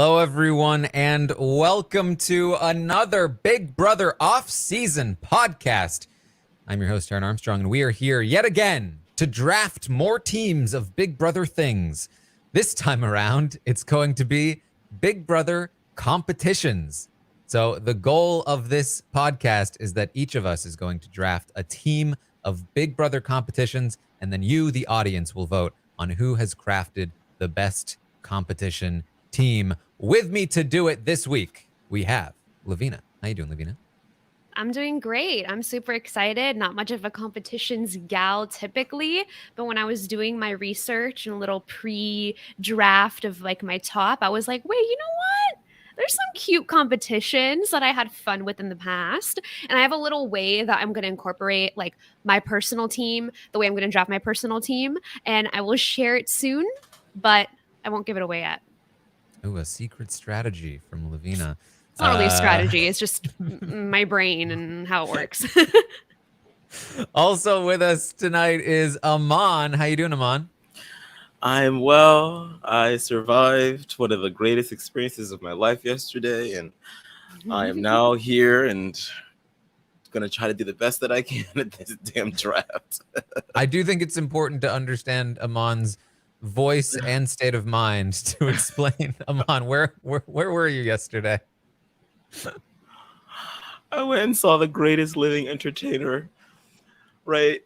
Hello, everyone, and welcome to another Big Brother off-season podcast. I'm your host, Aaron Armstrong, and we are here yet again to draft more teams of Big Brother things. This time around, it's going to be Big Brother competitions. So the goal of this podcast is that each of us is going to draft a team of Big Brother competitions, and then you, the audience, will vote on who has crafted the best competition team. With me to do it this week, we have Lavina. How you doing, Lavina? I'm doing great. I'm super excited. Not much of a competitions gal typically, but when I was doing my research and a little pre-draft of like my top, I was like, wait, you know what? There's some cute competitions that I had fun with in the past. And I have a little way that I'm going to incorporate like my personal team, the way I'm going to draft my personal team, and I will share it soon, but I won't give it away yet. Ooh, a secret strategy from Lavina. It's not really a strategy. It's just my brain and how it works. Also with us tonight is Aman. How you doing, Aman? I'm well. I survived one of the greatest experiences of my life yesterday, and I am now here and going to try to do the best that I can at this damn draft. I do think it's important to understand Aman's voice and state of mind to explain. Aman, where were you yesterday? I went and saw the greatest living entertainer right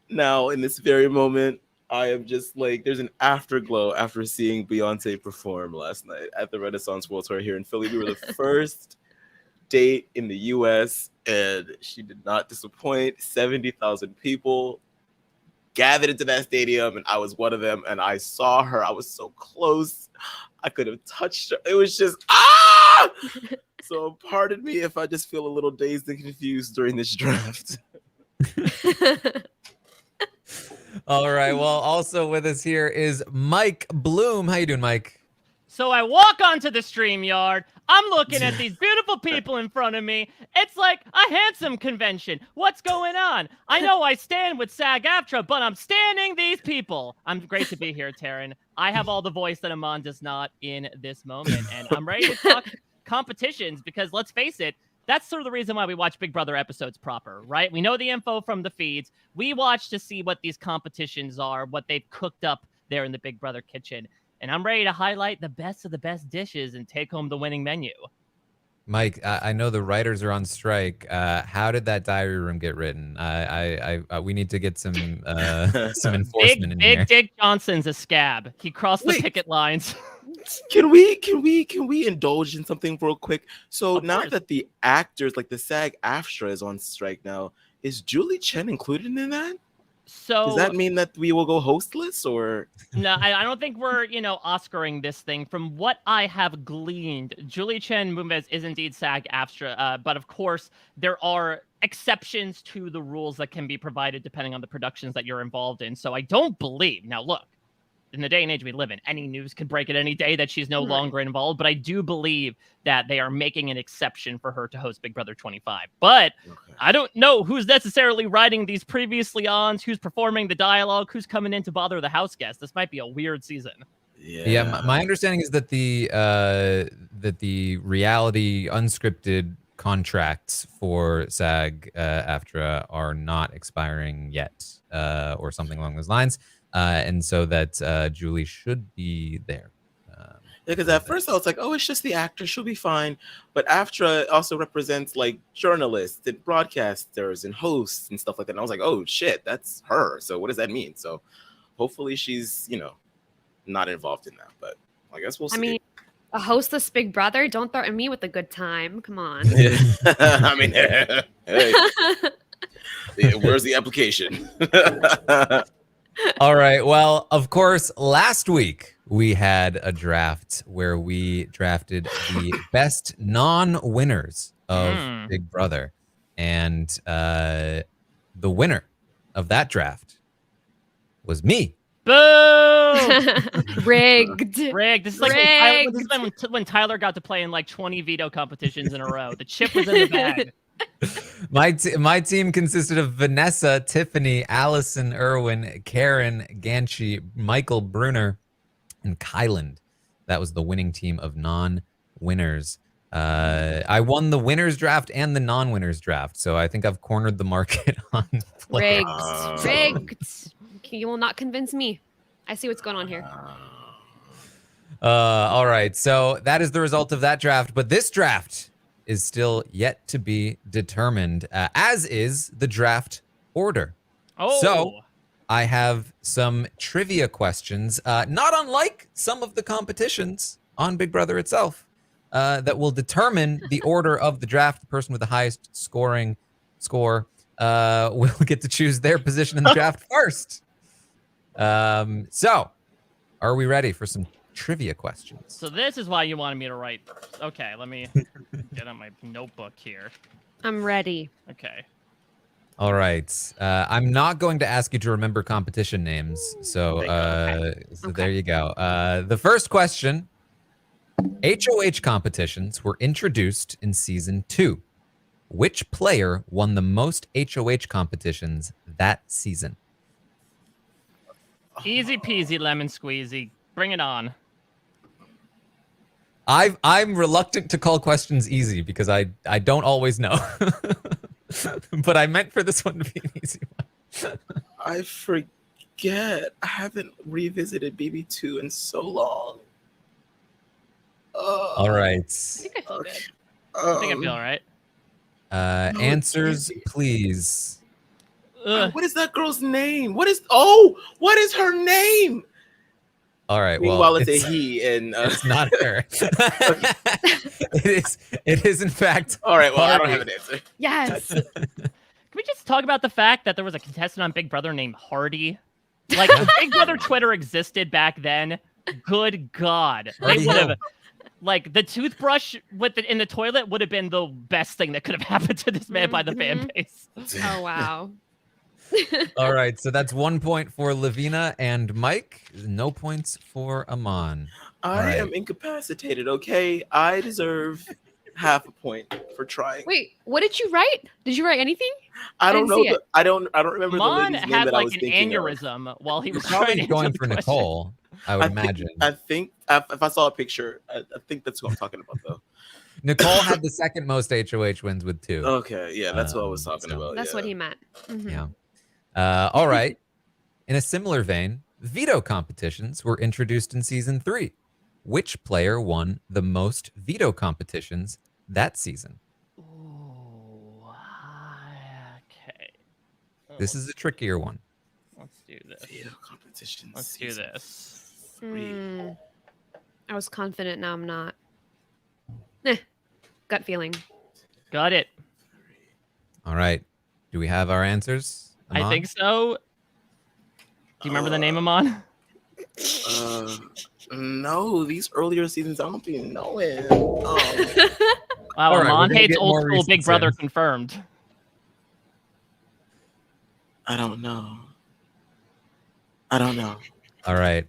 now in this very moment. I am just like, there's an afterglow after seeing Beyonce perform last night at the Renaissance World Tour here in Philly. We were the first date in the US, and she did not disappoint. 70,000 people gathered into that stadium, and I was one of them, and I saw her. I was so close. I could have touched her. It was just, ah! So pardon me if I just feel a little dazed and confused during this draft. All right. Well, also with us here is Mike Bloom. How you doing, Mike? So I walk onto the StreamYard. I'm looking at these beautiful people in front of me. It's like a handsome convention. What's going on? I know I stand with SAG-AFTRA, but I'm standing these people. I'm great to be here, Taryn. I have all the voice that Aman does not in this moment, and I'm ready to talk competitions because let's face it, that's sort of the reason why we watch Big Brother episodes proper, right? We know the info from the feeds. We watch to see what these competitions are, what they've cooked up there in the Big Brother kitchen. And I'm ready to highlight the best of the best dishes and take home the winning menu. Mike, I know the writers are on strike. How did that diary room get written? We need to get some enforcement in here. Big Dick Johnson's a scab. He crossed the picket lines. Can we indulge in something real quick? So Of now course. that the actors, like the SAG-AFTRA is on strike now, is Julie Chen included in that? So Does that mean that we will go hostless, or? No, I don't think we're, Oscaring this thing. From what I have gleaned, Julie Chen Moonves is indeed SAG-AFTRA, but of course, there are exceptions to the rules that can be provided depending on the productions that you're involved in. So I don't believe, now look, in the day and age we live in, any news could break it any day that she's no longer involved, but I do believe that they are making an exception for her to host Big Brother 25. But Okay. I don't know who's necessarily writing these previously ons, who's performing the dialogue, who's coming in to bother the house guests. This might be a weird season. Yeah, my understanding is that the reality unscripted contracts for SAG-AFTRA are not expiring yet, or something along those lines, and so that Julie should be there. Because at first I was like, oh, it's just the actor, she'll be fine. But AFTRA also represents like journalists and broadcasters and hosts and stuff like that. And I was like, oh shit, that's her. So what does that mean? So hopefully she's, not involved in that. But I guess we'll see. I mean, a hostess Big Brother, don't threaten me with a good time. Come on. I mean, hey, where's the application? All right. Well, of course, last week we had a draft where we drafted the best non-winners of Big Brother. And the winner of that draft was me. Boom! Rigged. Rigged. This is like when Tyler got to play in like 20 veto competitions in a row. The chip was in the bag. My team consisted of Vanessa, Tiffany, Allison, Irwin, Karen, Ganchi, Michael Bruner, and Kyland. That was the winning team of non-winners. I won the winners draft and the non-winners draft, so I think I've cornered the market on players. Rigged. Rigged. You will not convince me. I see what's going on here. All right, so that is the result of that draft, but this draft is still yet to be determined, as is the draft order. Oh. So I have some trivia questions, not unlike some of the competitions on Big Brother itself, that will determine the order of the draft. The person with the highest score will get to choose their position in the draft first. So, are we ready for some trivia questions? So this is why you wanted me to write. Okay, let me get on my notebook here. I'm ready. Okay. All right. I'm not going to ask you to remember competition names. So, there you go. The first question. HOH competitions were introduced in season 2. Which player won the most HOH competitions that season? Easy peasy lemon squeezy. Bring it on. I'm reluctant to call questions easy because I don't always know. But I meant for this one to be an easy one. I forget. I haven't revisited BB2 in so long. All right. I think I feel good. I think I feel all right. Answers, please. What is that girl's name? What is her name? All right. Meanwhile, Well, it's a he, and it's not her. It is in fact. all right. Well, I don't Harvey. have an answer. Yes. Can we just talk about the fact that there was a contestant on Big Brother named Hardy? Like, if Big Brother Twitter existed back then, good God. They Hardy would Hill. have, like, the toothbrush in the toilet would have been the best thing that could have happened to this man by the fan base. Oh, wow. All right. So that's 1 point for Lavina and Mike. No points for Amon. I am incapacitated. Okay, I deserve half a point for trying. Wait, what did you write? Did you write anything? I don't didn't know. see it. I don't remember the Mon lady's name had that I like was an thinking of. aneurysm while he You're was trying probably to going answer for the question. Nicole, I would imagine. I think if I saw a picture, I think that's who I'm talking about, though. Nicole had the second most HOH wins with 2. Okay, yeah, that's what I was talking so- about. That's yeah. what he meant. Mhm. Yeah. All right. In a similar vein, veto competitions were introduced in season 3. Which player won the most veto competitions that season? Ooh, okay. This is a trickier one. Let's do this. Veto competitions. Let's do this. Hmm. I was confident. Now I'm not. Gut feeling. Got it. All right. Do we have our answers? I Amon? think so. Do you remember the name, Amon? No, these earlier seasons I don't be knowing. Oh, Wow, All right, we're Amon gonna hates get old more school Big recent Brother Sims. confirmed. I don't know. I don't know. All right.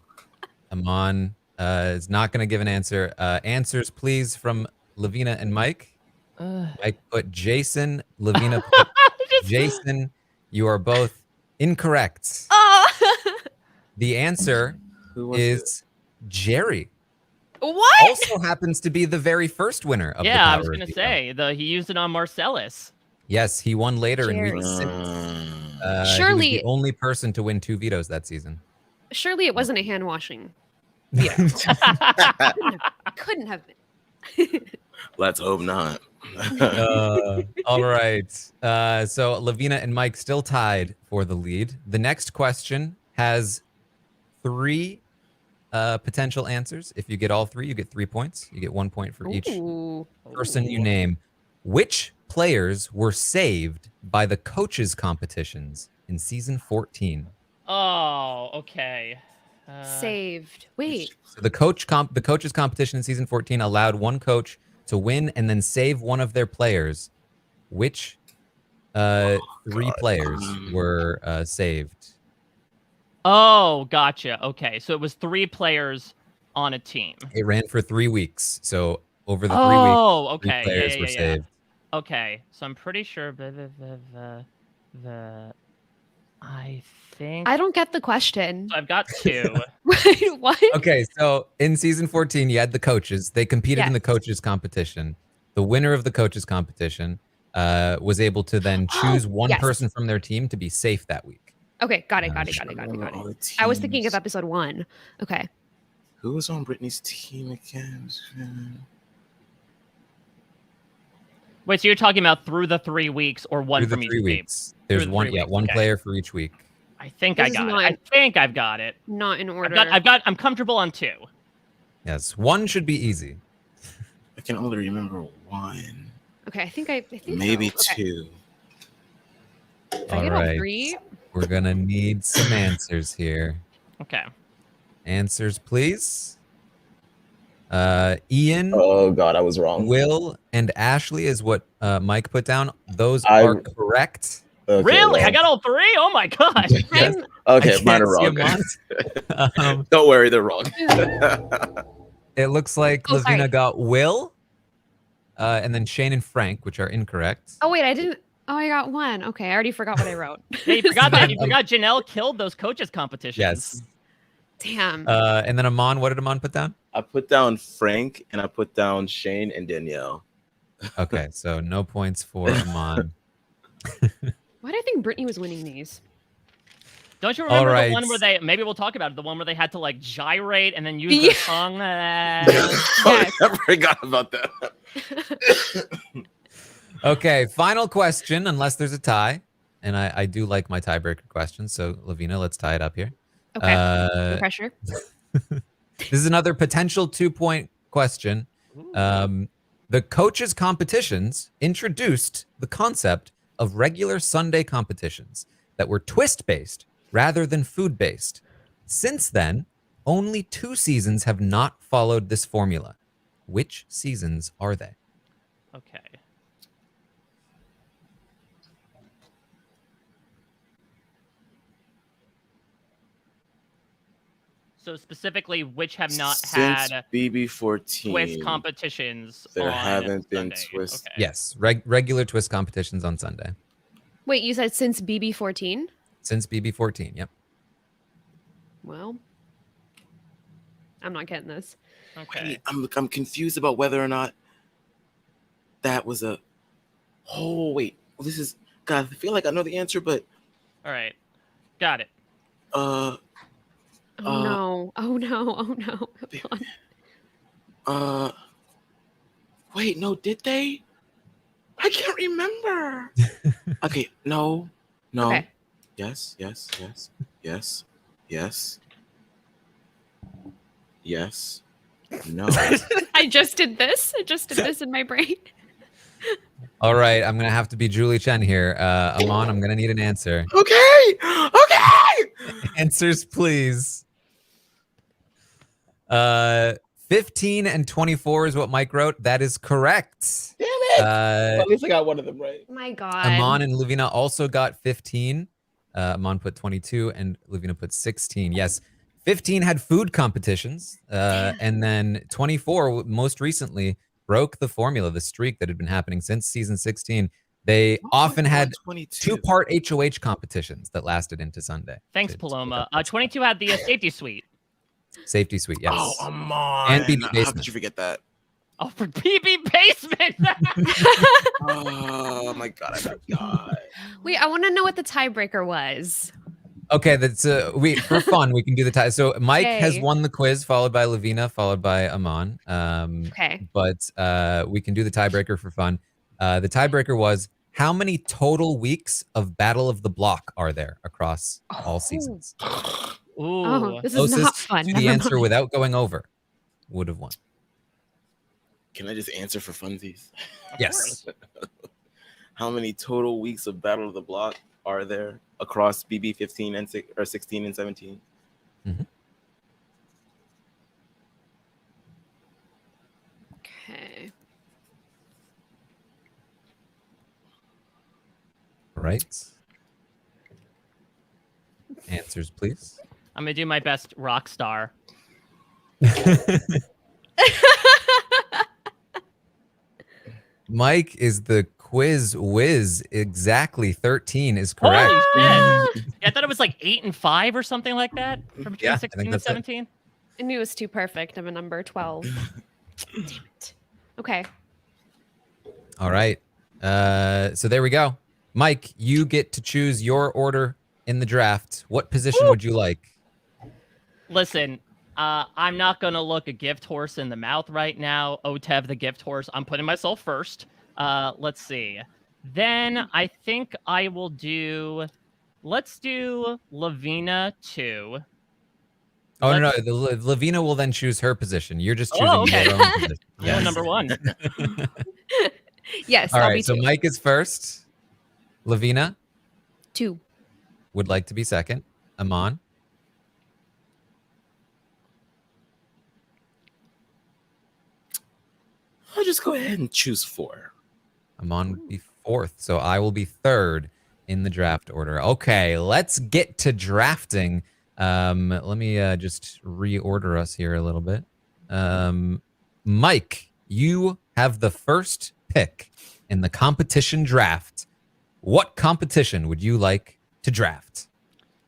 Amon is not going to give an answer. Answers, please, from Lavina and Mike. Mike put Jason. Lavina put Jason. You are both incorrect. Oh. The answer Who was it? is Jerry. What? Also happens to be the very first winner of the Yeah, I Power was of gonna Veto. say he used it on Marcellus. Yes, he won later in week Jerry. 6. He was Surely- the only person to win 2 vetoes that season. Surely it wasn't a hand washing. Couldn't have been. Let's hope not. All right. So Lavina and Mike still tied for the lead. The next question has 3 potential answers. If you get all 3, you get 3 points. You get 1 point for each Ooh. person you name. Which players were saved by the coaches competitions in season 14? Oh, okay. Saved. Wait. So the coaches competition in season 14 allowed one coach to win and then save one of their players. Which 3 players were saved? Oh, gotcha. Okay, so it was 3 players on a team. It ran for 3 weeks. So over the 3 Oh, weeks, 3 okay. players were Yeah. saved. Okay, so I'm pretty sure I think I don't get the question. I've got 2. Wait, what? Okay, so in season 14, you had the coaches. They competed in the Yes. coaches competition. The winner of the coaches competition was able to then choose one yes. person from their team to be safe that week. Okay, got it. I remember all the I was thinking of teams. episode 1. Okay. Who was on Brittany's team again? Wait, so you're talking about through the 3 weeks or one Through the from each 3 team? weeks. There's Through the one, 3 weeks, one okay. player for each week. I think This I is got it. not- I think I've got it. Not in order. I'm comfortable on 2. Yes, one should be easy. I can only remember 1, Okay, I think maybe so. Okay. 2. If I All get all right. 3, We're gonna need some answers here. Okay. Answers, please. Ian, Oh God, I was wrong. Will, and Ashley is what Mike put down. Those I- are correct. Okay, Really? I well, got all 3? Oh my god. Yes. okay. I Mine can't are see wrong. them on. Don't worry, they're wrong. It looks like Oh, sorry. Lavina got Will, and then Shane and Frank, which are incorrect. Oh wait, I didn't. Oh, I got 1. Okay, I already forgot what I wrote. Yeah, you forgot fine. Janelle killed those coaches competitions. Yes. Damn. And then Amon, what did Amon put down? I put down Frank and I put down Shane and Danielle. Okay, so no points for Amon. Why do I think Brittany was winning these? Don't you remember All the one right. where they? Maybe we'll talk about it. The one where they had to like gyrate and then use Yeah. their tongue. Yes. I forgot about that. Okay, final question, unless there's a tie. And I do like my tiebreaker questions. So, Lavina, let's tie it up here. Okay. No pressure. This is another potential 2-point question. The coaches' competitions introduced the concept of regular Sunday competitions that were twist-based rather than food-based. Since then, only 2 seasons have not followed this formula. Which seasons are they? Okay. So specifically, which have not Since had BB14, twist competitions? there on haven't been Sunday. twist- Okay. Yes, regular twist competitions on Sunday. Wait, you said since BB14? Since BB14, yep. Well, I'm not getting this. Okay. Wait, I'm confused about whether or not that was a. Oh wait, this is. God, I feel like I know the answer, but All right. Got it. Oh no. Oh no. Oh no. Hold on. Wait, no, did they? I can't remember. Okay, no. Okay. Yes. No. I just did this. I just did this in my brain. All right, I'm going to have to be Julie Chen here. Amon, I'm going to need an answer. Okay. Answers, please. 15 and 24 is what Mike wrote. That is correct. Damn it. At least I got one of them right. My God. Amon and Lavina also got 15. Amon put 22 and Lavina put 16. Yes, 15 had food competitions. And then 24, most recently, broke the formula, the streak that had been happening since season 16. They often had 22. 2-part HOH competitions that lasted into Sunday. Thanks, to Paloma. pick up 22 had the safety suite. Safety suite, yes. Oh, Amon. And BB How basement. could you forget that? Oh, for BB basement. Oh my God, I forgot. Wait, I want to know what the tiebreaker was. Okay, that's for fun we can do the tie. So Mike has Okay. won the quiz, followed by Lavina, followed by Amon. Okay. But we can do the tiebreaker for fun. The tiebreaker was how many total weeks of Battle of the Block are there across all seasons? Ooh. Oh, this is not Closest fun. to the Never answer mind. without going over would have won. Can I just answer for funsies? Yes. How many total weeks of Battle of the Block are there across BB 15 and 16 and 17? Okay. Right. Answers, please. I'm gonna do my best rock star. Mike is the quiz whiz. Exactly 13 is correct. Holy shit! Yeah, I thought it was like 8 and 5 or something like that from between Yeah, I 16 think and that's it. 17. I knew it was too perfect. I'm a number 12. Damn it. Okay. All right. So there we go. Mike, you get to choose your order in the draft. What position would you like? Listen, I'm not gonna look a gift horse in the mouth right now. Otev the gift horse. I'm putting myself first. Let's see. Then I think I will do. Let's do Lavina 2. Oh, no. Lavina will then choose her position. You're just choosing okay. your own position. I'm going number 1. Yes, All I'll right. be So 2. Mike is first. Lavina 2. would like to be second. Amon. I'll just go ahead and choose 4. Amon would be fourth. So I will be third in the draft order. Okay, let's get to drafting. Let me just reorder us here a little bit. Mike, you have the first pick in the competition draft. What competition would you like to draft?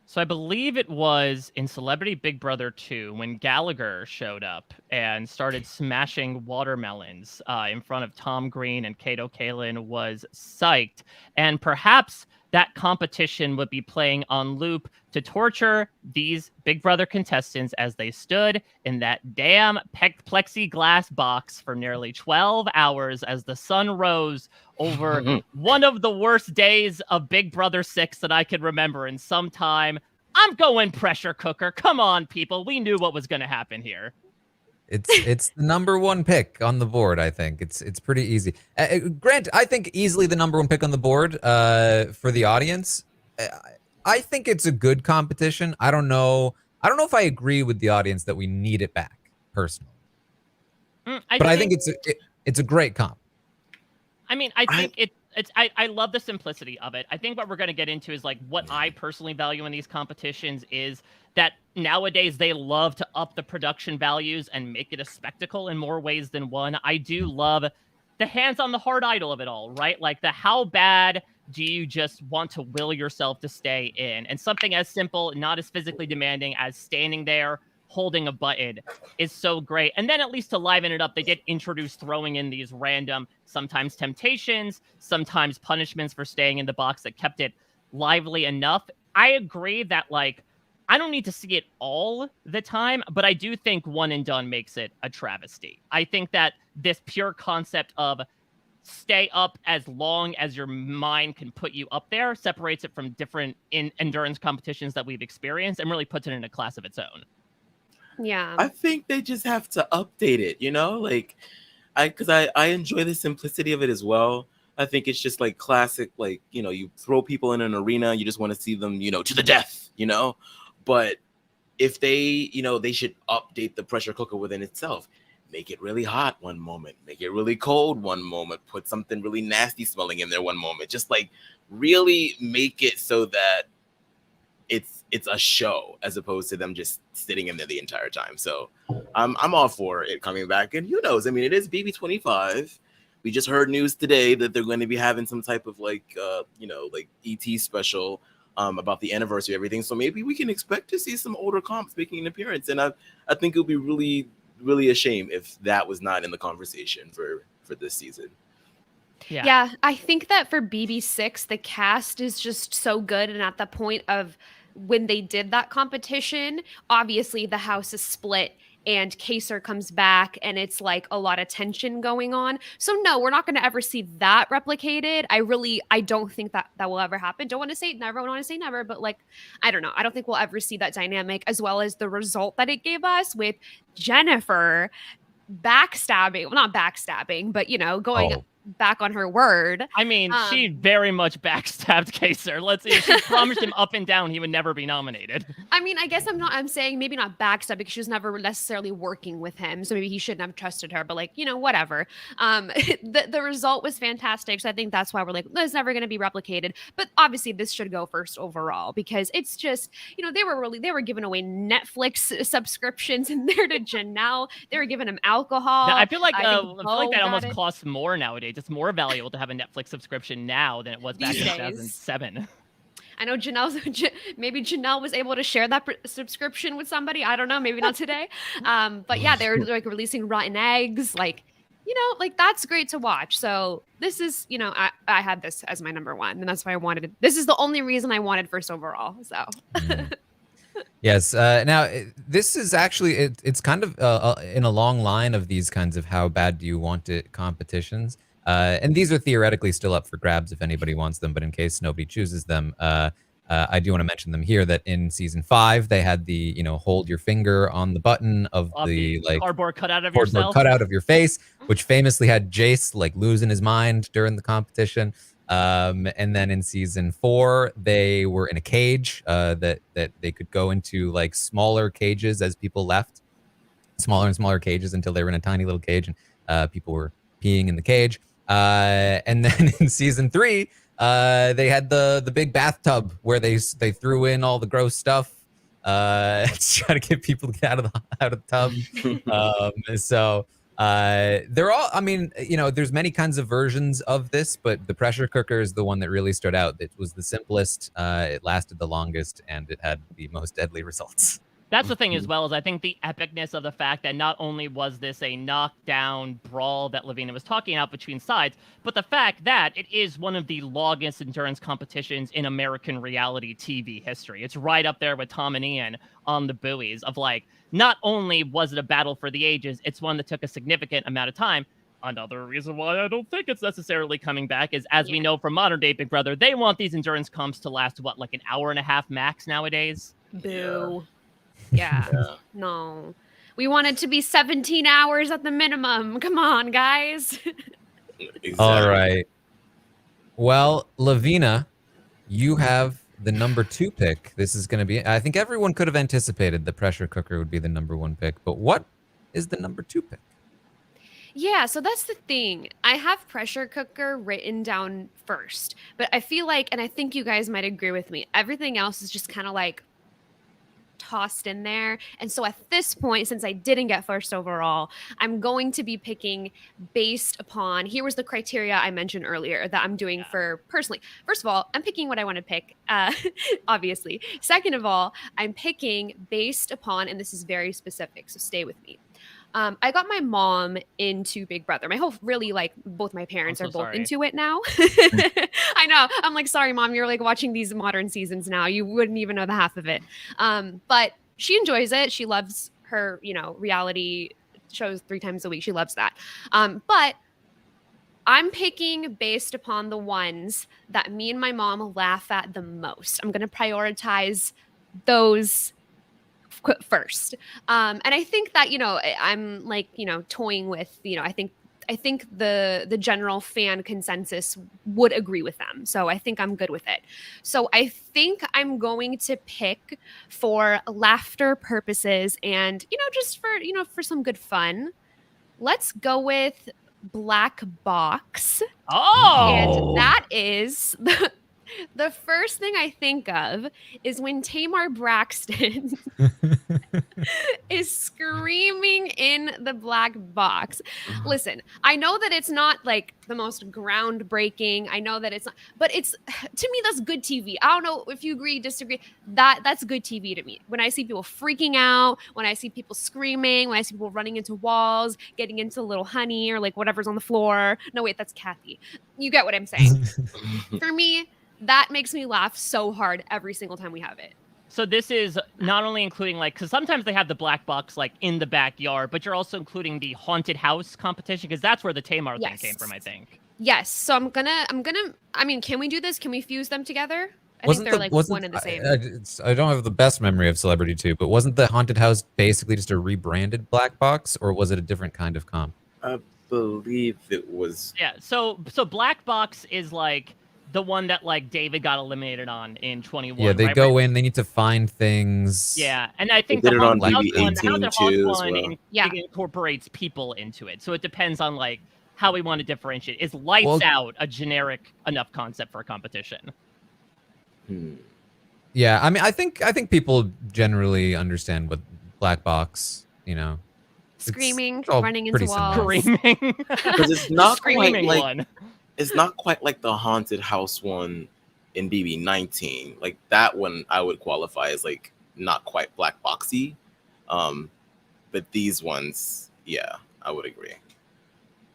So I believe it was in Celebrity Big Brother 2 when Gallagher showed up and started smashing watermelons in front of Tom Green, and Kato Kalin was psyched. And perhaps that competition would be playing on loop to torture these Big Brother contestants as they stood in that damn plexiglass box for nearly 12 hours as the sun rose over one of the worst days of Big Brother 6 that I could remember in some time. I'm going pressure cooker. Come on, people. We knew what was going to happen here. It's the number one pick on the board. I think it's pretty easy. Grant, I think easily the number one pick on the board for the audience. I think it's a good competition. I don't know if I agree with the audience that we need it back personally, I think it's a great comp. I mean, I think I love the simplicity of it. I think what we're going to get into is like what I personally value in these competitions is that nowadays they love to up the production values and make it a spectacle in more ways than one. I do love the hands on the hard idol of it all, right? Like the how bad do you just want to will yourself to stay in? And something as simple, not as physically demanding as standing there holding a button is so great. And then at least to liven it up, they did introduce throwing in these random, sometimes temptations, sometimes punishments for staying in the box that kept it lively enough. I agree that, like, I don't need to see it all the time, but I do think one and done makes it a travesty. I think that this pure concept of stay up as long as your mind can put you up there separates it from different endurance competitions that we've experienced and really puts it in a class of its own. Yeah. I think they just have to update it, you know, like because I enjoy the simplicity of it as well. I think it's just like classic, like, you know, you throw people in an arena, you just want to see them, you know, to the death, you know. But if they, you know, they should update the pressure cooker within itself. Make it really hot one moment, make it really cold one moment, put something really nasty smelling in there one moment. Just like really make it so that it's a show as opposed to them just sitting in there the entire time. So I'm all for it coming back. And who knows? I mean, it is BB25. We just heard news today that they're going to be having some type of like, you know, like ET special about the anniversary of everything. So maybe we can expect to see some older comps making an appearance. And I think it would be really, really a shame if that was not in the conversation for this season. Yeah, I think that for BB6, the cast is just so good. And at the point of when they did that competition, obviously the house is split and Kaser comes back and it's like a lot of tension going on. So no, we're not going to ever see that replicated. I don't think that will ever happen. Don't want to say never, want to say never, but like, I don't know. I don't think we'll ever see that dynamic, as well as the result that it gave us with Jennifer backstabbing. Well, not backstabbing, but, you know, going back on her word. I mean, she very much backstabbed Kaser. Let's see. She promised him up and down he would never be nominated. I mean, I guess I'm saying maybe not backstab because she was never necessarily working with him. So maybe he shouldn't have trusted her, but like, you know, whatever. The result was fantastic. So I think that's why we're like, that's never going to be replicated. But obviously this should go first overall because it's just, you know, they were giving away Netflix subscriptions in there to Janelle. They were giving him alcohol. I feel like that almost costs more nowadays nowadays. It's more valuable to have a Netflix subscription now than it was back in These days. 2007. I know maybe Janelle was able to share that subscription with somebody. I don't know, maybe not today. But yeah, they're like releasing rotten eggs, like, you know, like that's great to watch. So this is, you know, I had this as my number one, and that's why I wanted it. This is the only reason I wanted first overall. So Yes. Now, this is actually, it's kind of in a long line of these kinds of how bad do you want it competitions. And these are theoretically still up for grabs if anybody wants them, but in case nobody chooses them, I do want to mention them here that in season 5, they had the, you know, hold your finger on the button of the like cardboard cutout of cardboard yourself. cutout of your face, which famously had Jace like losing his mind during the competition. And then in season 4, they were in a cage that they could go into like smaller cages as people left, smaller and smaller cages until they were in a tiny little cage and people were peeing in the cage. And then in season 3, they had the big bathtub where they threw in all the gross stuff to try to get people to get out of the tub. So they're all, I mean, you know, there's many kinds of versions of this, but the pressure cooker is the one that really stood out. It was the simplest, it lasted the longest, and it had the most deadly results. That's the thing as well, is I think the epicness of the fact that not only was this a knockdown brawl that Lavina was talking about between sides, but the fact that it is one of the longest endurance competitions in American reality TV history. It's right up there with Tom and Ian on the buoys of like, not only was it a battle for the ages, it's one that took a significant amount of time. Another reason why I don't think it's necessarily coming back is, as we know from modern day Big Brother, they want these endurance comps to last, what, like an hour and a half max nowadays? boo. Yeah. No. We want it to be 17 hours at the minimum. Come on, guys. Exactly. All right. Well, Lavina, you have the number 2 pick. This is going to be, I think everyone could have anticipated the pressure cooker would be the number 1 pick, but what is the number 2 pick? Yeah, so that's the thing. I have pressure cooker written down first, but I feel like, and I think you guys might agree with me, everything else is just kind of like tossed in there. And so at this point, since I didn't get first overall, I'm going to be picking based upon, here was the criteria I mentioned earlier that I'm doing for personally. First of all, I'm picking what I want to pick, obviously. Second of all, I'm picking based upon, and this is very specific, so stay with me. I got my mom into Big Brother. My whole, really, like, both my parents are both into it now. I know. I'm like, sorry, Mom, you're like watching these modern seasons now. You wouldn't even know the half of it. But she enjoys it. She loves her, you know, reality shows 3 times a week. She loves that. But I'm picking based upon the ones that me and my mom laugh at the most. I'm going to prioritize those first. And I think that, you know, I'm like, you know, toying with, you know, I think the general fan consensus would agree with them. So I think I'm good with it. So I think I'm going to pick, for laughter purposes and, you know, just for, you know, for some good fun, let's go with Black Box. Oh! And that is the first thing I think of is when Tamar Braxton is screaming in the black box. Listen, I know that it's not like the most groundbreaking. I know that it's not, but it's, to me, that's good TV. I don't know if you agree, disagree. That's good TV to me. When I see people freaking out, when I see people screaming, when I see people running into walls, getting into little honey or like whatever's on the floor. No, wait, that's Kathy. You get what I'm saying. For me, that makes me laugh so hard every single time we have it. So this is not only including, like, because sometimes they have the black box like in the backyard, but you're also including the haunted house competition, because that's where the Tamar thing came from, I think. Yes. So I'm gonna. I mean, can we do this? Can we fuse them together? I think they're like one and the same. I don't have the best memory of Celebrity 2, but wasn't the haunted house basically just a rebranded black box, or was it a different kind of comp? I believe it was. Yeah. So black box is like the one that like David got eliminated on in 21. Yeah, they right? go in, they need to find things. Yeah, and I think They did the it on haunt BB18 too as well. incorporates people into it. So it depends on like how we want to differentiate. Is Lights Out a generic enough concept for a competition? Yeah, I mean, I think people generally understand what black box, you know. Screaming, all running pretty into similar. walls. Screaming. Because it's The not screaming quite like one. it's not quite like the haunted house one in BB19. Like that one, I would qualify as like not quite black boxy. But these ones, yeah, I would agree.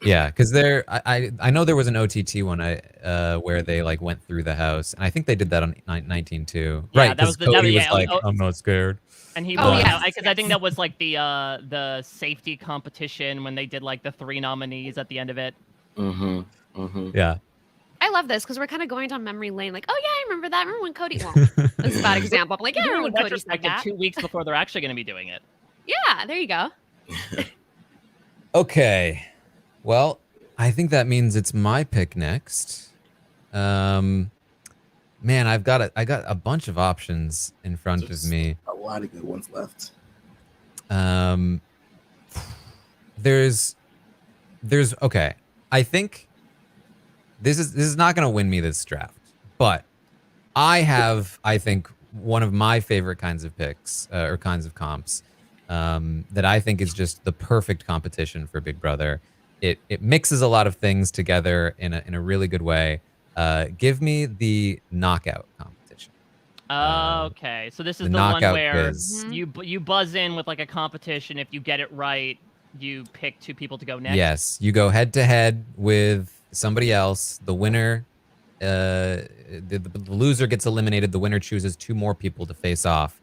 Yeah, because I know there was an OTT one where they like went through the house, and I think they did that on 19 too. Yeah, Right, that was because Cody was like, oh, I'm not scared. and he Oh, won yes, because I think yes. that was like the safety competition when they did like the 3 nominees at the end of it. Mm-hmm. Mm-hmm. Yeah. I love this because we're kind of going down memory lane. Like, oh yeah, I remember that. Remember when Cody? Well, this is a bad example. I'm like, yeah, I Doing remember in when Cody said retrospect, that. 2 weeks before they're actually going to be doing it. Yeah, there you go. Okay. Well, I think that means it's my pick next. Man, I got a bunch of options in front of There's me. a lot of good ones left. There's okay. I think this is not going to win me this draft, but I have, I think, one of my favorite kinds of picks or kinds of comps that I think is just the perfect competition for Big Brother. It mixes a lot of things together in a really good way. Give me the knockout competition. Okay, so this is the the one knockout where quiz. you buzz in with like a competition. If you get it right, you pick 2 people to go next. Yes, you go head to head with somebody else. The winner, the loser gets eliminated. The winner chooses 2 more people to face off.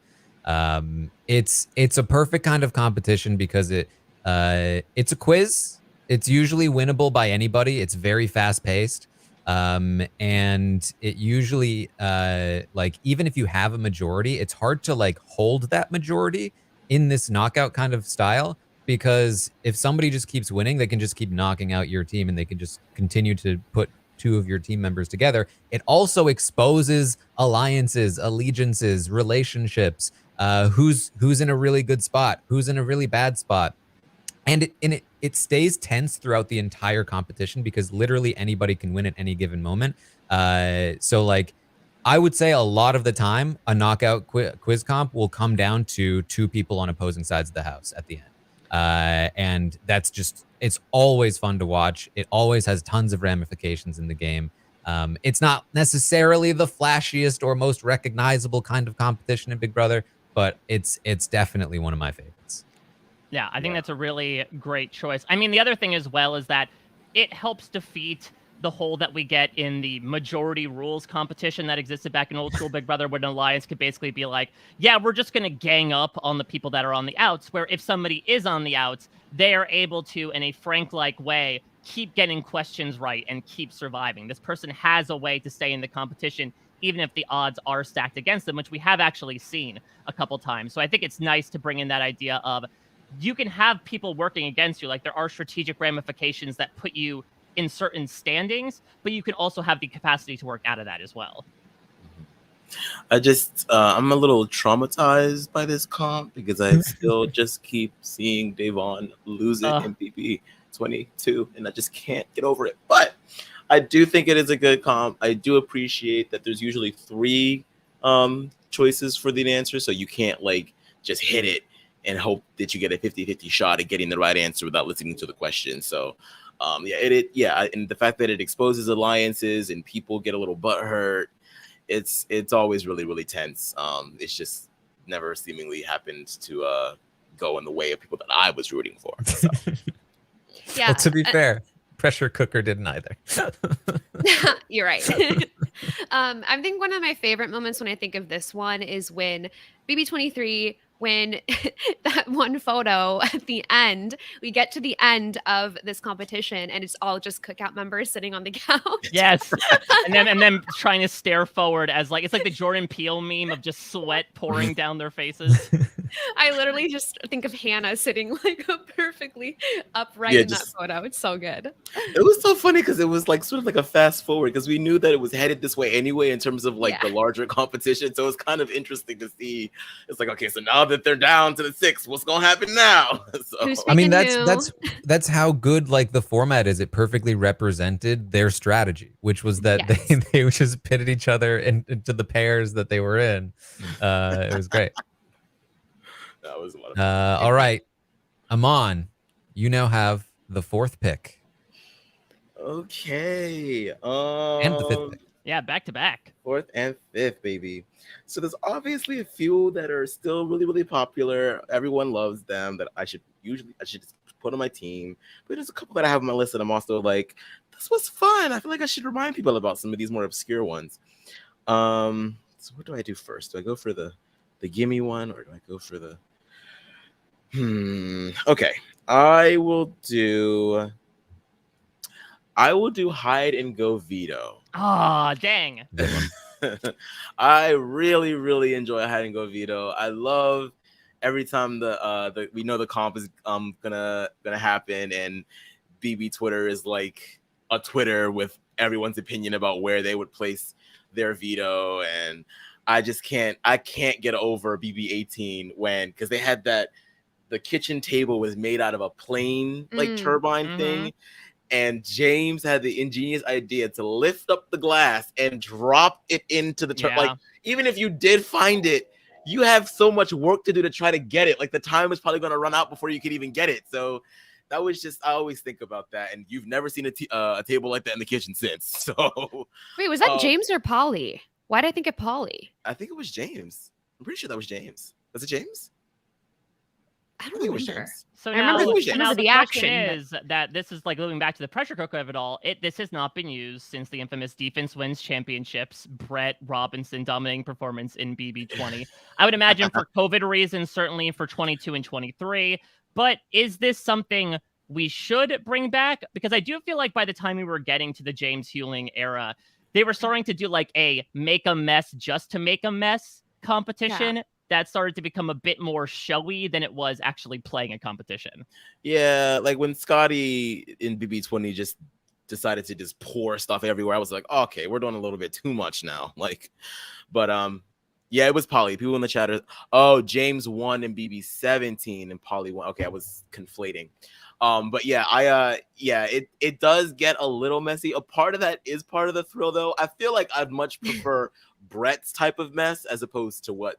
It's a perfect kind of competition because it's a quiz. It's usually winnable by anybody. It's very fast paced. And it usually like even if you have a majority, it's hard to like hold that majority in this knockout kind of style, because if somebody just keeps winning, they can just keep knocking out your team and they can just continue to put 2 of your team members together. It also exposes alliances, allegiances, relationships, who's in a really good spot, who's in a really bad spot. And it stays tense throughout the entire competition because literally anybody can win at any given moment. So like I would say a lot of the time a knockout quiz comp will come down to 2 people on opposing sides of the house at the end. And that's just, it's always fun to watch. It always has tons of ramifications in the game. It's not necessarily the flashiest or most recognizable kind of competition in Big Brother, but it's definitely one of my favorites. Yeah, I think that's a really great choice. I mean, the other thing as well is that it helps defeat the hole that we get in the majority rules competition that existed back in old school Big Brother, where an alliance could basically be like, yeah, we're just going to gang up on the people that are on the outs, where if somebody is on the outs, they are able to, in a Frank-like way, keep getting questions right and keep surviving. This person has a way to stay in the competition, even if the odds are stacked against them, which we have actually seen a couple times. So I think it's nice to bring in that idea of you can have people working against you. Like there are strategic ramifications that put you in certain standings, but you can also have the capacity to work out of that as well. I'm a little traumatized by this comp because I still just keep seeing Davon losing MPP 22, and I just can't get over it. But I do think it is a good comp. I do appreciate that there's usually 3 choices for the answer, so you can't like just hit it and hope that you get a 50-50 shot at getting the right answer without listening to the question. So, and the fact that it exposes alliances and people get a little butthurt, it's always really, really tense. It's just never seemingly happened to go in the way of people that I was rooting for. So. Yeah. Well, to be fair, pressure cooker didn't either. You're right. I think one of my favorite moments when I think of this one is when BB23, when that one photo at the end, we get to the end of this competition and it's all just cookout members sitting on the couch. Yes. and then trying to stare forward as like, it's like the Jordan Peele meme of just sweat pouring down their faces. I literally just think of Hannah sitting like perfectly upright in that photo. It's so good. It was so funny because it was like sort of like a fast forward because we knew that it was headed this way anyway in terms of like the larger competition. So it's kind of interesting to see. It's like, okay, so now that they're down to the 6, what's gonna happen now? So I mean, that's how good like the format is. It perfectly represented their strategy, which was that they just pitted each other into the pairs that they were in. It was great. That was a lot of fun. All right, Amon, you now have the 4th pick Okay. and the 5th pick. Yeah, back to back. 4th and 5th, baby. So there's obviously a few that are still really, really popular. Everyone loves them that I should just put on my team. But there's a couple that I have on my list that I'm also like, this was fun. I feel like I should remind people about some of these more obscure ones. So what do I do first? Do I go for the gimme one, or do I go for the okay. I will do hide and go veto. Ah, dang. Good one. I really, really enjoy hide and go veto. I love every time the we know the comp is gonna happen, and BB Twitter is like a Twitter with everyone's opinion about where they would place their veto, and I can't get over BB18 because they had the kitchen table was made out of a plane like turbine thing. And James had the ingenious idea to lift up the glass and drop it into the Yeah. like, even if you did find it, you have so much work to do to try to get it. Like, the time is probably going to run out before you could even get it. So that was just, I always think about that. And you've never seen a table like that in the kitchen since. So Wait, was that James or Polly? Why did I think of Polly? I think it was James. I'm pretty sure that was James. Was it James? I I don't think it was remember. James. So I remember now, the- so I now remember the the question action, is that this is like going back to the pressure cooker of it all. This has not been used since the infamous Defense Wins Championships, Brett Robinson dominating performance in BB20. I would imagine for COVID reasons, certainly for 22 and 23. But is this something we should bring back? Because I do feel like by the time we were getting to the James Hewling era, they were starting to do like a make a mess just to make a mess competition. That started to become a bit more showy than it was actually playing a competition. Yeah, like when Scotty in BB20 just decided to just pour stuff everywhere, I was like, okay, we're doing a little bit too much now. Like, but yeah, it was Polly. People in the chat are, oh, James won in BB17 and Polly won. Okay, I was conflating. But yeah, it does get a little messy. A part of that is part of the thrill, though. I feel like I'd much prefer Brett's type of mess as opposed to what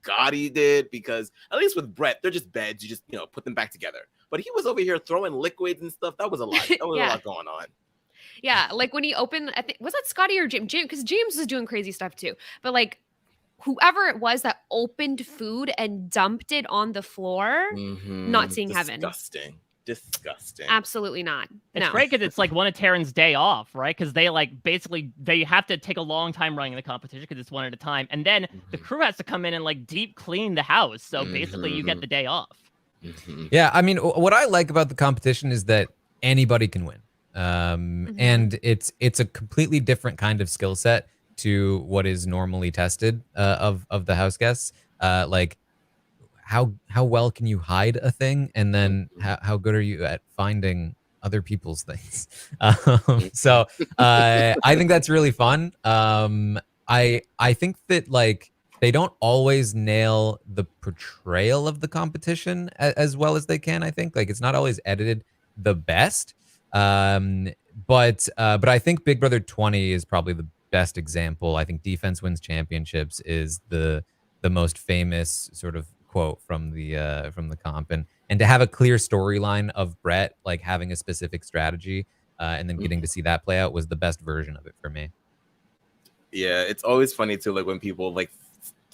Scotty did, because at least with Brett, they're just beds. You just, put them back together. But he was over here throwing liquids and stuff. That was a lot. That was a lot going on. Yeah, like when he opened, I think, was that Scotty or James? Because James was doing crazy stuff too. But like, whoever it was that opened food and dumped it on the floor, not seeing heaven. Disgusting. Absolutely not. It's No. great because it's like one of Terran's day off, right? Because they they have to take a long time running the competition because it's one at a time. And then the crew has to come in and like deep clean the house. So basically you get the day off. Yeah, I mean, what I like about the competition is that anybody can win. And it's a completely different kind of skill set to what is normally tested of the house guests. Like, how well can you hide a thing, and then how good are you at finding other people's things? So I think that's really fun. I think that like they don't always nail the portrayal of the competition as well as they can. I think like it's not always edited the best. But I think Big Brother 20 is probably the best example. I think Defense Wins Championships is the most famous sort of quote from the comp, and to have a clear storyline of Brett like having a specific strategy and then getting to see that play out was the best version of it for me. Yeah, it's always funny too, like when people like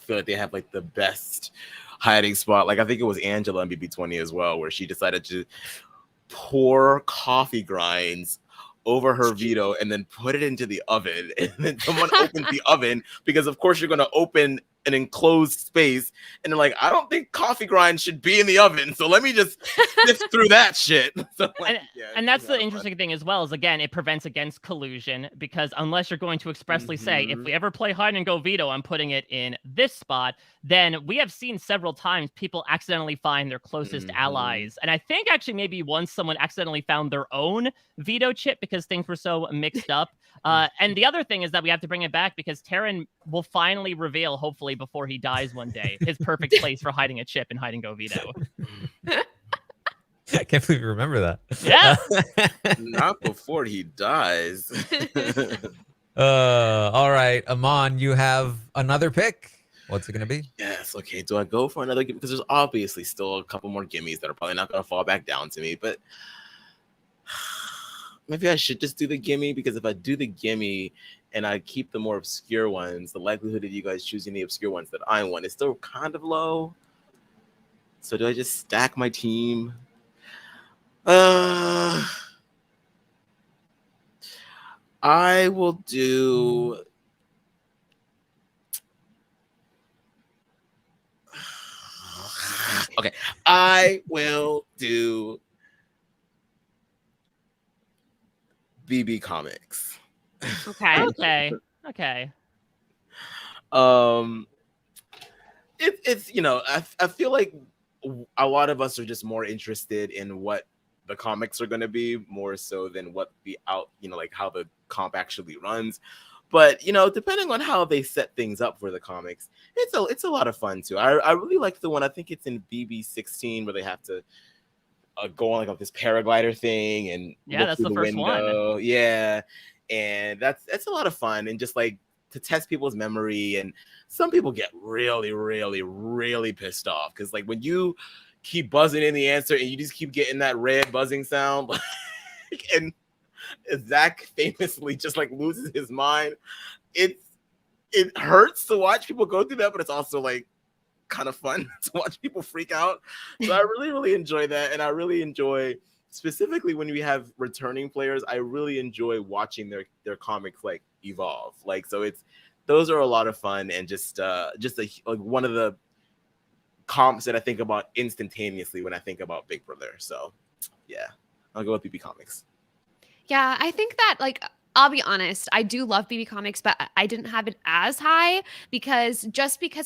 feel like they have like the best hiding spot. Like I think it was Angela on BB20 as well, where she decided to pour coffee grinds over her veto and then put it into the oven, and then someone opened the oven because of course you're going to open an enclosed space, and they're like, I don't think coffee grinds should be in the oven, so let me just sift through that shit. So, like, and that's the interesting thing as well, is again, it prevents against collusion, because unless you're going to expressly say, if we ever play hide and go veto, I'm putting it in this spot, then we have seen several times people accidentally find their closest allies. And I think actually maybe once someone accidentally found their own veto chip because things were so mixed up. And the other thing is that we have to bring it back because Terran will finally reveal, hopefully before he dies one day, his perfect place for hiding a chip in hide and go veto. I can't believe you remember that. Yeah. Not before he dies. All right, Amon, you have another pick What's it gonna be? Yes. Okay. Do I go for another gimme? Because there's obviously still a couple more gimmies that are probably not going to fall back down to me. But maybe I should just do the gimme, because if I do the gimme and I keep the more obscure ones, the likelihood of you guys choosing the obscure ones that I want is still kind of low. So do I just stack my team? I will do. Okay, I will do BB Comics. Okay. Okay. It's I feel like a lot of us are just more interested in what the comics are going to be, more so than what the like how the comp actually runs. But depending on how they set things up for the comics, it's a lot of fun too. I really like the one, I think it's in BB16, where they have to go on like this paraglider thing and look that's through the first window. Yeah, and that's a lot of fun, and just like to test people's memory. And some people get really, really, really pissed off because like when you keep buzzing in the answer and you just keep getting that red buzzing sound, and Zach famously just like loses his mind. It hurts to watch people go through that, but it's also like kind of fun to watch people freak out. So I really, really enjoy that, and I really enjoy specifically when we have returning players. I really enjoy watching their comics like evolve. Like, so those are a lot of fun, and just like one of the comps that I think about instantaneously when I think about Big Brother. So yeah, I'll go with BB Comics. Yeah, I think that, like, I'll be honest, I do love BB Comics, but I didn't have it as high because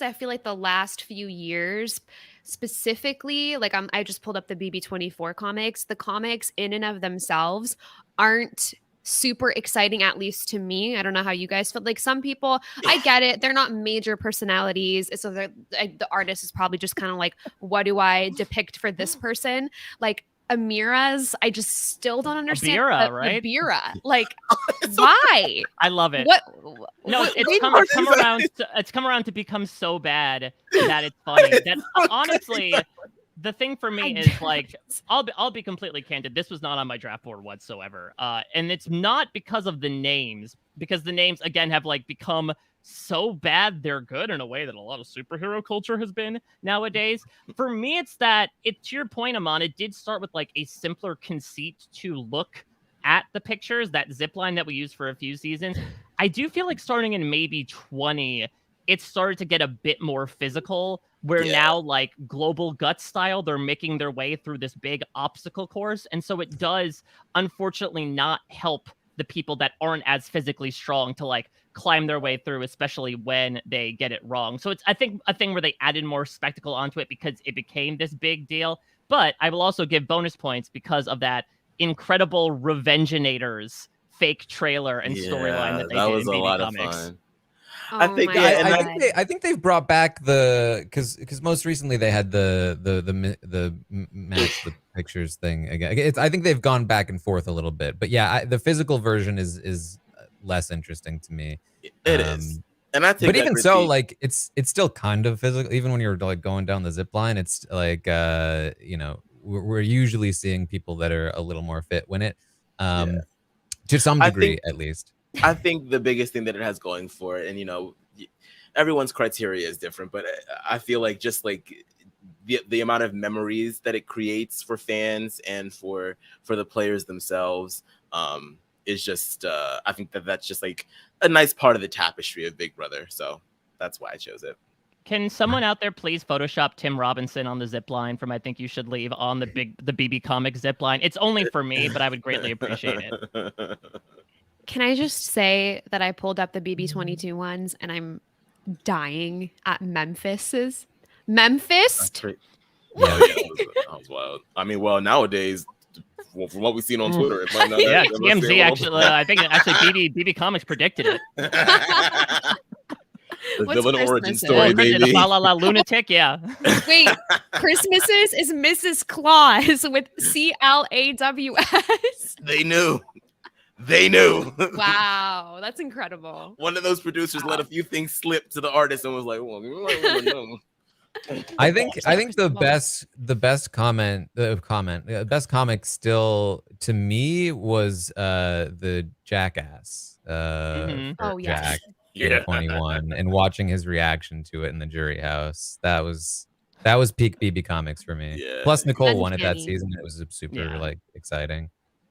I feel like the last few years, specifically, like I just pulled up the BB24 comics. The comics in and of themselves aren't super exciting, at least to me. I don't know how you guys feel. Like, some people, I get it, they're not major personalities, so the artist is probably just kind of like, what do I depict for this person? Like Amira's, I just still don't understand. Abira, right? Abira, like, why? I love it. What? No, it's come around to become so bad that it's funny. That honestly, the thing for me is like, I'll be completely candid. This was not on my draft board whatsoever, and it's not because of the names, because the names again have like become so bad they're good in a way that a lot of superhero culture has been nowadays. For me, it's that to your point, Aman, it did start with like a simpler conceit to look at the pictures, that zip line that we used for a few seasons. I do feel like starting in maybe 20, it started to get a bit more physical, where now like Global Guts style, they're making their way through this big obstacle course. And so it does unfortunately not help the people that aren't as physically strong to like climb their way through, especially when they get it wrong. So it's, I think, a thing where they added more spectacle onto it because it became this big deal. But I will also give bonus points because of that incredible Revenginators fake trailer and storyline that they did was in a BB lot Comics. of fun. Oh I think I think they've brought back because most recently they had the match the pictures thing again. I think they've gone back and forth a little bit, but yeah, the physical version is less interesting to me. It is, and I think. But even so, like it's still kind of physical. Even when you're like going down the zip line, it's like we're usually seeing people that are a little more fit when it, to some degree at least. I think the biggest thing that it has going for it, and everyone's criteria is different, but I feel like just like the amount of memories that it creates for fans and for the players themselves is just I think that's just like a nice part of the tapestry of Big Brother. So that's why I chose it. Can someone out there please Photoshop Tim Robinson on the zip line from I Think You Should Leave on the BB Comics zip line? It's only for me, but I would greatly appreciate it. Can I just say that I pulled up the BB22 ones and I'm dying at Memphis's. Memphis? That was wild. I mean, well, nowadays, from what we've seen on Twitter, it might not. Yeah, TMZ actually, I think actually BB Comics predicted it. The What's villain origin Christmas's? story, baby. La la la lunatic, yeah. Wait, Christmas's is Mrs. Claus with CLAWS. They knew. They knew. Wow, that's incredible. One of those producers let a few things slip to the artist and was like, "Well, you might want to know." I think the best best comic still to me was the Jackass Oh, yes. Jack Yeah. in 21 and watching his reaction to it in the jury house. That was peak BB Comics for me. Yeah. Plus Nicole won it that Uncanny. season. It was super like exciting.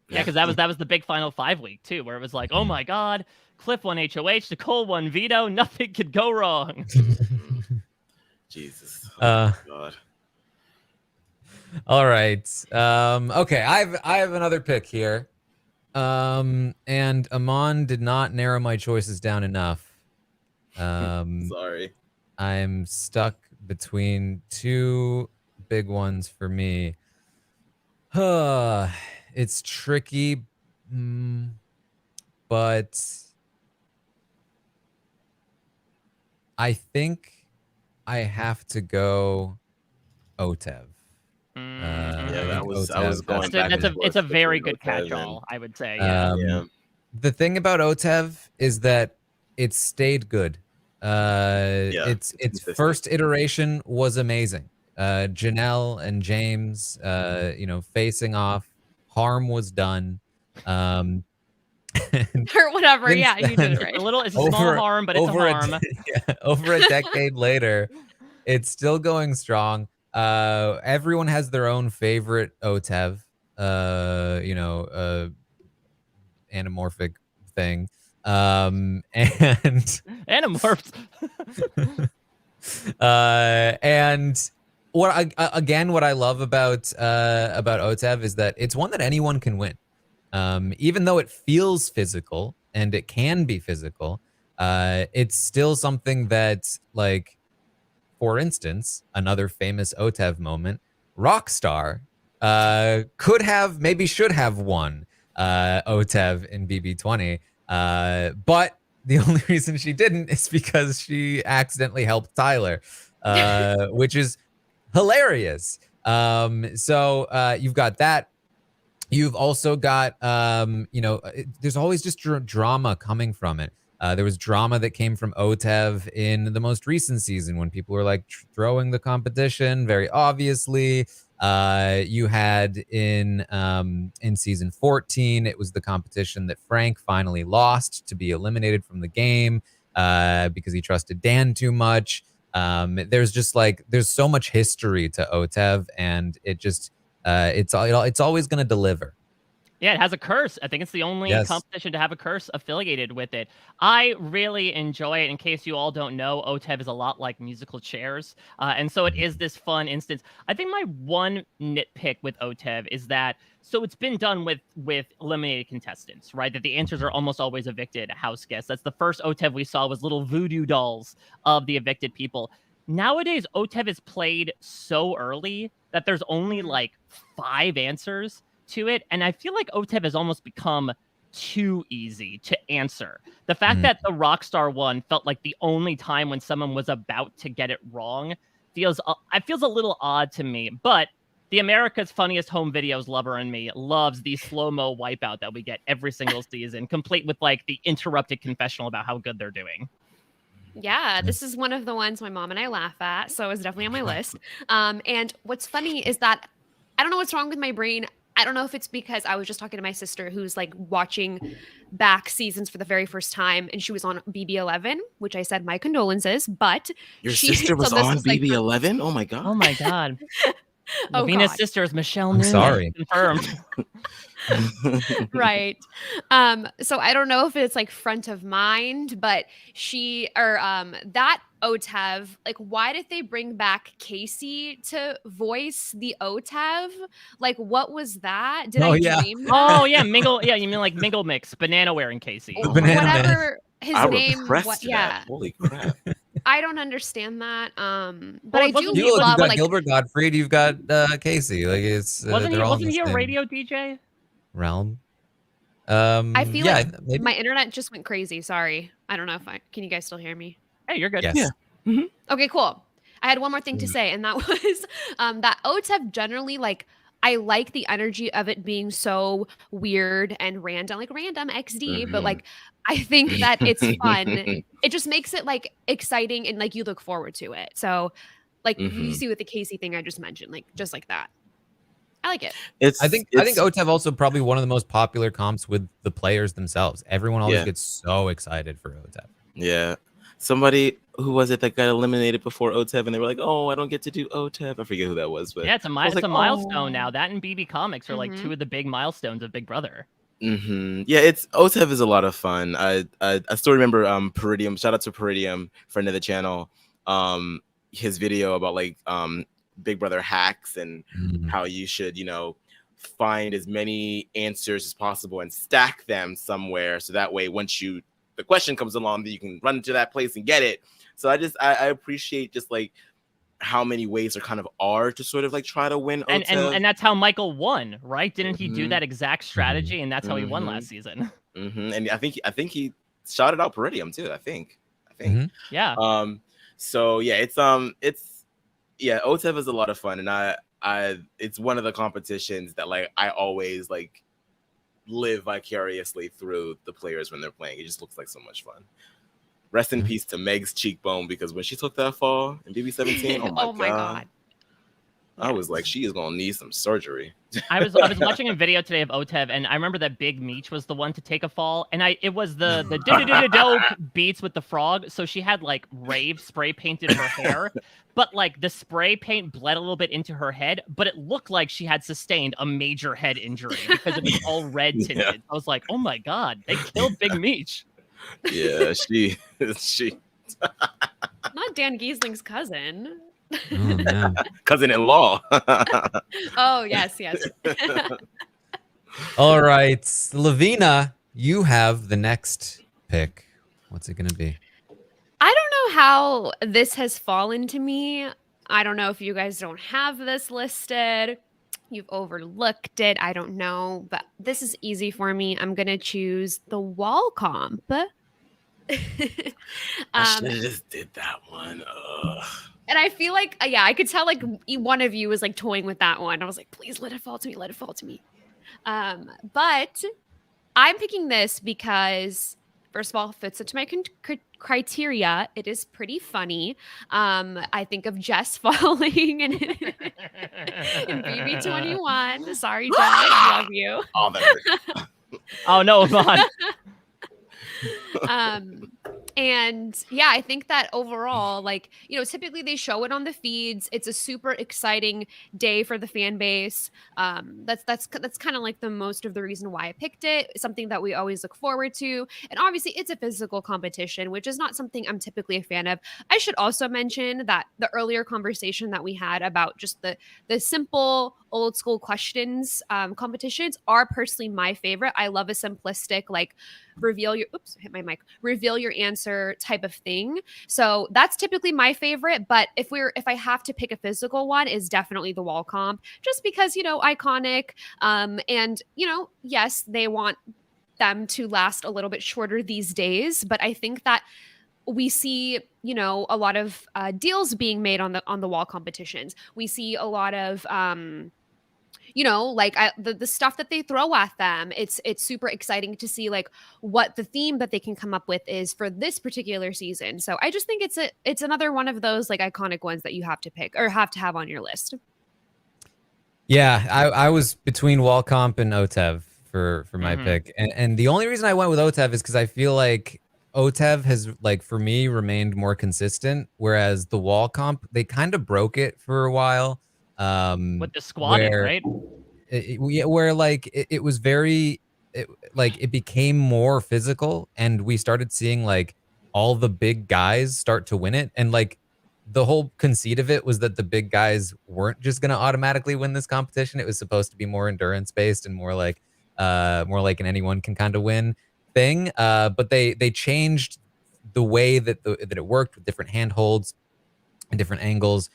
Yeah, because that was the big Final Five week too, where it was like, oh my God, Cliff won HOH, Nicole won Veto, nothing could go wrong. Jesus. Oh my God. All right. Okay, I have another pick here. And Amon did not narrow my choices down enough. Sorry. I'm stuck between two big ones for me. It's tricky, but I think I have to go OTEV. Yeah, I was OTEV. going back and forth It's a very between good OTEV and- catch-all, I would say. Yeah. Yeah. The thing about OTEV is that it stayed good. Its consistent. first iteration was amazing. Janelle and James, facing off. Harm was done. Or whatever. Yeah, you did it right. It's a small harm, but it's a harm. Over a decade later, it's still going strong. Everyone has their own favorite OTEV, anamorphic thing. And Animorphs. and what I love about OTEV is that it's one that anyone can win. Even though it feels physical and it can be physical, it's still something that, like, for instance, another famous OTEV moment, Rockstar could have, maybe should have won OTEV in BB20, but the only reason she didn't is because she accidentally helped Tyler, which is hilarious. So you've got that. You've also got, there's always just drama coming from it. There was drama that came from OTEV in the most recent season when people were like throwing the competition very obviously. You had in season 14, it was the competition that Frank finally lost to be eliminated from the game because he trusted Dan too much. There's so much history to OTEV, and it just it's always going to deliver. Yeah, it has a curse. I think it's the only competition to have a curse affiliated with it. I really enjoy it. In case you all don't know, OTEV is a lot like musical chairs. And so it is this fun instance. I think my one nitpick with OTEV is that, so it's been done with eliminated contestants, right? That the answers are almost always evicted house guests. That's the first OTEV we saw was little voodoo dolls of the evicted people. Nowadays, OTEV is played so early that there's only like 5 answers to it, and I feel like OTEV has almost become too easy to answer. The fact that the Rockstar one felt like the only time when someone was about to get it wrong feels a little odd to me. But the America's Funniest Home Videos lover in me loves the slow-mo wipeout that we get every single season, complete with like the interrupted confessional about how good they're doing. Yeah, this is one of the ones my mom and I laugh at, so it's definitely on my list. And what's funny is that I don't know what's wrong with my brain. I don't know if it's because I was just talking to my sister who's like watching back seasons for the very first time, and she was on BB11, which I said my condolences, but your sister was on BB11? Oh my God. Oh my God. Oh, Lavina's God. sister is Michelle I'm Newman. sorry. Confirmed. Right. So I don't know if it's like front of mind, but that OTEV, like, why did they bring back Casey to voice the OTEV? Like, what was that? Did I dream that? Oh yeah, Mingle. Yeah, you mean like Mingle Mix, banana wearing Casey. Whatever his I name. repressed that. Holy crap. I don't understand that. But Well, I do You've love got like Gilbert Gottfried, you've got Casey. Like it's wasn't they're all in he the a same radio DJ? realm. I feel like maybe. my internet just went crazy. Sorry. I don't know if can you guys still hear me? Hey, you're good. Yes. Yeah. Okay, cool. I had one more thing to say, and that was that OTEV generally, like, I like the energy of it being so weird and random, like random XD, but like I think that it's fun. It just makes it like exciting and like you look forward to it. So like you see with the Casey thing I just mentioned, like just like that. I like it. I think OTEV also probably one of the most popular comps with the players themselves. Everyone always gets so excited for OTEV. Yeah. Somebody, who was it that got eliminated before OTEV and they were like, oh, I don't get to do OTEV. I forget who that was, but yeah, it's a milestone now. That and BB Comics are like two of the big milestones of Big Brother. Yeah, it's OTEV is a lot of fun. I still remember Peridium. Shout out to Peridium, friend of the channel. His video about like Big Brother hacks and how you should, you know, find as many answers as possible and stack them somewhere, so that way once the question comes along, that you can run to that place and get it. So I appreciate just like how many ways there kind of are to sort of like try to win OTEV. And that's how Michael won, right? Didn't he do that exact strategy? And that's how he won last season. And I think he shouted out Peridium too. I think. Yeah. So yeah, it's OTEV is a lot of fun, and it's one of the competitions that like I always like live vicariously through the players when they're playing. It just looks like so much fun. Rest in peace to Meg's cheekbone, because when she took that fall in BB17, oh my god. I was like, she is gonna need some surgery. I was watching a video today of OTEV, and I remember that Big Meech was the one to take a fall, and it was the dope beats with the frog. So she had like rave spray painted her hair, but like the spray paint bled a little bit into her head, but it looked like she had sustained a major head injury because it was all red tinted. Yeah. I was like, oh my god, they killed Big Meech. Yeah, she. Not Dan Giesling's cousin. Oh, cousin-in-law. Oh, yes. All right, Lavina, you have the next pick. What's it gonna be? I don't know how this has fallen to me. I don't know if you guys don't have this listed. You've overlooked it. I don't know, but this is easy for me. I'm gonna choose the wall comp. I should have just did that one. Ugh. And I feel like, I could tell like one of you was like toying with that one. I was like, please let it fall to me. Let it fall to me. But I'm picking this because, first of all, it fits into my criteria. It is pretty funny. I think of Jess falling in BB21. Sorry, Jess. Love you. Oh, that hurt. Oh, no, Yvonne. And yeah, I think that overall, like, you know, typically they show it on the feeds. It's a super exciting day for the fan base. That's kind of like the most of the reason why I picked it. It's something that we always look forward to. And obviously it's a physical competition, which is not something I'm typically a fan of. I should also mention that the earlier conversation that we had about just the simple old school questions competitions are personally my favorite. I love a simplistic, like, reveal your answer type of thing. So that's typically my favorite. But if I have to pick a physical one, is definitely the wall comp, just because, you know, iconic. And, you know, yes, they want them to last a little bit shorter these days, but I think that we see, you know, a lot of deals being made on the wall competitions. We see a lot of you know, like the stuff that they throw at them. It's super exciting to see like what the theme that they can come up with is for this particular season. So I just think it's another one of those like iconic ones that you have to pick or have to have on your list. Yeah, I was between wall comp and OTEV for my pick, and the only reason I went with OTEV is because I feel like OTEV has, like, for me, remained more consistent, whereas the wall comp, they kind of broke it for a while. With the squatting, right? Where like it was very, it became more physical, and we started seeing like all the big guys start to win it, and like the whole conceit of it was that the big guys weren't just going to automatically win this competition. It was supposed to be more endurance based and more like an anyone can kind of win thing. But they changed the way that it worked with different handholds and different angles.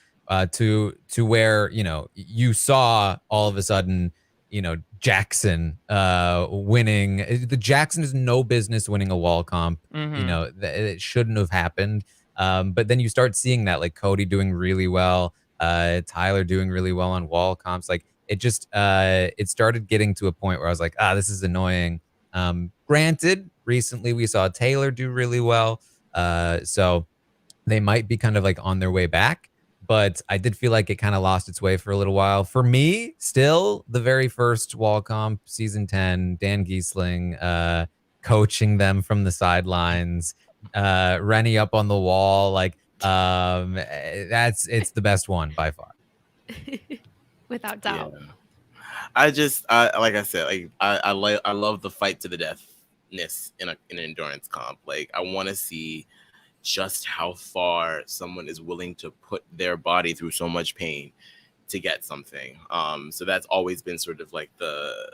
To where, you know, you saw all of a sudden, you know, Jackson winning. The Jackson has no business winning a wall comp. You know, it shouldn't have happened. But then you start seeing that, like Cody doing really well, Tyler doing really well on wall comps. Like it started getting to a point where I was like, this is annoying. Granted, recently we saw Taylor do really well. So they might be kind of like on their way back, but I did feel like it kind of lost its way for a little while. For me, still the very first wall comp, season 10, Dan Giesling, coaching them from the sidelines, Rennie up on the wall, like it's the best one by far. Without doubt. Yeah. Like I said, like I love the fight to the deathness in an endurance comp. Like I want to see just how far someone is willing to put their body through so much pain to get something. So that's always been sort of like the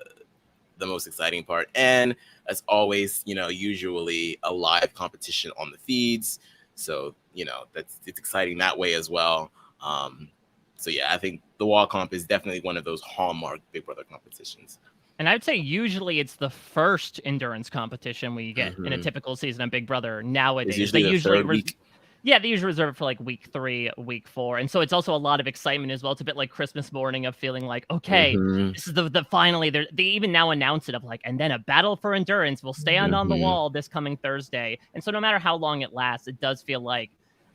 most exciting part. And as always, usually a live competition on the feeds. So, it's exciting that way as well. So yeah, I think the wall comp is definitely one of those hallmark Big Brother competitions. And I would say usually it's the first endurance competition we get in a typical season of Big Brother nowadays. It's usually the third week. Yeah, they usually reserve it for like week 3, week 4. And so it's also a lot of excitement as well. It's a bit like Christmas morning of feeling like, okay, this is the finally, they even now announce it of like, and then a battle for endurance will stand on the wall this coming Thursday. And so no matter how long it lasts, it does feel like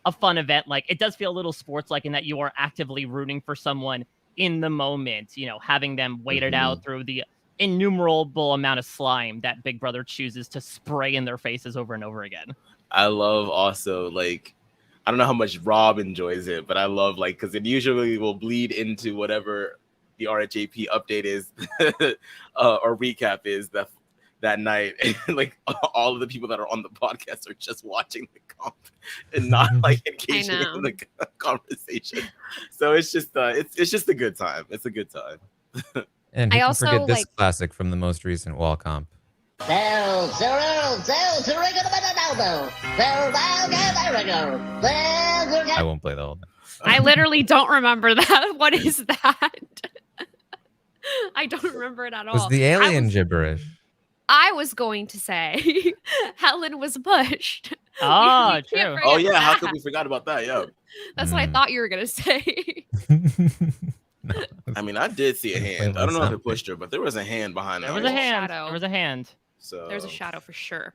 a fun event. Like it does feel a little sports-like in that you are actively rooting for someone in the moment, having them wait it out through the innumerable amount of slime that Big Brother chooses to spray in their faces over and over again. I love also like, I don't know how much Rob enjoys it, but I love like, because it usually will bleed into whatever the RHAP update is or recap is that night. And like all of the people that are on the podcast are just watching the comp and not like engaging in the conversation. So it's just a good time. It's a good time. And I also forget this classic from the most recent wall comp. I won't play the whole thing. I literally don't remember that. What is that? I don't remember it at all. It was the alien gibberish. I was going to say Helen was pushed. Oh, true. Oh, yeah. How could we forget about that? Yeah. That's what I thought you were going to say. No, I mean, I did see a hand. I don't know if it pushed her, but there was a hand behind her. There was a hand. There was a hand. So there's a shadow for sure.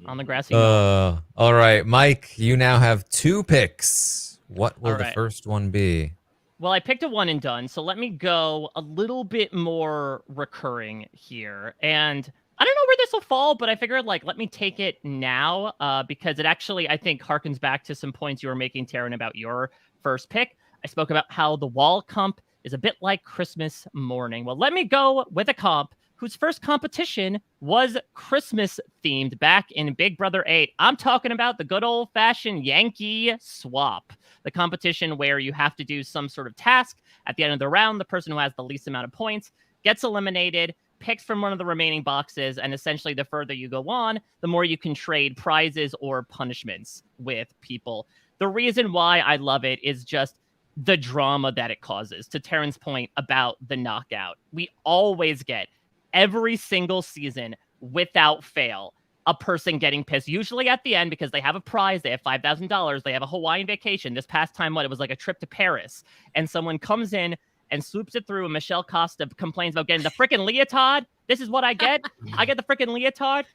On the grassy knoll. All right, Mike, you now have 2 picks. What will the first one be? Well, I picked a one and done, so let me go a little bit more recurring here. And I don't know where this will fall, but I figured, like, let me take it now because it actually, I think, harkens back to some points you were making, Taryn, about your first pick. I spoke about how the wall comp is a bit like Christmas morning. Well, let me go with a comp whose first competition was Christmas themed back in Big Brother 8. I'm talking about the good old fashioned Yankee swap, the competition where you have to do some sort of task at the end of the round. The person who has the least amount of points gets eliminated, picks from one of the remaining boxes, and essentially the further you go on, the more you can trade prizes or punishments with people. The reason why I love it is just the drama that it causes. To Taryn's point about the knockout, we always get every single season without fail a person getting pissed, usually at the end because they have a prize, they have $5,000, they have a Hawaiian vacation. This past time, it was like a trip to Paris, and someone comes in and swoops it through, and Michelle Costa complains about getting the freaking leotard. This is what I get. I get the freaking leotard.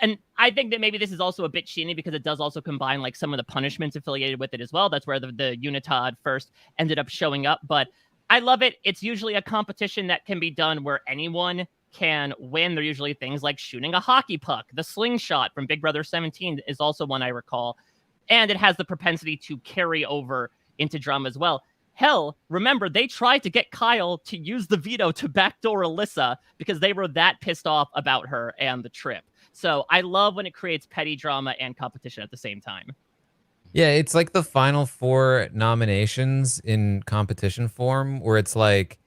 And I think that maybe this is also a bit sheeny because it does also combine like some of the punishments affiliated with it as well. That's where the unitard first ended up showing up. But I love it. It's usually a competition that can be done where anyone can win. They're usually things like shooting a hockey puck. The slingshot from Big Brother 17 is also one I recall. And it has the propensity to carry over into drama as well. Hell, remember, they tried to get Kyle to use the veto to backdoor Alyssa because they were that pissed off about her and the trip. So I love when it creates petty drama and competition at the same time. Yeah, it's like the final 4 nominations in competition form where it's like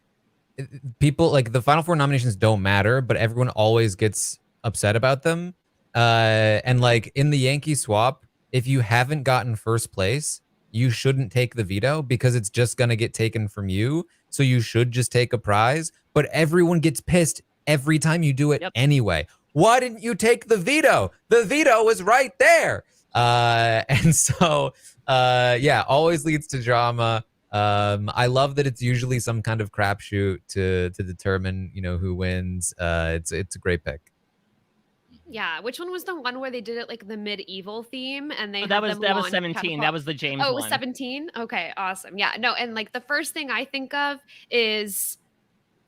people like the final 4 nominations don't matter, but everyone always gets upset about them. And like in the Yankee swap, if you haven't gotten first place, you shouldn't take the veto because it's just going to get taken from you. So you should just take a prize, but everyone gets pissed every time you do it anyway. Why didn't you take the veto? The veto was right there. And so, yeah, always leads to drama. I love that it's usually some kind of crapshoot to determine, who wins. It's a great pick. Yeah, which one was the one where they did it like the medieval theme and they Oh, had that was them that was launch 17. That was the James Oh, it one. was 17? Okay, awesome. Yeah, no, and like the first thing I think of is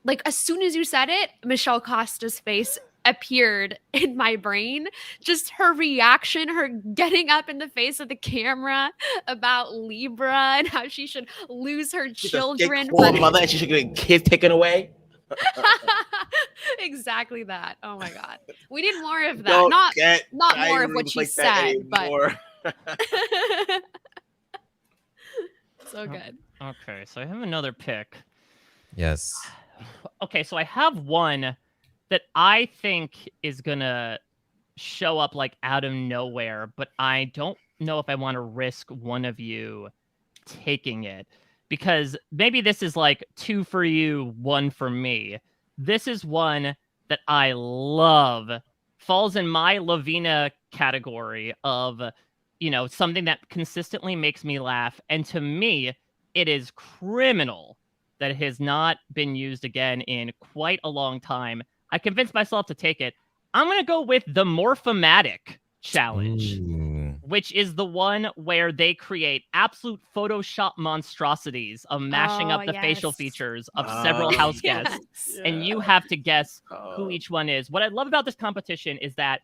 like as soon as you said it, Michelle Costa's face appeared in my brain. Just her reaction, her getting up in the face of the camera about Libra and how she should lose her children. Poor mother, and she should get kids taken away. Exactly that. Oh my god, we need more of that. Don't not get not more of what tirades she like that said, but anymore. so good. Okay, so I have another pick. Yes. Okay, so I have one that I think is gonna show up like out of nowhere, but I don't know if I want to risk one of you taking it because maybe this is like 2 for you, 1 for me. This is one that I love. Falls in my Lavina category of, something that consistently makes me laugh. And to me, it is criminal that it has not been used again in quite a long time. I convinced myself to take it. I'm going to go with the Morphomatic challenge, which is the one where they create absolute Photoshop monstrosities of mashing up the facial features of several house guests. And you have to guess who each one is. What I love about this competition is that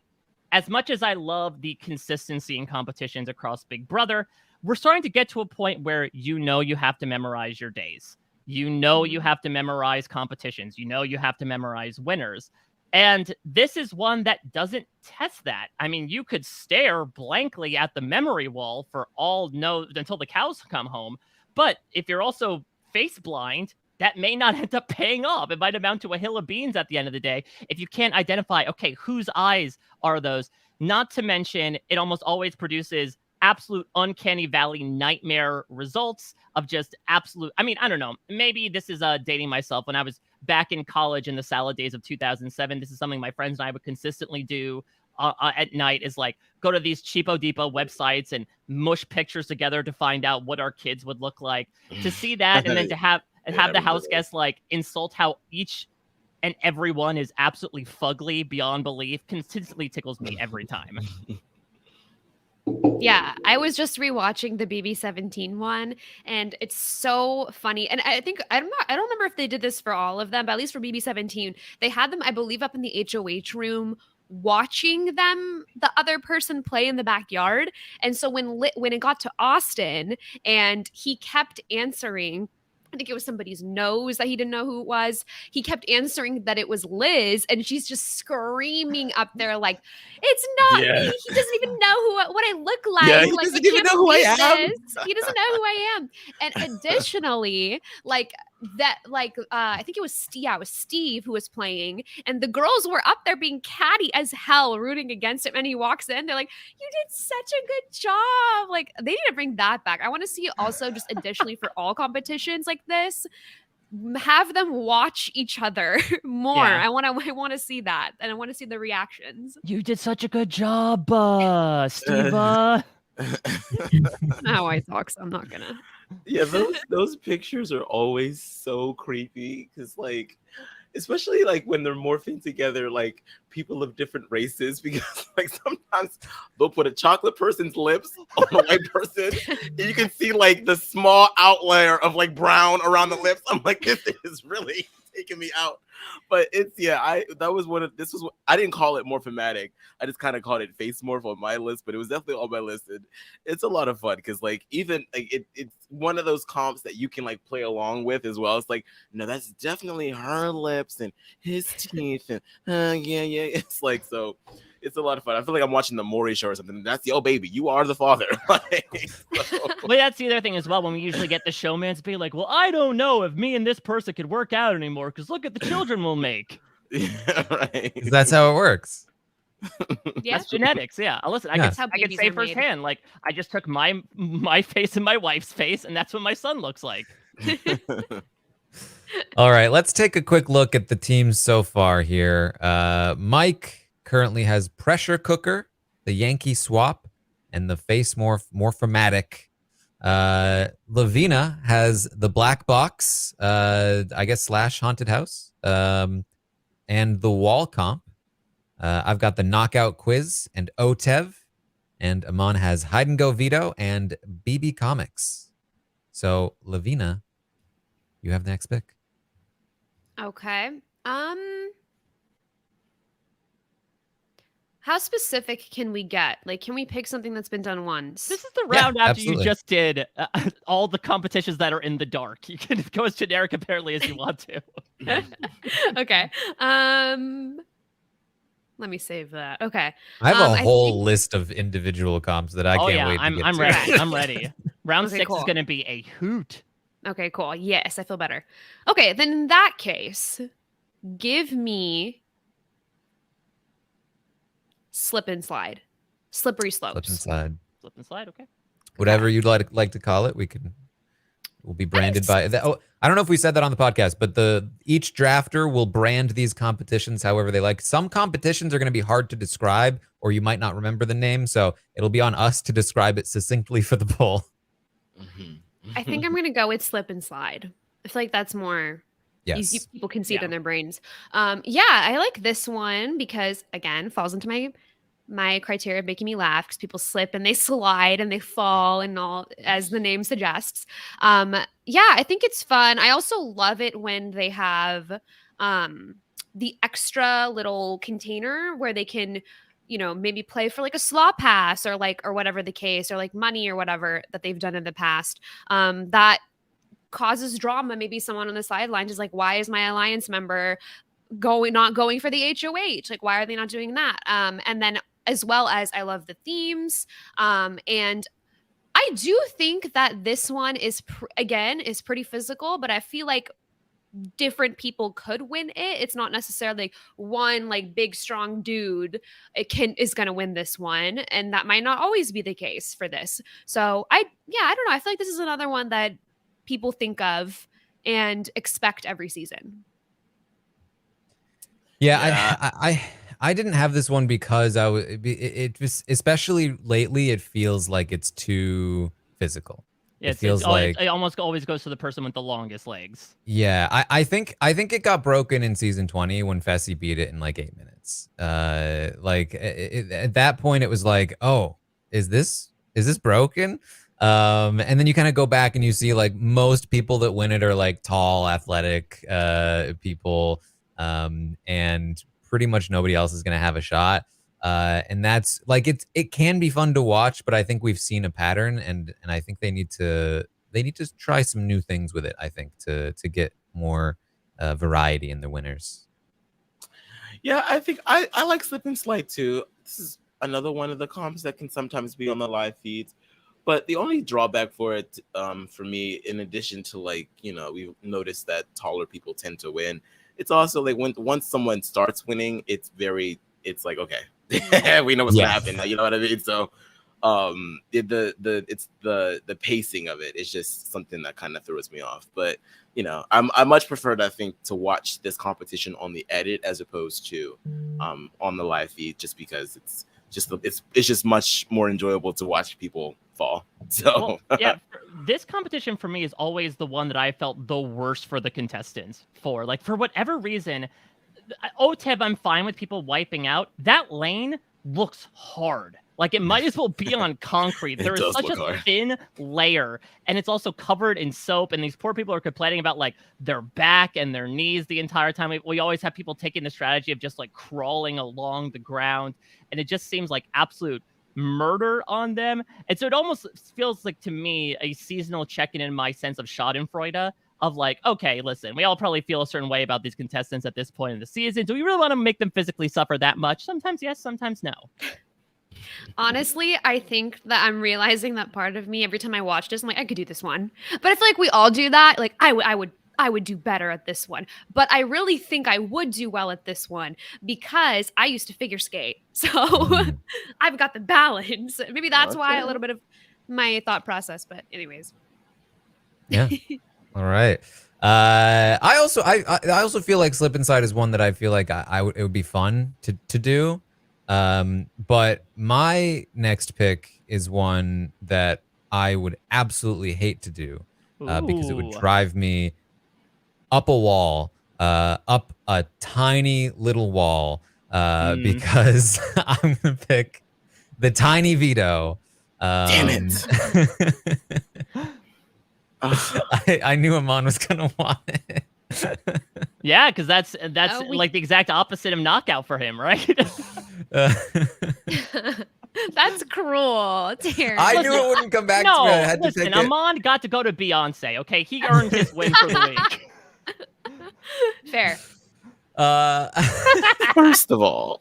as much as I love the consistency in competitions across Big Brother, we're starting to get to a point where you have to memorize your days. You have to memorize competitions. You have to memorize winners. And this is one that doesn't test that. I mean, you could stare blankly at the memory wall for until the cows come home. But if you're also face blind, that may not end up paying off. It might amount to a hill of beans at the end of the day if you can't identify, okay, whose eyes are those? Not to mention, it almost always produces absolute uncanny valley nightmare results of just absolute. I mean, I don't know. Maybe this is dating myself. When I was back in college in the salad days of 2007, this is something my friends and I would consistently do at night, is like go to these Cheapo Depot websites and mush pictures together to find out what our kids would look like. To see that and then to have the house guests like insult how each and every one is absolutely fugly beyond belief consistently tickles me every time. Yeah, I was just rewatching the BB17 one, and it's so funny. And I don't remember if they did this for all of them, but at least for BB17, they had them, I believe, up in the HOH room watching the other person play in the backyard. And so when it got to Austin and he kept answering, I think it was somebody's nose that he didn't know who it was. He kept answering that it was Liz, and she's just screaming up there like, "It's not me. He doesn't even know what I look like. Yeah, he like doesn't even know who I am. He doesn't know who I am." And additionally, I think it was Steve who was playing, and the girls were up there being catty as hell, rooting against him. And he walks in, they're like, "You did such a good job." Like, they need to bring that back. I want to see also just additionally for all competitions like this, have them watch each other more. Yeah. I want to see that, and I want to see the reactions. You did such a good job, Steve. How I talk, so I'm not gonna. Yeah, those pictures are always so creepy because, like, especially like when they're morphing together, like people of different races, because like sometimes they'll put a chocolate person's lips on a white person, and you can see like the small outlier of like brown around the lips. I'm like, this is really taking me out. But it's I didn't call it morphomatic. I just kind of called it face morph on my list, but it was definitely on my list. And it's a lot of fun because like even like it's one of those comps that you can like play along with as well. It's like, no, that's definitely her lips and his teeth and yeah. It's like, so it's a lot of fun. I feel like I'm watching the Maury show or something. That's baby, you are the father. But that's the other thing as well. When we usually get the showman's be like, well, I don't know if me and this person could work out anymore because look at the children we'll make. Yeah, right. That's how it works. Yeah, That's genetics. Yeah. Listen, I That's how can babies say are made. firsthand, like I just took my face and my wife's face, and that's what my son looks like. All right, let's take a quick look at the teams so far here. Mike currently has Pressure Cooker, the Yankee Swap, and the Face Morphomatic. Lavina has the black box, I guess / haunted house, and the wall comp. I've got the knockout quiz and OTEV, and Amon has hide and go veto and BB comics. So Lavina, you have the next pick. Okay. How specific can we get? Like, can we pick something that's been done once? This is the round after absolutely. you just did all the competitions that are in the dark. You can go as generic apparently as you want to. Okay. Let me save that. Okay. I have a whole think... list of individual comps that I can't wait to get I'm to. ready. I'm ready. Round Okay, 6 cool. is going to be a hoot. Okay, cool. Yes, I feel better. Okay, then in that case, give me slip and slide. Slippery slopes. Slip and slide. Slip and slide, okay. Whatever you'd like to call it, we'll be branded by that. Oh, I don't know if we said that on the podcast, but each drafter will brand these competitions however they like. Some competitions are going to be hard to describe, or you might not remember the name, so it'll be on us to describe it succinctly for the poll. I think I'm going to go with slip and slide. I feel like that's more easy. People can see it in their brains. Yeah, I like this one because, again, falls into my criteria of making me laugh because people slip and they slide and they fall and all, as the name suggests. Yeah, I think it's fun. I also love it when they have the extra little container where they can, you know, maybe play for like a slaw pass or whatever the case, or like money or whatever that they've done in the past. That causes drama. Maybe someone on the sidelines is like, why is my alliance member not going for the HOH? Like, why are they not doing that? And then as well as I love the themes. And I do think that this one is pretty physical, but I feel like different people could win it. It's not necessarily one like big strong dude is going to win this one, and that might not always be the case for this. So I don't know. I feel like this is another one that people think of and expect every season. Yeah. I didn't have this one because it was, especially lately, it feels like it's too physical. It feels like it almost always goes to the person with the longest legs. Yeah, I think it got broken in season 20 when Fessy beat it in like 8 minutes. At that point, it was like, oh, is this broken? And then you kind of go back and you see like most people that win it are like tall, athletic people, and pretty much nobody else is gonna have a shot. And that's like it can be fun to watch, but I think we've seen a pattern, and I think they need to try some new things with it. I think to get more variety in the winners. Yeah, I think I like slip and slide too. This is another one of the comps that can sometimes be on the live feeds, but the only drawback for it, for me, in addition to like, you know, we've noticed that taller people tend to win. It's also like once someone starts winning, it's like, okay. We know what's gonna happen. You know what I mean? So the pacing of it is just something that kind of throws me off. But you know, I much preferred, I think, to watch this competition on the edit as opposed to on the live feed, just because it's just much more enjoyable to watch people fall. So yeah, this competition for me is always the one that I felt the worst for the contestants for. Like, for whatever reason, OTEB, I'm fine with people wiping out. That lane looks hard. Like, it might as well be on concrete. There is such a thin layer, and it's also covered in soap, and these poor people are complaining about like their back and their knees the entire time. We always have people taking the strategy of just like crawling along the ground, and it just seems like absolute murder on them. And so it almost feels like, to me, a seasonal check-in in my sense of schadenfreude, of like, okay, listen, we all probably feel a certain way about these contestants at this point in the season. Do we really want to make them physically suffer that much? Sometimes yes, sometimes no. Honestly, I think that I'm realizing that part of me, every time I watch this, I'm like, I could do this one. But I feel like we all do that. Like, I would do better at this one. But I really think I would do well at this one because I used to figure skate. So I've got the balance. Maybe that's why a little bit of my thought process. But anyways. Yeah. All right. I also feel like Slip Inside is one that I feel like it would be fun to do. But my next pick is one that I would absolutely hate to do because it would Ooh. drive me up a wall, up a tiny little wall, because I'm gonna pick the tiny veto. Damn it. Ugh. I knew Amon was gonna want it. Yeah, because that's we- like the exact opposite of knockout for him, right? That's cruel, Terry. I knew it wouldn't come back to me. I had to listen, pick it. Amon got to go to Beyonce, okay? He earned his win for the week. Fair. First of all,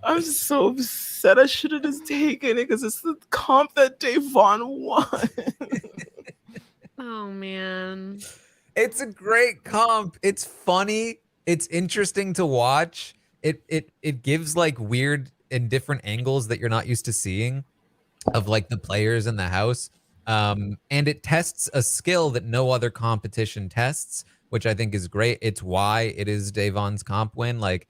I'm just so upset. I should have just taken it because it's the comp that Davon won. Oh man. It's a great comp. It's funny. It's interesting to watch. It gives like weird and different angles that you're not used to seeing of like the players in the house. And it tests a skill that no other competition tests, which I think is great. It's why it is Davon's comp win. Like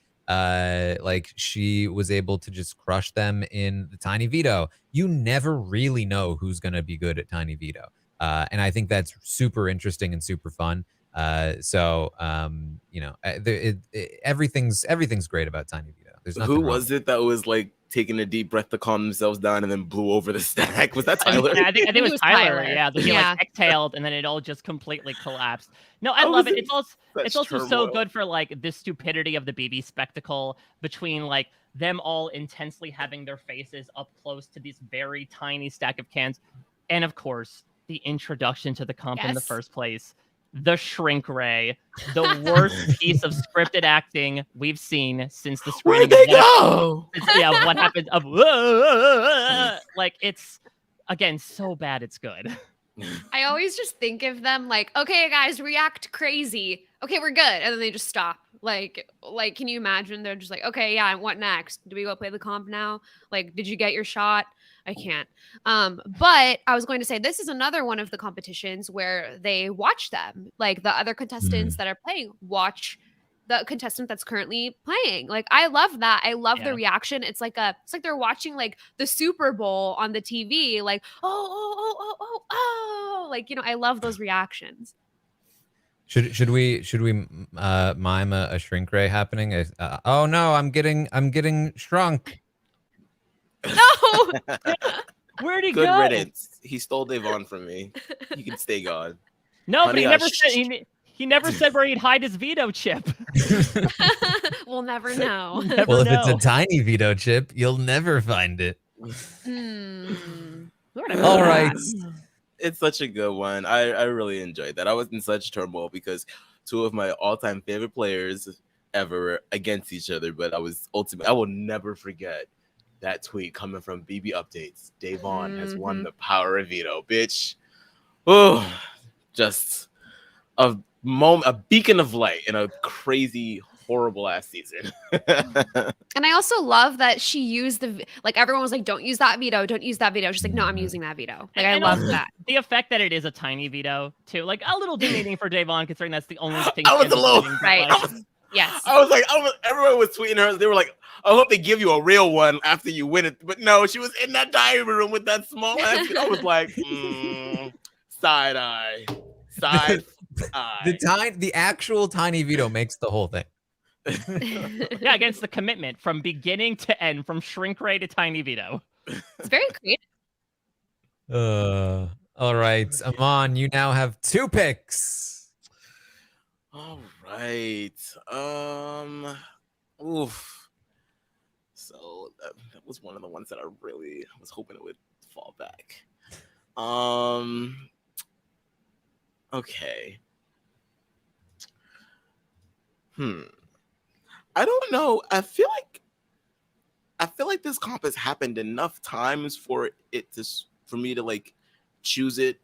she was able to just crush them in the Tiny Veto. You never really know who's gonna be good at Tiny Veto. And I think that's super interesting and super fun. Everything's great about Tiny Veto. There's nothing Who wrong was it that was like taking a deep breath to calm themselves down and then blew over the stack? Was that Tyler? Yeah, I think it was Tyler. Yeah, he Yeah. like exhaled and then it all just completely collapsed. No, I I love was it. in It's also so turmoil. good for like this stupidity of the BB spectacle between like them all intensely having their faces up close to this very tiny stack of cans, and of course the introduction to the comp in the Yes. first place. The shrink ray, the worst piece of scripted acting we've seen since the screening. Where'd they go? Yeah, what happened of like it's again so bad it's good. I always just think of them like, okay, guys, react crazy. Okay, we're good. And then they just stop. Like, can you imagine? They're just like, okay, yeah, what next? Do we go play the comp now? Like, did you get your shot? I can't. But I was going to say this is another one of the competitions where they watch them. Like the other contestants that are playing watch the contestant that's currently playing. Like I love that. I love the reaction. It's like they're watching like the Super Bowl on the TV. Like oh. Like I love those reactions. Should we mime a shrink ray happening? Oh no, I'm getting shrunk. No. Where'd he Good go? riddance. He stole Davon from me. You can stay gone. No, Honey, but he never said where he'd hide his veto chip. We'll never know. Well, if it's a tiny veto chip, you'll never find it. All right. It's such a good one. I really enjoyed that. I was in such turmoil because two of my all-time favorite players ever against each other, but I will never forget that tweet coming from BB Updates. Davon has won the power of veto, bitch. Oh, just a beacon of light in a crazy, horrible ass season. And I also love that she used everyone was like, don't use that veto. Don't use that veto. She's like, no, I'm using that veto. Like, I love that. The effect that it is a tiny veto, too. Like, a little demeaning for Davon, considering that's the only thing. I was a little... Right. Yes. I was like, everyone was tweeting her. They were like, I hope they give you a real one after you win it. But no, she was in that diary room with that small ass. I was like, side eye. The actual tiny veto makes the whole thing. Yeah, against the commitment from beginning to end, from shrink ray to tiny veto. It's very creative. All right, Amon, you now have 2 picks. All right. Oof. So that was one of the ones that I was hoping it would fall back. Okay. I don't know. I feel like this comp has happened enough times for me to like choose it,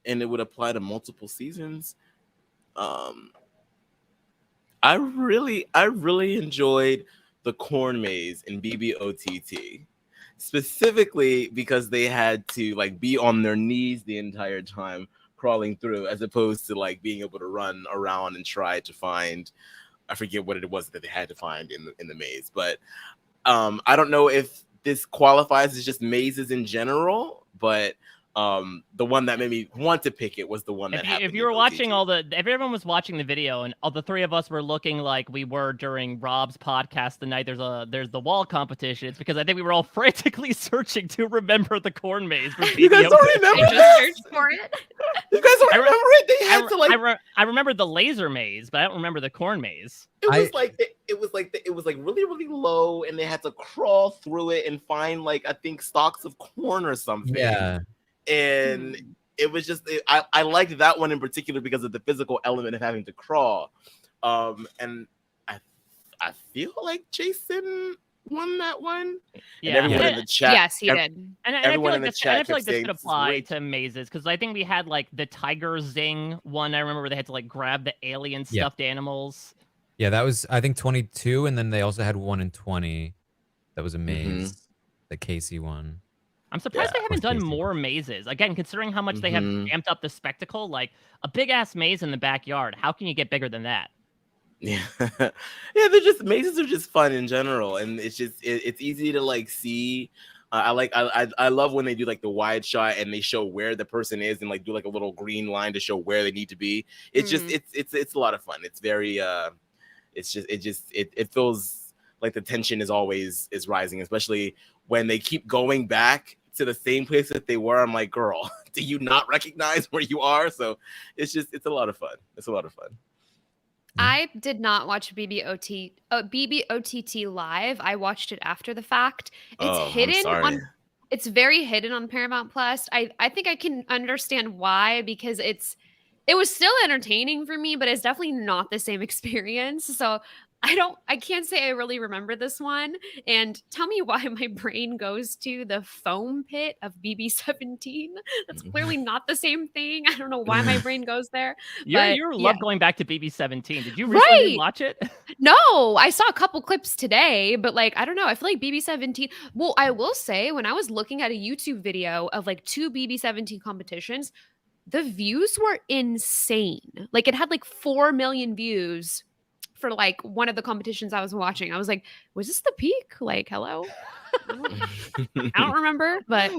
and it would apply to multiple seasons. I really enjoyed the corn maze in BBOTT, specifically because they had to like be on their knees the entire time crawling through, as opposed to like being able to run around and try to find, I forget what it was that they had to find in the maze. But I don't know if this qualifies as just mazes in general, but the one that made me want to pick it was the one that happened. If you were watching if everyone was watching the video and all the three of us were looking like we were during Rob's podcast the night there's the wall competition, it's because I think we were all frantically searching to remember the corn maze. You guys don't remember I just searched for it. You guys don't remember it? They had to like. I remember the laser maze, but I don't remember the corn maze. It was like really, really low, and they had to crawl through it and find like I think stalks of corn or something. Yeah. And it was just I liked that one in particular because of the physical element of having to crawl. And I feel like Jason won that one. Yeah, and everyone in the chat. Yes, he did. And everyone in the chat I feel like kept this saying could this is apply great. to mazes because I think we had like the tiger zing one. I remember where they had to like grab the alien stuffed animals. Yeah, that was I think 22, and then they also had one in 20. That was a maze, the Casey one. I'm surprised they haven't done Casey. more mazes. Again, considering how much they have amped up the spectacle, like a big ass maze in the backyard. How can you get bigger than that? Yeah, yeah. They're just mazes are just fun in general, and it's just it's easy to like see. I love when they do like the wide shot and they show where the person is and like do like a little green line to show where they need to be. It's just it's a lot of fun. It's very it feels like the tension is rising, especially when they keep going back to the same place that they were. I'm like, girl, do you not recognize where you are? So it's a lot of fun. It's a lot of fun. I did not watch BBOTT live. I watched it after the fact. It's hidden on. It's very hidden on Paramount Plus. I think I can understand why, because it was still entertaining for me, but it's definitely not the same experience. So I can't say I really remember this one. And tell me why my brain goes to the foam pit of BB-17. That's clearly not the same thing. I don't know why my brain goes there. You love going back to BB-17. Did you recently watch it? No, I saw a couple clips today, but like, I don't know. I feel like BB-17. Well, I will say when I was looking at a YouTube video of like 2 BB-17 competitions, the views were insane. Like it had like 4 million views for like one of the competitions I was watching. I was like, was this the peak? Like, hello? I don't remember, but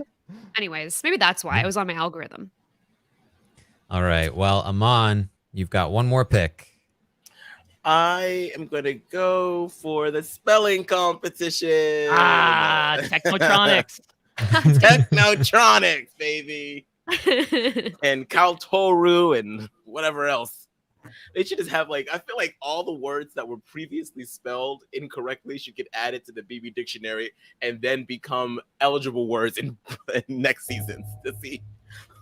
anyways, maybe that's why it was on my algorithm. All right. Well, Aman, you've got one more pick. I am going to go for the spelling competition. Technotronics. Technotronics, baby. And Kaltoru and whatever else. They should just have like, I feel like all the words that were previously spelled incorrectly should get added to the BB dictionary and then become eligible words in next seasons to see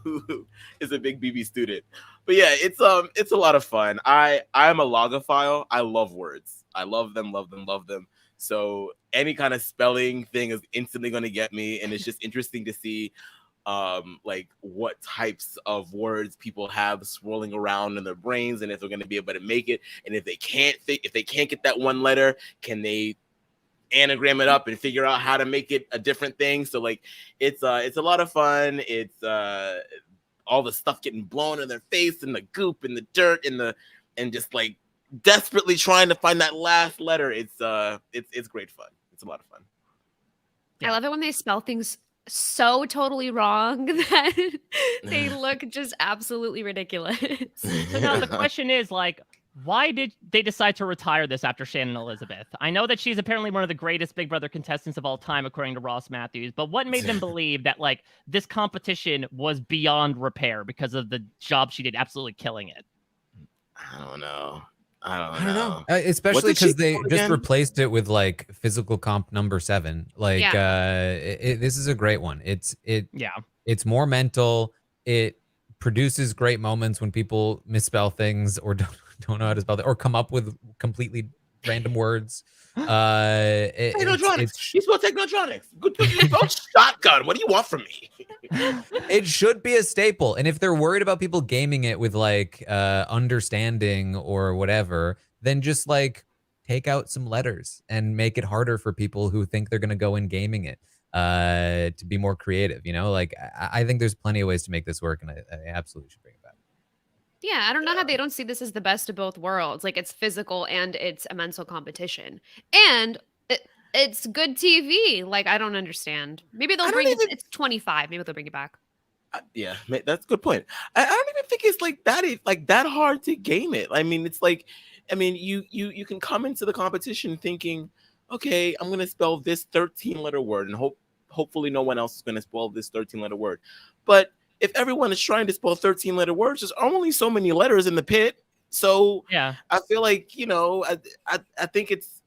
who is a big BB student. But yeah, it's a lot of fun. I'm a logophile. I love words. I love them. So any kind of spelling thing is instantly going to get me, and it's just interesting to see like what types of words people have swirling around in their brains, and if they're going to be able to make it, and if they can't get that one letter, can they anagram it up and figure out how to make it a different thing? So like it's a lot of fun. It's all the stuff getting blown in their face and the goop and the dirt and just like desperately trying to find that last letter. It's great fun. It's a lot of fun. I love it when they spell things so totally wrong that they look just absolutely ridiculous. So now the question is, like, why did they decide to retire this after Shannon Elizabeth? I know that she's apparently one of the greatest Big Brother contestants of all time, according to Ross Matthews, but what made them believe that, like, this competition was beyond repair because of the job she did absolutely killing it? I don't know. Especially because they just replaced it with like physical comp number 7. Like, this is a great one. It's more mental. It produces great moments when people misspell things or don't know how to spell it or come up with completely random words. Technotronics. You spell Technotronics. Good. You spell shotgun. What do you want from me? It should be a staple. And if they're worried about people gaming it with like understanding or whatever, then just like take out some letters and make it harder for people who think they're going to go in gaming it to be more creative. You know, like I think there's plenty of ways to make this work, and I absolutely should bring it back. Yeah, I don't know how they don't see this as the best of both worlds. Like it's physical and it's a mental competition. And It's good TV. Like, I don't understand. Maybe they'll I don't bring it. even- It's 25. Maybe they'll bring it back. Yeah, that's a good point. I don't even think it's like that hard to game it. I mean, it's like, I mean, you can come into the competition thinking, okay, I'm gonna spell this 13-letter word, and hopefully no one else is gonna spell this 13-letter word. But if everyone is trying to spell 13-letter words, there's only so many letters in the pit. So Yeah. I feel like, you know, I think it's,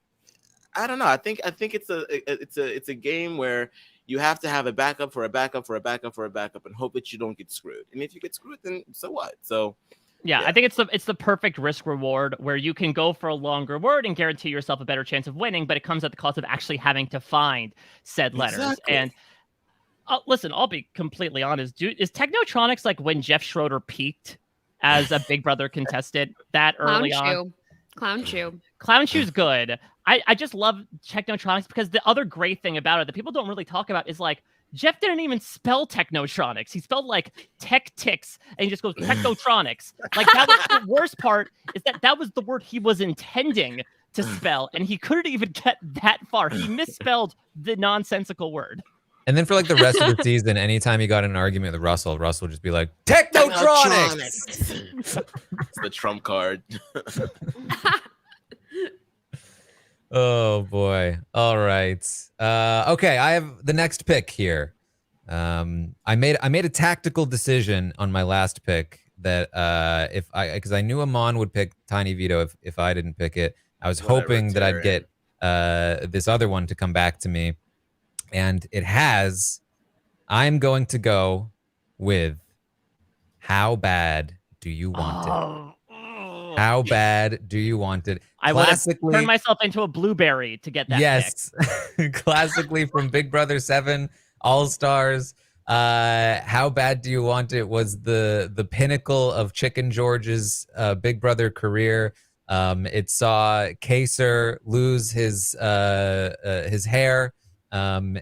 I don't know. I think it's a game where you have to have a backup for a backup for a backup for a backup and hope that you don't get screwed. And if you get screwed, then so what? So Yeah, Yeah. I think it's the perfect risk reward where you can go for a longer word and guarantee yourself a better chance of winning, but it comes at the cost of actually having to find said letters. Exactly. And listen, I'll be completely honest. Dude, is Technotronics like when Jeff Schroeder peaked as a Big Brother contestant that Clown early on? Shoe. Clown Shoe. Clown Shoe's good. I just love Technotronics because the other great thing about it that people don't really talk about is like Jeff didn't even spell Technotronics. He spelled like Tech Ticks and he just goes Technotronics. Like that was the worst part is that was the word he was intending to spell and he couldn't even get that far. He misspelled the nonsensical word. And then for like the rest of the season, anytime he got in an argument with Russell would just be like, Technotronics! It's the trump card. Oh boy. All right. Okay, I have the next pick here. I made a tactical decision on my last pick that because I knew Amon would pick Tiny Vito if I didn't pick it. I was Whatever, hoping that I'd get this other one to come back to me. And it has. I'm going to go with How Bad Do You Want It? How bad do you want it? I would have turned myself into a blueberry to get that Yes. Classically from Big Brother 7 All-Stars. How Bad Do You Want It was the pinnacle of Chicken George's Big Brother career. It saw Kaser lose his hair,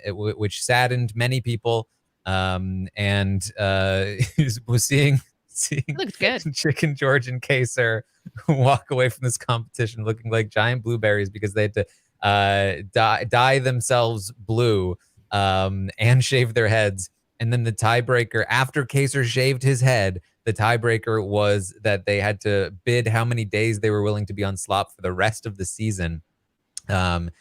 which saddened many people, and was seeing Looks good. Chicken George and Kaser walk away from this competition looking like giant blueberries because they had to dye themselves blue and shave their heads. And then the tiebreaker, after Kaser shaved his head, the tiebreaker was that they had to bid how many days they were willing to be on slop for the rest of the season. And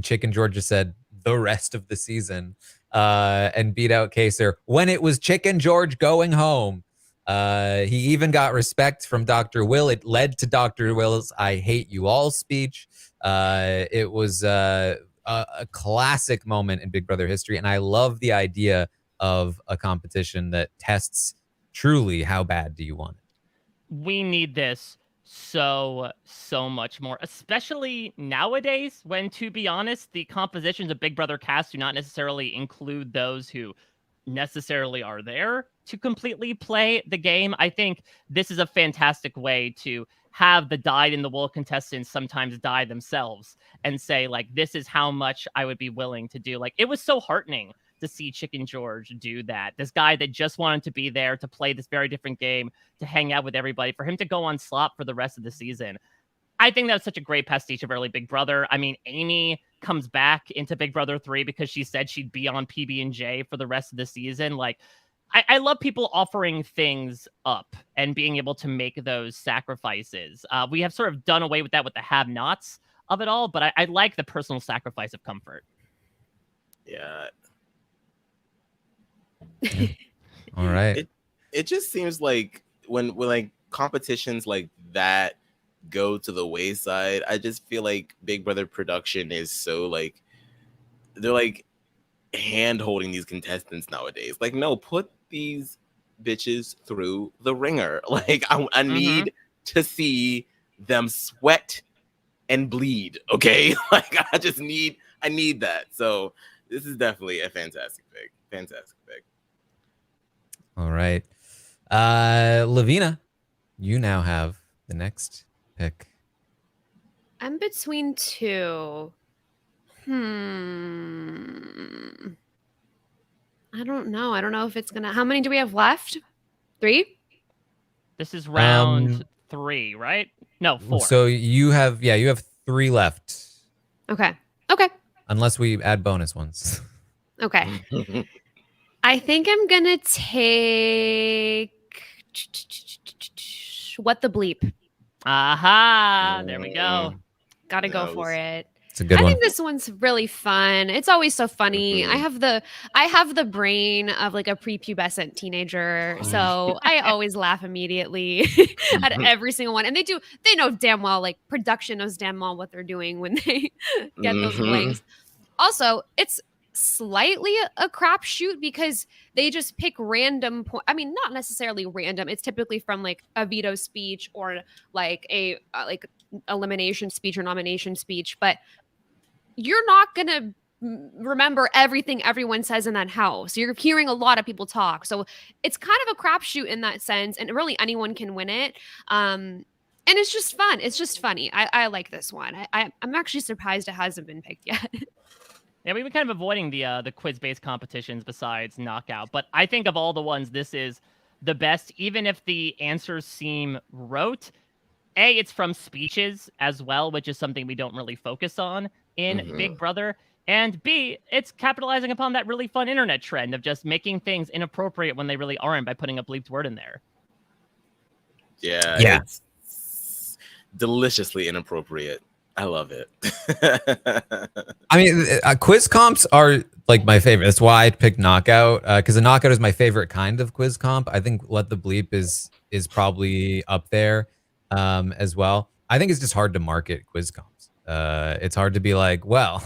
Chicken George just said, the rest of the season, and beat out Kaser when it was Chicken George going home. He even got respect from Dr. Will. It led to Dr. Will's I Hate You All speech. It was a classic moment in Big Brother history. And I love the idea of a competition that tests truly how bad do you want it. We need this so much more, especially nowadays when, to be honest, the compositions of Big Brother cast do not necessarily include those who necessarily are there to completely play the game. I think this is a fantastic way to have the dyed-in-the-wool contestants sometimes die themselves and say, like, this is how much I would be willing to do. Like, it was so heartening to see Chicken George do that. This guy that just wanted to be there to play this very different game, to hang out with everybody, for him to go on slop for the rest of the season. I think that was such a great pastiche of early Big Brother. I mean, Amy comes back into Big Brother 3 because she said she'd be on PB&J for the rest of the season. Like, I love people offering things up and being able to make those sacrifices. We have sort of done away with that with the have-nots of it all, but I like the personal sacrifice of comfort. Yeah. All right. It just seems like when like competitions like that go to the wayside, I just feel like Big Brother production is so like, they're like hand holding these contestants nowadays. Like, no, put these bitches through the ringer. Like, I need to see them sweat and bleed. Okay. Like, I need that. So this is definitely a fantastic pick. Fantastic pick. All right. Lavina, you now have the next pick. I'm between two. I don't know. I don't know if it's gonna. How many do we have left? 3? This is round 3, right? No, 4. So you have 3 left. Okay. unless we add bonus ones. Okay. I think I'm gonna take what the bleep. Aha! There we go. Gotta go That for was- it. It's a good I one. think this one's really fun. It's always so funny. I have the brain of like a prepubescent teenager, so I always laugh immediately at every single one. And they know damn well, like production knows damn well what they're doing when they get those blanks. Also, it's slightly a crapshoot because they just pick random I mean, not necessarily random. It's typically from like a veto speech or like a like elimination speech or nomination speech, but you're not gonna remember everything everyone says in that house. You're hearing a lot of people talk, so it's kind of a crapshoot in that sense, and really anyone can win it. And it's just fun. It's just funny. I like this one. I'm actually surprised it hasn't been picked yet. Yeah, we've been kind of avoiding the quiz-based competitions besides knockout, but I think of all the ones, this is the best, even if the answers seem rote. A, it's from speeches as well, which is something we don't really focus on in Big Brother. And B, it's capitalizing upon that really fun internet trend of just making things inappropriate when they really aren't by putting a bleeped word in there. Yeah. It's deliciously inappropriate. I love it. I mean, quiz comps are like my favorite. That's why I picked knockout, because the knockout is my favorite kind of quiz comp. I think Let the Bleep is probably up there as well. I think it's just hard to market quiz comps. It's hard to be like, well,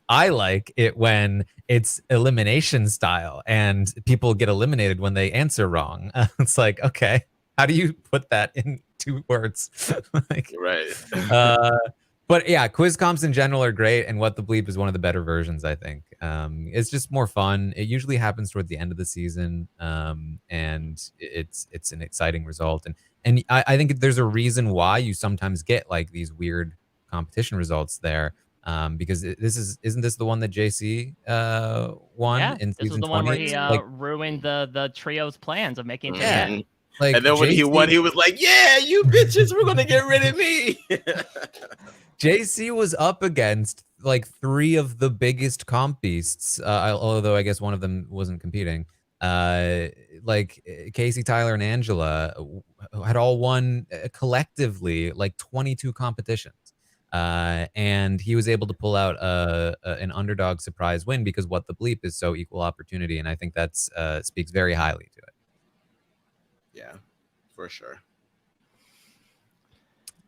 I like it when it's elimination style and people get eliminated when they answer wrong. It's like, okay, how do you put that in 2 words? Like, Right. but yeah, quiz comps in general are great, and What the Bleep is one of the better versions, I think. It's just more fun. It usually happens toward the end of the season, and it's an exciting result. And I think there's a reason why you sometimes get like these weird competition results there, because isn't this the one that JC won in this was season the one 20? where he Like, ruined the trio's plans of making it to Yeah. the end. like And then when he JC won, he was like, "Yeah, you bitches, we're gonna get rid of me." JC was up against like 3 of the biggest comp beasts, although I guess one of them wasn't competing. Like Casey, Tyler, and Angela had all won collectively like 22 competitions. And he was able to pull out an underdog surprise win because What the Bleep is so equal opportunity. And I think that's speaks very highly to it. Yeah, for sure.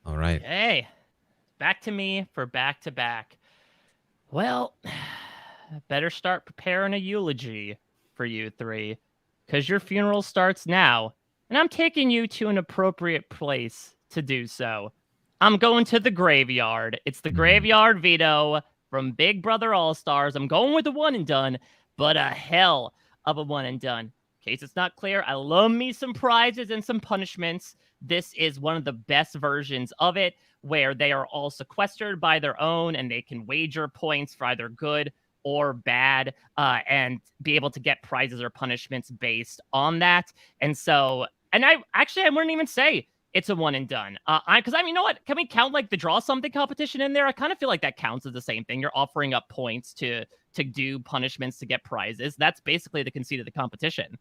All right. Hey, back to me for back-to-back. Well, better start preparing a eulogy for you 3, because your funeral starts now, and I'm taking you to an appropriate place to do so. I'm going to the graveyard. It's the graveyard veto from Big Brother All-Stars. I'm going with the one and done, but a hell of a one and done. In case it's not clear, I love me some prizes and some punishments. This is one of the best versions of it, where they are all sequestered by their own and they can wager points for either good or bad, and be able to get prizes or punishments based on that. And so, and I wouldn't even say it's a one and done. Because I mean, you know what? Can we count like the draw something competition in there? I kind of feel like that counts as the same thing. You're offering up points to do punishments to get prizes. That's basically the conceit of the competition.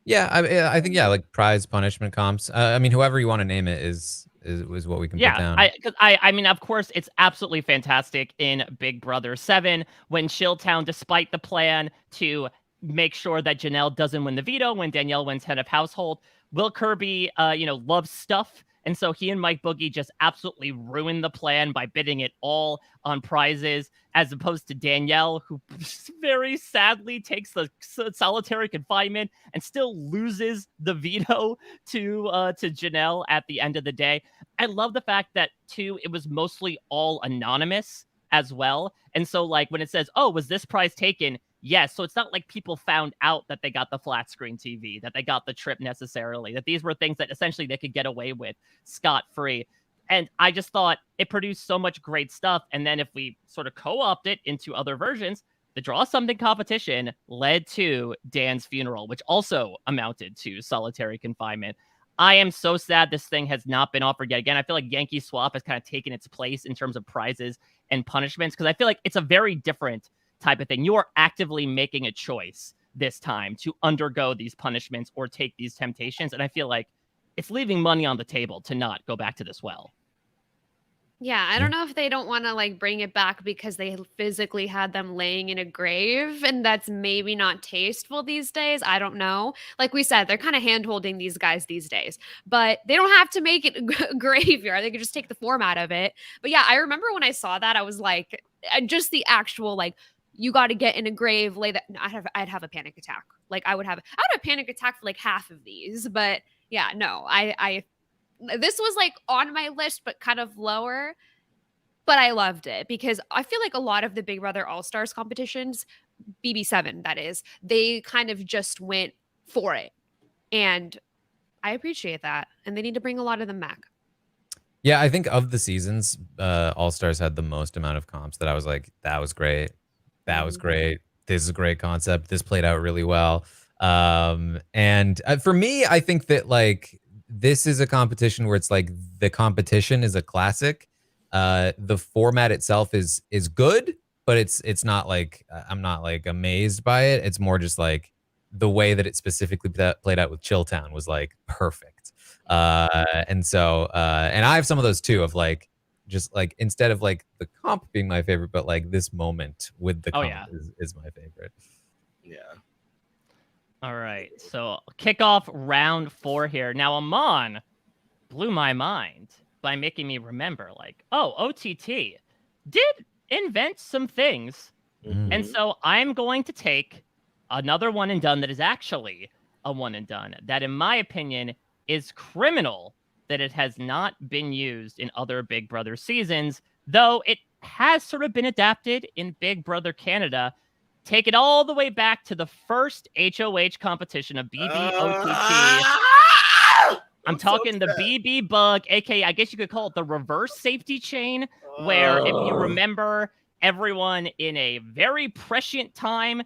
Yeah, I think like prize punishment comps. I mean, whoever you want to name it is what we can put down. I mean, of course, it's absolutely fantastic in Big Brother 7 when Chilltown, despite the plan to make sure that Janelle doesn't win the veto when Danielle wins head of household, Will Kirby, loves stuff. And so he and Mike Boogie just absolutely ruined the plan by bidding it all on prizes, as opposed to Danielle, who very sadly takes the solitary confinement and still loses the veto to Janelle at the end of the day. I love the fact that, too, it was mostly all anonymous as well. And so, like, when it says, oh, was this prize taken? Yes, so it's not like people found out that they got the flat screen TV, that they got the trip necessarily, that these were things that essentially they could get away with scot-free. And I just thought it produced so much great stuff. And then if we sort of co-opt it into other versions, the Draw Something competition led to Dan's funeral, which also amounted to solitary confinement. I am so sad this thing has not been offered yet again. I feel like Yankee Swap has kind of taken its place in terms of prizes and punishments because I feel like it's a very different type of thing. You are actively making a choice this time to undergo these punishments or take these temptations. And I feel like it's leaving money on the table to not go back to this well. Yeah, I don't know if they don't want to like bring it back because they physically had them laying in a grave and that's maybe not tasteful these days. I don't know. Like we said, they're kind of hand-holding these guys these days, but they don't have to make it a graveyard. They could just take the form out of it. But yeah, I remember when I saw that, I was like, just the actual like, you got to get in a grave, lay that. I'd have a panic attack. Like I would have a panic attack for like half of these. But yeah, no, I this was like on my list, but kind of lower. But I loved it because I feel like a lot of the Big Brother All Stars competitions, BB7 that is, they kind of just went for it, and I appreciate that. And they need to bring a lot of them back. Yeah, I think of the seasons, All Stars had the most amount of comps that I was like, that was great. That was great. This is a great concept. This played out really well. And for me, I think that like this is a competition where it's like the competition is a classic. The format itself is good, but it's not like I'm not like amazed by it. It's more just like the way that it specifically played out with Chilltown was like perfect. And so and I have some of those too of like just like instead of like the comp being my favorite, but like this moment with the comp is my favorite. Yeah. All right, so kick off round 4 here. Now, Amon blew my mind by making me remember, like, oh, OTT did invent some things. And so I'm going to take another one and done that is actually a one and done that, in my opinion, is criminal that it has not been used in other Big Brother seasons, though it has sort of been adapted in Big Brother Canada. Take it all the way back to the first HOH competition of BBOTT. I'm talking the BB bug, aka I guess you could call it the reverse safety chain, where if you remember, everyone in a very prescient time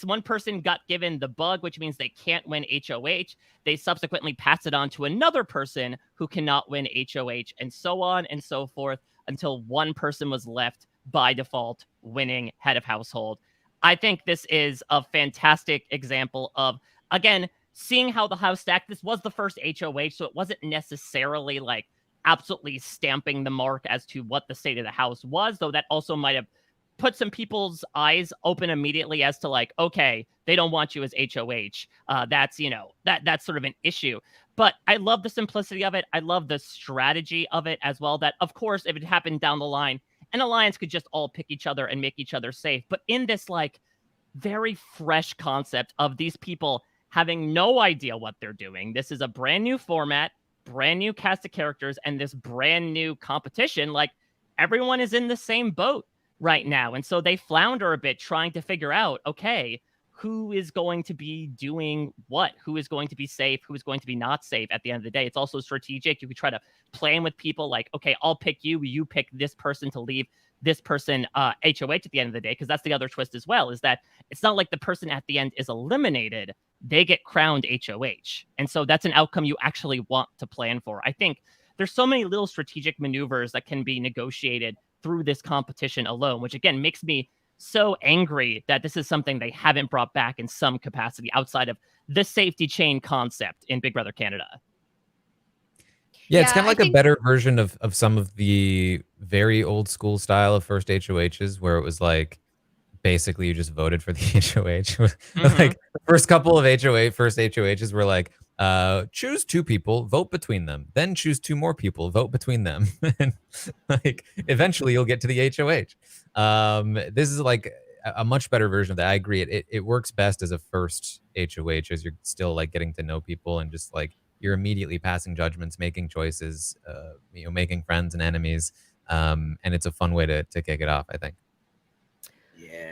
one person got given the bug, which means they can't win HOH. They subsequently pass it on to another person who cannot win HOH, and so on and so forth until one person was left by default winning head of household. I think this is a fantastic example of, again, seeing how the house stacked. This was the first HOH, so it wasn't necessarily like absolutely stamping the mark as to what the state of the house was, though that also might have put some people's eyes open immediately as to like, okay, they don't want you as HOH. That's, you know, that's sort of an issue. But I love the simplicity of it. I love the strategy of it as well, that of course, if it happened down the line, an alliance could just all pick each other and make each other safe. But in this like very fresh concept of these people having no idea what they're doing, this is a brand new format, brand new cast of characters, and this brand new competition. Like everyone is in the same boat right now. And so they flounder a bit trying to figure out, okay, who is going to be doing what? Who is going to be safe? Who is going to be not safe at the end of the day? It's also strategic. You could try to plan with people like, okay, I'll pick you. You pick this person to leave this person HOH at the end of the day, because that's the other twist as well, is that it's not like the person at the end is eliminated. They get crowned HOH. And so that's an outcome you actually want to plan for. I think there's so many little strategic maneuvers that can be negotiated through this competition alone, which again makes me so angry that this is something they haven't brought back in some capacity outside of the safety chain concept in Big Brother Canada. Yeah, it's kind of like a better version of some of the very old school style of first HOHs, where it was like basically you just voted for the HOH. Like the first couple of first HOHs were like, choose 2 people, vote between them, then choose 2 more people, vote between them, and like eventually you'll get to the HOH. This is like a much better version of that. I agree. It works best as a first HOH, as you're still like getting to know people and just like you're immediately passing judgments, making choices, you know, making friends and enemies, and it's a fun way to kick it off, I think.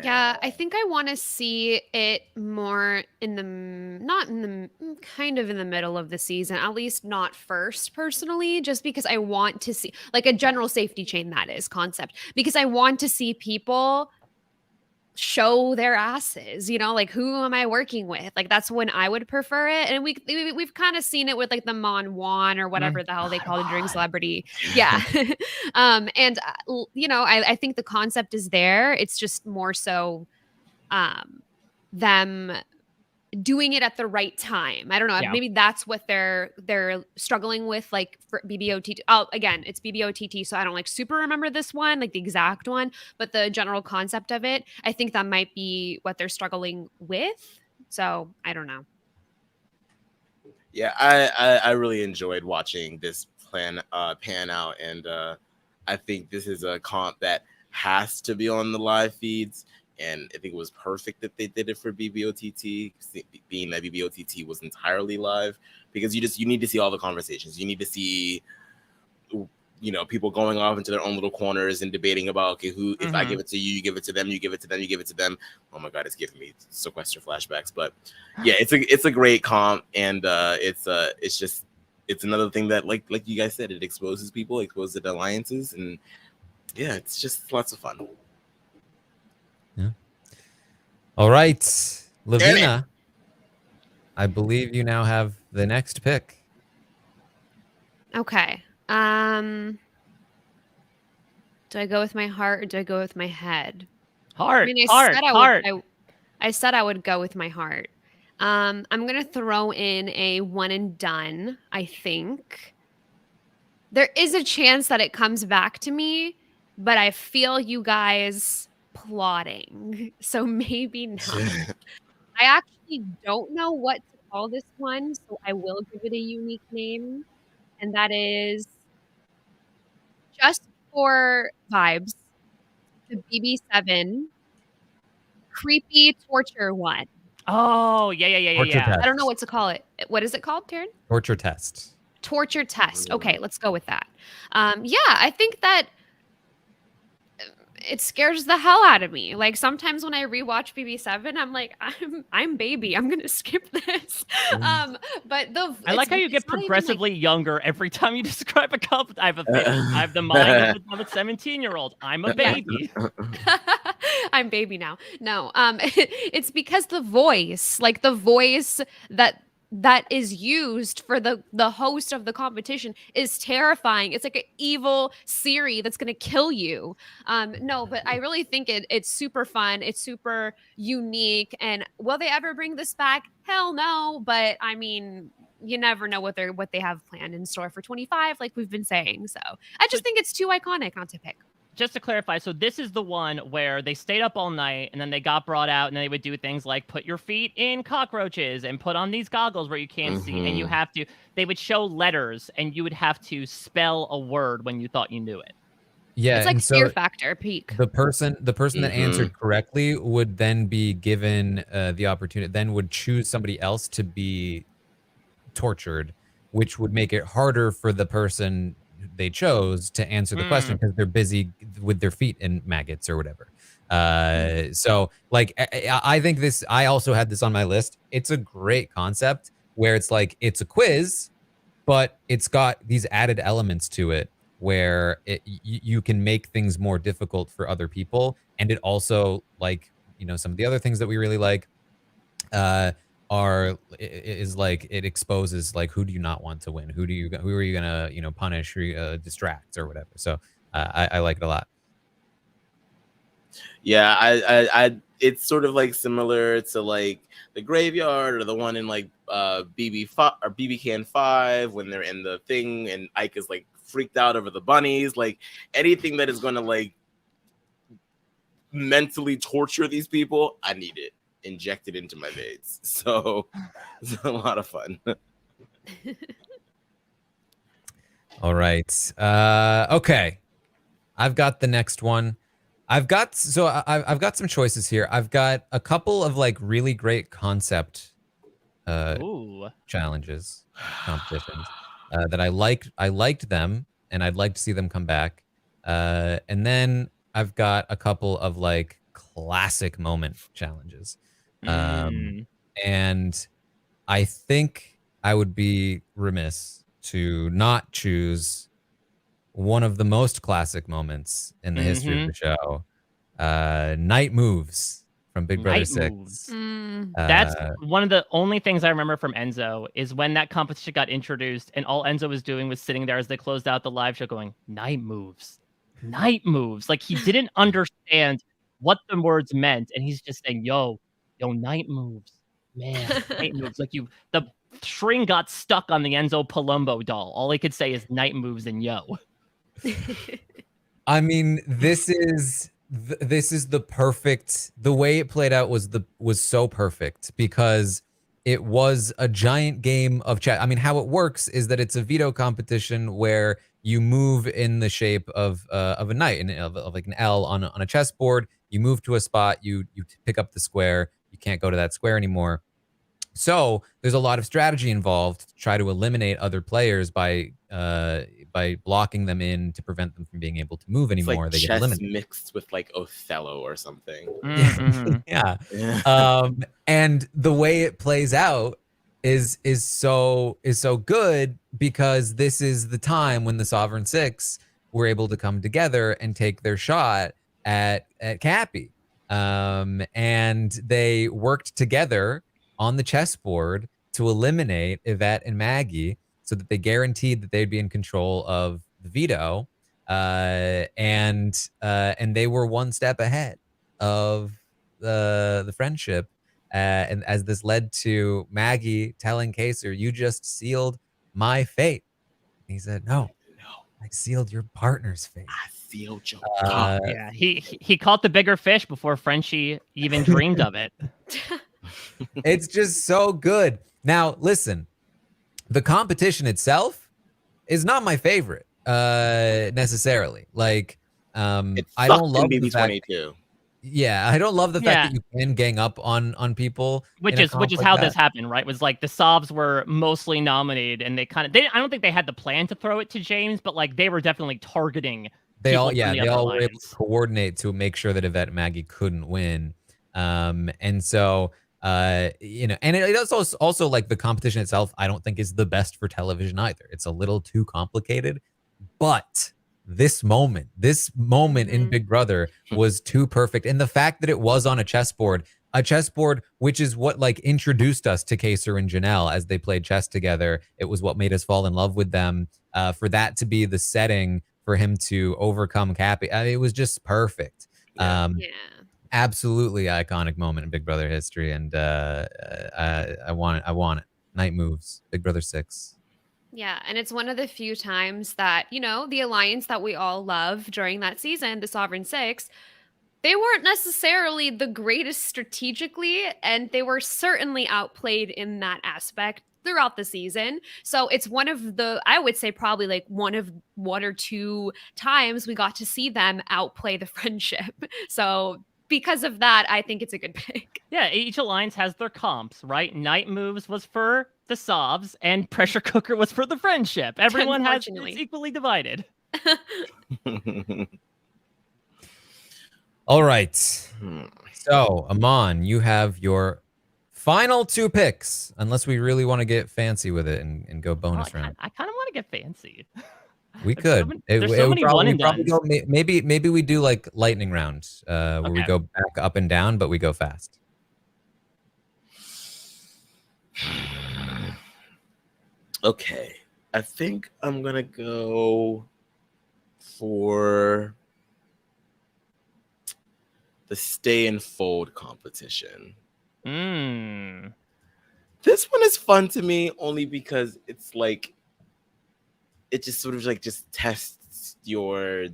Yeah, I think I want to see it more in the, not in the, kind of in the middle of the season, at least not first personally, just because I want to see like a general safety chain, that is concept, because I want to see people show their asses, you know, like who am I working with? Like that's when I would prefer it. And we've kind of seen it with like the Mon Juan or whatever the hell they called it during Celebrity. Yeah. And you know, I think the concept is there. It's just more so them doing it at the right time. I don't know. Yeah. Maybe that's what they're struggling with, like for BBOTT. Oh, again, it's BBOTT, so I don't like super remember this one, like the exact one, but the general concept of it, I think that might be what they're struggling with. So I don't know. Yeah, I really enjoyed watching this pan out, and I think this is a comp that has to be on the live feeds. And I think it was perfect that they did it for BBOTT, being that BBOTT was entirely live, because you need to see all the conversations. You need to see, you know, people going off into their own little corners and debating about, okay, who, if I give it to you, you give it to them, you give it to them, you give it to them. Oh my God, it's giving me sequester flashbacks. But yeah, it's a great comp, and it's another thing that, like you guys said, it exposes people, exposes alliances, and yeah, it's just lots of fun. Yeah. All right, Lavina, I believe you now have the next pick. Okay. Do I go with my heart or do I go with my head? Heart. I mean, I said I would go with my heart. I'm gonna throw in a one and done. I think there is a chance that it comes back to me, but I feel you guys plotting, so maybe not. I actually don't know what to call this one, so I will give it a unique name, and that is just for vibes. The BB7 creepy torture one. Oh, yeah. Torture test. I don't know what to call it. What is it called, Taryn? Torture test. Torture test. Okay, let's go with that. Yeah, I think that it scares the hell out of me. Like sometimes when I rewatch BB7, I'm like, I'm baby. I'm gonna skip this. But I like how you get progressively younger every time you describe a comp. I have the mind of a 17-year-old. I'm a baby. I'm baby now. No, it's because the voice, like the voice that is used for the host of the competition is terrifying. It's like an evil Siri that's gonna kill you. No, but I really think it's super fun. It's super unique. And will they ever bring this back? Hell no. But I mean, you never know what they have planned in store for 25, like we've been saying. So I just think it's too iconic not to pick. Just to clarify, so this is the one where they stayed up all night and then they got brought out and they would do things like put your feet in cockroaches and put on these goggles where you can't see, and they would show letters and you would have to spell a word when you thought you knew it. Yeah, it's like Fear Factor peak. The person that answered correctly would then be given the opportunity, then would choose somebody else to be tortured, which would make it harder for the person they chose to answer the question because they're busy with their feet in maggots or whatever. So like, I think this, I also had this on my list. It's a great concept where it's like, it's a quiz, but it's got these added elements to it where you can make things more difficult for other people. And it also, like, you know, some of the other things that we really like is like, it exposes like, who do you not want to win? Who are you gonna, you know, punish or distract or whatever. So I like it a lot. Yeah, I it's sort of like similar to like the graveyard or the one in like BB5 or BB Can 5 when they're in the thing and Ike is like freaked out over the bunnies. Like anything that is going to like mentally torture these people, I need it injected into my veins. So it's a lot of fun. All right. Okay. I've got the next one. I've got some choices here. I've got a couple of like really great concept challenges, competitions that I liked them, and I'd like to see them come back. And then I've got a couple of like classic moment challenges. And I think I would be remiss to not choose one of the most classic moments in the history of the show. Night Moves from Big Brother Night 6. moves. Mm. That's Uh, one of the only things I remember from Enzo is when that competition got introduced and all Enzo was doing was sitting there as they closed out the live show going, night moves. Night moves. Like he didn't understand what the words meant. And he's just saying, yo, night moves. Man, night moves. Like the string got stuck on the Enzo Palumbo doll. All he could say is night moves and yo. I mean, this is the perfect. The way it played out was so perfect because it was a giant game of chess. I mean, how it works is that it's a veto competition where you move in the shape of a knight and of like an L on a chessboard. You move to a spot. You pick up the square. You can't go to that square anymore. So there's a lot of strategy involved to try to eliminate other players by blocking them in to prevent them from being able to move It's anymore. like They get chess eliminated. mixed with like Othello or something. Mm-hmm. Yeah. Yeah. And the way it plays out is so good because this is the time when the Sovereign Six were able to come together and take their shot at Cappy. And they worked together on the chessboard to eliminate Yvette and Maggie so that they guaranteed that they'd be in control of the veto. And they were one step ahead of the friendship. And as this led to Maggie telling Kaser, "You just sealed my fate." He said, "No, No, I sealed your partner's fate." I feel your Uh, Yeah, he caught the bigger fish before Frenchie even dreamed of it. it's just so good. Now, listen, the competition itself is not my favorite necessarily. Like, It I sucked don't in love the fact. BB22. Yeah, I don't love the fact Yeah. that you can gang up on people. Which in a is comp like how that. this happened, right? Was like the Sobs were mostly nominated, and I don't think they had the plan to throw it to James, but like they were definitely targeting They people all, from yeah, the they other all were able to alliance. coordinate to make sure that Yvette and Maggie couldn't win. And so, you know, and it is also like the competition itself, I don't think is the best for television either. It's a little too complicated, but this moment in Mhm. Big Brother was too perfect. And the fact that it was on a chessboard, which is what like introduced us to Kaser and Janelle as they played chess together. It was what made us fall in love with them. For that to be the setting for him to overcome Cappy, I mean, it was just perfect. Yeah. Yeah. Absolutely iconic moment in Big Brother history, and I want it. I want it. Night moves. Big Brother 6. Yeah, and it's one of the few times that, the alliance that we all love during that season, the Sovereign Six, they weren't necessarily the greatest strategically, and they were certainly outplayed in that aspect throughout the season. So it's one of I would say probably like one or two times we got to see them outplay the friendship. So because of that, I think it's a good pick. Yeah, each alliance has their comps, right? Night moves was for the Sobs, and pressure cooker was for the friendship. Everyone it's Unfortunately. equally divided. All right. So, Amon, you have your final two picks, unless we really want to get fancy with it and go bonus round. I kind of want to get fancy. We There's so could. many- there's so would many one and probably dones. go, maybe we do like lightning round, where we Okay. go back up and down, but we go fast. Okay. I think I'm gonna go for the stay and fold competition. Mm. This one is fun to me only because it's like it just sort of like just tests your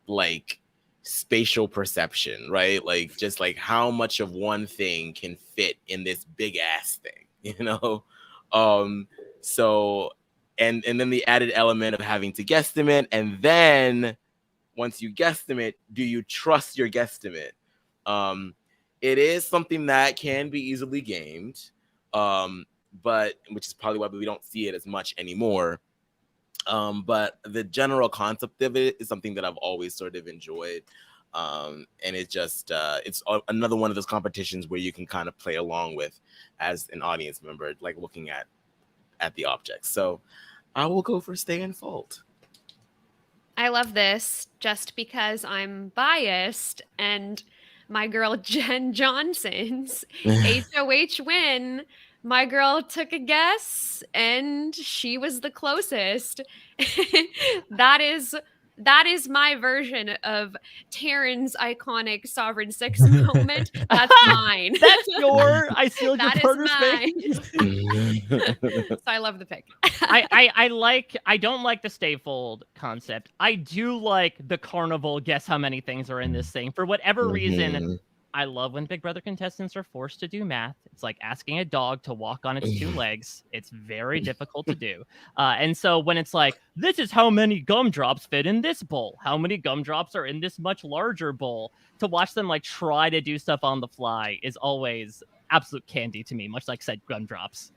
like spatial perception, right? Like just like how much of one thing can fit in this big ass thing, you know? So and then the added element of having to guesstimate, and then once you guesstimate, do you trust your guesstimate? It is something that can be easily gamed, but which is probably why we don't see it as much anymore. But the general concept of it is something that I've always sort of enjoyed. And it just it's another one of those competitions where you can kind of play along with as an audience member, like looking at the objects. So I will go for stay and fold. I love this just because I'm biased, and my girl Jen Johnson's HOH win. My girl took a guess and she was the closest. That is my version of Taryn's iconic Sovereign Six moment. That's mine. That's your I sealed your That is partner's mine. fate. So I love the pick. I don't like the stay fold concept. I do like the carnival guess how many things are in this thing. For whatever reason, I love when Big Brother contestants are forced to do math. It's like asking a dog to walk on its two legs. It's very difficult to do. And so when it's like, this is how many gumdrops fit in this bowl. How many gumdrops are in this much larger bowl? To watch them like try to do stuff on the fly is always absolute candy to me, much like said gumdrops.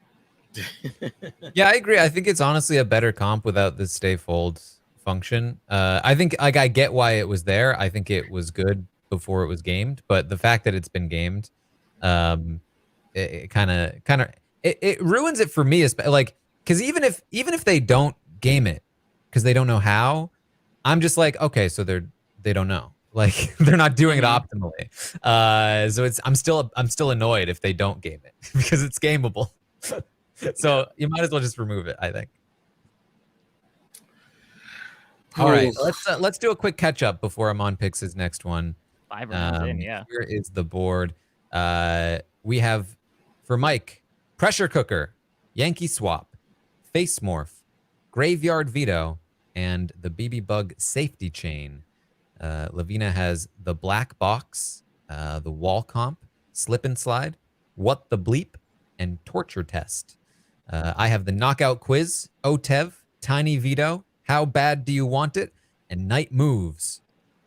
Yeah, I agree. I think it's honestly a better comp without the stay fold function. I think like I get why it was there. I think it was good before it was gamed, but the fact that it's been gamed, it kind of it ruins it for me. Like, because even if they don't game it because they don't know how, I'm just like, okay, so they don't know. Like they're not doing it optimally. So I'm still annoyed if they don't game it because it's gameable. So you might as well just remove it, I think. All right, let's do a quick catch up before Amon picks his next one. 5 rounds in, yeah. Here is the board. We have for Mike, pressure cooker, Yankee swap, face morph, graveyard veto, and the BB bug safety chain. Lavina has the black box, the wall comp, slip and slide, what the bleep, and torture test. I have the knockout quiz, OTEV, tiny veto, how bad do you want it, and night moves.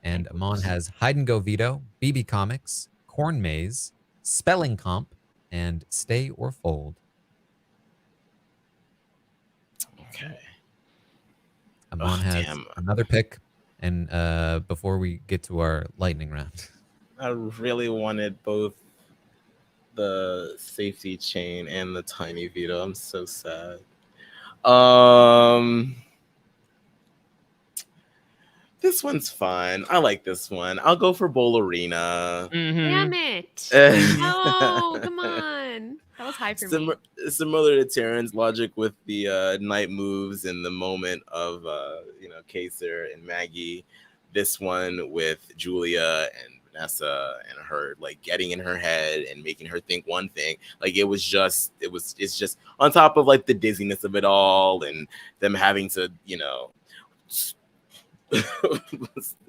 And Amon has hide and go veto, BB comics, corn maze, spelling comp, and stay or fold. Okay. Amon has another pick, and before we get to our lightning round. I really wanted both the safety chain and the tiny veto. I'm so sad. This one's fun. I like this one. I'll go for Bowl Arena. Damn it. No, come on. That was high for me. Similar to Terrence's logic with the night moves and the moment of Kaser and Maggie. This one with Julia and Vanessa and her like getting in her head and making her think one thing. Like it's just on top of like the dizziness of it all and them having to,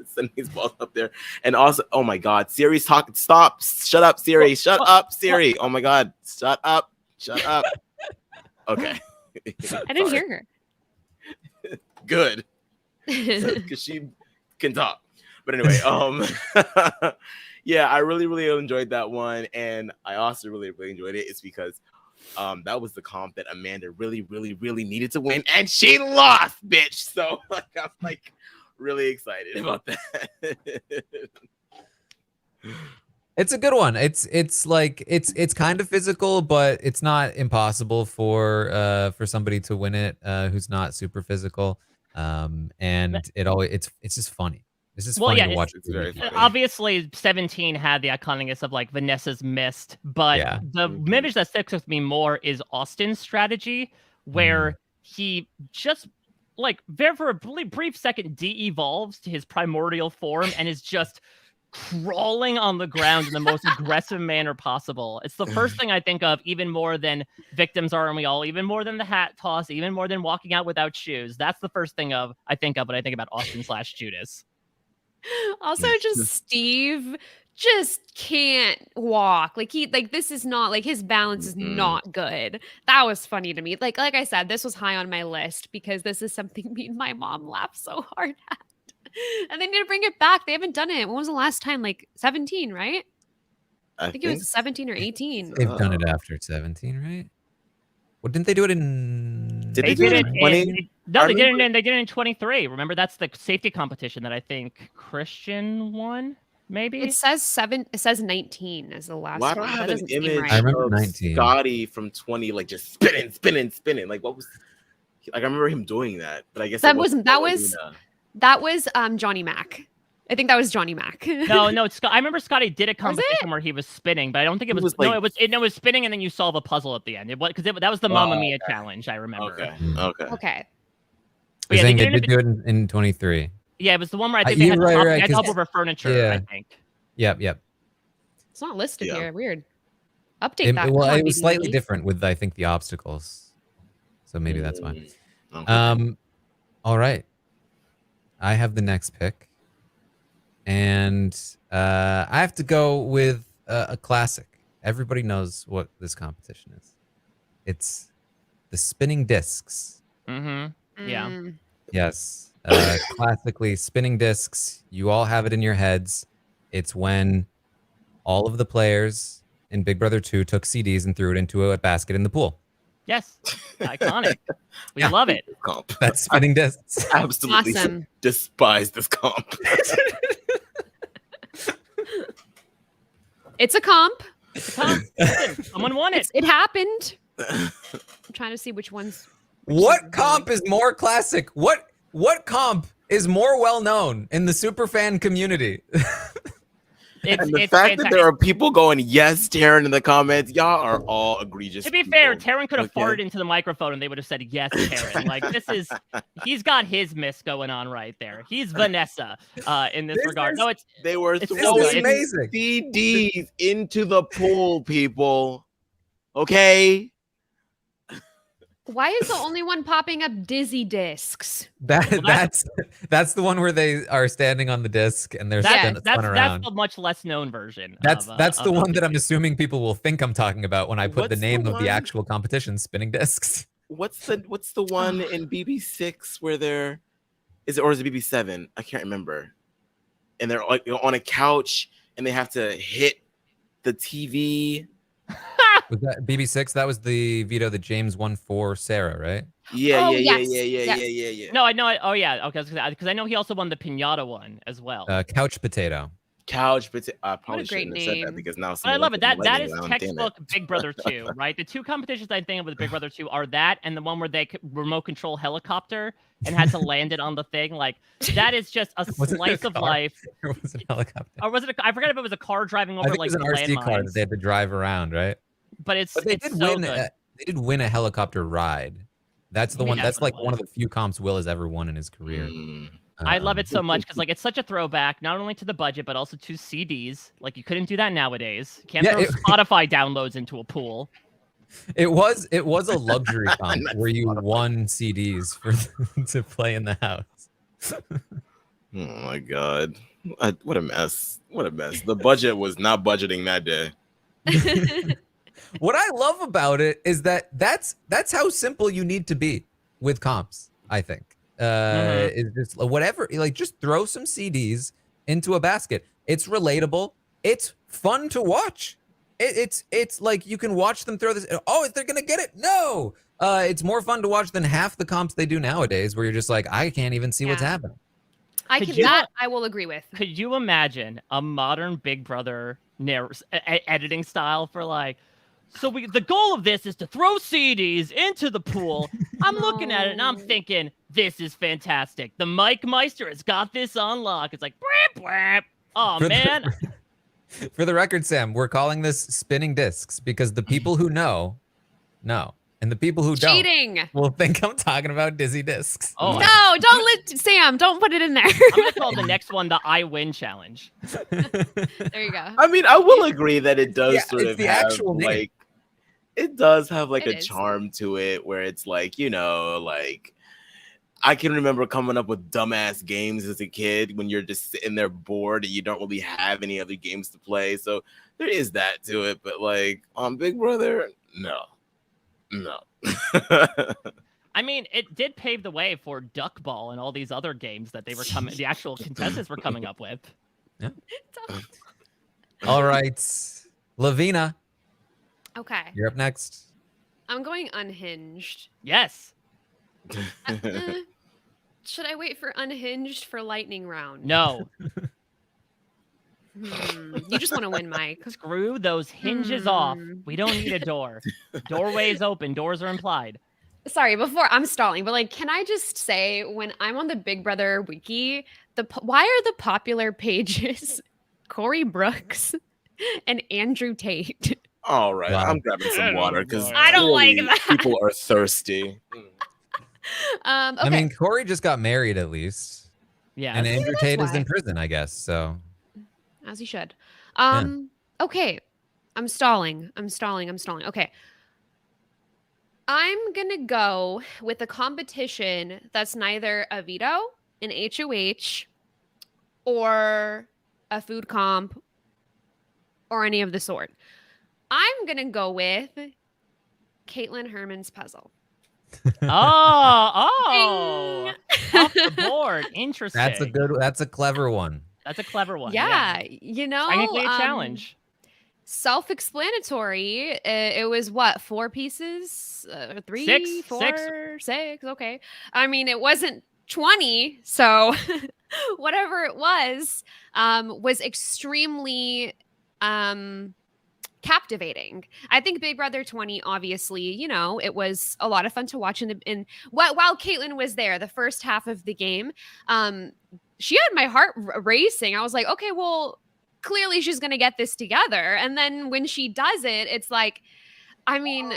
send these balls up there. And also, oh my God, Siri's talking. Stop. Shut up, Siri. Shut up, Siri. Oh my God. Shut up. Shut up. Okay. I didn't hear her. Good. Because she can talk. But anyway, yeah, I really, really enjoyed that one. And I also really, really enjoyed it. It's because that was the comp that Amanda really, really, really needed to win. And she lost, bitch. So I'm like really excited about that. It's a good one. It's kind of physical, but it's not impossible for somebody to win it who's not super physical. And it's just funny. It's just funny to watch. It's very funny. Obviously, 17 had the iconicness of like Vanessa's mist, but the image that sticks with me more is Austin's strategy, where he just like for a really brief second de-evolves to his primordial form and is just crawling on the ground in the most aggressive manner possible. It's the first thing I think of, even more than victims aren't we all, even more than the hat toss, even more than walking out without shoes. That's the first thing I think of when I think about Austin/Judas. Also, just Steve just can't walk. This is not like his balance is not good. That was funny to me. Like I said, this was high on my list because this is something me and my mom laughed so hard at. And they need to bring it back. They haven't done it. When was the last time? Like 17, right? I think it was 17 or 18. They've done it after 17, right? Well, didn't they do it in? Did they do it in 20? No, they did it in 23. Remember, that's the safety competition that I think Christian won. Maybe it says 7. It says 19 as the last. Why do one. I have That an doesn't seem image right. I remember of 19. Scotty from 20, like just spinning? Like what was? Like I remember him doing that, but I guess that was Johnny Mac. I think that was Johnny Mac. No, I remember Scotty did a Was it? competition where he was spinning, but I don't think it It was. was No, it was spinning, and then you solve a puzzle at the end. It was because that was the Mamma Mia challenge. I remember. Okay. Okay. But You're saying they they did do it in 23. Yeah, it was the one where I think You're they had to right, top, right, they had to 'cause- top over furniture. yeah. I think. Yep. It's not listed Yeah. here. Weird. Update that. Well, Come on, it was slightly BB. different with, I think, the obstacles. So maybe that's why. Okay. All right. I have the next pick. And I have to go with a classic. Everybody knows what this competition is. It's the spinning discs. Mm-hmm. Yeah. Mm. Yes. Classically, spinning discs. You all have it in your heads. It's when all of the players in Big Brother 2 took CDs and threw it into a basket in the pool. Yes. Iconic. We Yeah. love it. Comp. That's spinning discs. Absolutely Awesome. despise this comp. It's a comp. Listen, someone won it. It happened. I'm trying to see which ones. What comp is more classic? What comp is more well known in the superfan community? And the fact that there are people going, yes, Taryn, in the comments, y'all are all egregious. To be fair, people. Taryn could have Okay. farted into the microphone and they would have said, yes, Taryn. Like, he's got his miss going on right there. He's Vanessa in this regard. No, They were It's throwing so good. Amazing. CDs into the pool, people. Okay? Why is the only one popping up Dizzy discs? That's the one where they are standing on the disc and they're spun that's around. the much less known version. That's of the one that I'm assuming people will think I'm talking about when I put the What's name the of the one- actual competition, spinning discs. What's the one in BB6 where they're or is it BB7? I can't remember. And they're like on a couch and they have to hit the TV. Was that BB6? That was the veto that James won for Sarah, right? Yeah. Yes. No, I know. Oh, yeah. Okay, because I know he also won the Pinata one as well. Couch potato. Couch potato. I probably great shouldn't have said that name. because now But I love it. That is around, textbook Big Brother 2, right? The two competitions I think of with Big Brother 2 are that and the one where they remote control helicopter and had to land it on the thing. Like, that is just a Was it a slice of car? life. Or was it a helicopter? Or was it? I forget if it was a car driving I over think like it was an the RC car that landmines. they had to drive around, right? But it's But they it's did so win. good. They did win a helicopter ride. That's the Maybe one. that's That's what it like one of was. the few comps Will has ever won in his career. I love it so much because like it's such a throwback, not only to the budget but also to CDs. Like you couldn't do that nowadays. You can't Yeah, throw Spotify downloads into a pool. It was a luxury comp where you won CDs to play in the house. Oh my god. What a mess. What a mess. The budget was not budgeting that day. What I love about it is that's how simple you need to be with comps, I think. Is just whatever, like just throw some CDs into a basket. It's relatable. It's fun to watch. It's like you can watch them throw this. Oh, they're gonna get it. No, it's more fun to watch than half the comps they do nowadays, where you're just like, I can't even see what's Yeah. happening. I will agree with. Could you imagine a modern Big Brother editing style for like? So the goal of this is to throw CDs into the pool. I'm looking at it and I'm No. thinking, this is fantastic. The Mike Meister has got this on lock. It's like, bwap, bwap. Oh For the- man. For the record, Sam, we're calling this spinning discs because the people who know, and the people who don't Cheating. will think I'm talking about dizzy discs. Oh, No, don't let Sam. Don't put it in there. I'm gonna call the next one the I Win challenge. There you go. I mean, I will agree that it does Yeah, sort it's of the have actual name. like it does have like It a is. charm to it where it's like, like I can remember coming up with dumbass games as a kid when you're just sitting there bored and you don't really have any other games to play. So there is that to it, but like on Big Brother, no. I mean, it did pave the way for Duck Ball and all these other games that they were the actual contestants were coming up with. All right, Lavina, Okay. you're up next. I'm going unhinged. Yes. Should I wait for unhinged for lightning round? No. You just want to win, Mike. Screw those hinges off. Hmm. We don't need a door. Doorways open. Doors are implied. Sorry, before I'm stalling, but like, can I just say when I'm on the Big Brother wiki, why are the popular pages Corey Brooks and Andrew Tate? All right, Wow. I'm grabbing some water because I don't like that. people are thirsty. I Okay, mean, Corey just got married at least. Yeah. And Andrew that's Tate is why. in prison, I guess. So as he should. Yeah. Okay, I'm stalling. Okay. I'm gonna go with a competition that's neither a veto, an HOH, or a food comp, or any of the sort. I'm gonna go with Caitlin Herman's puzzle. Oh, off the board. Interesting. that's a clever one. That's a clever one. Yeah, you know, Technically a challenge. Self-explanatory. It was what, 4 pieces? 3, Six. 4, 6. Okay. I mean, it wasn't 20, so whatever it was extremely captivating. I think Big Brother 20, obviously, you know, it was a lot of fun to watch while Caitlin was there, the first half of the game. She had my heart racing. I was like, okay, well, clearly she's going to get this together. And then when she does it, it's like, I mean,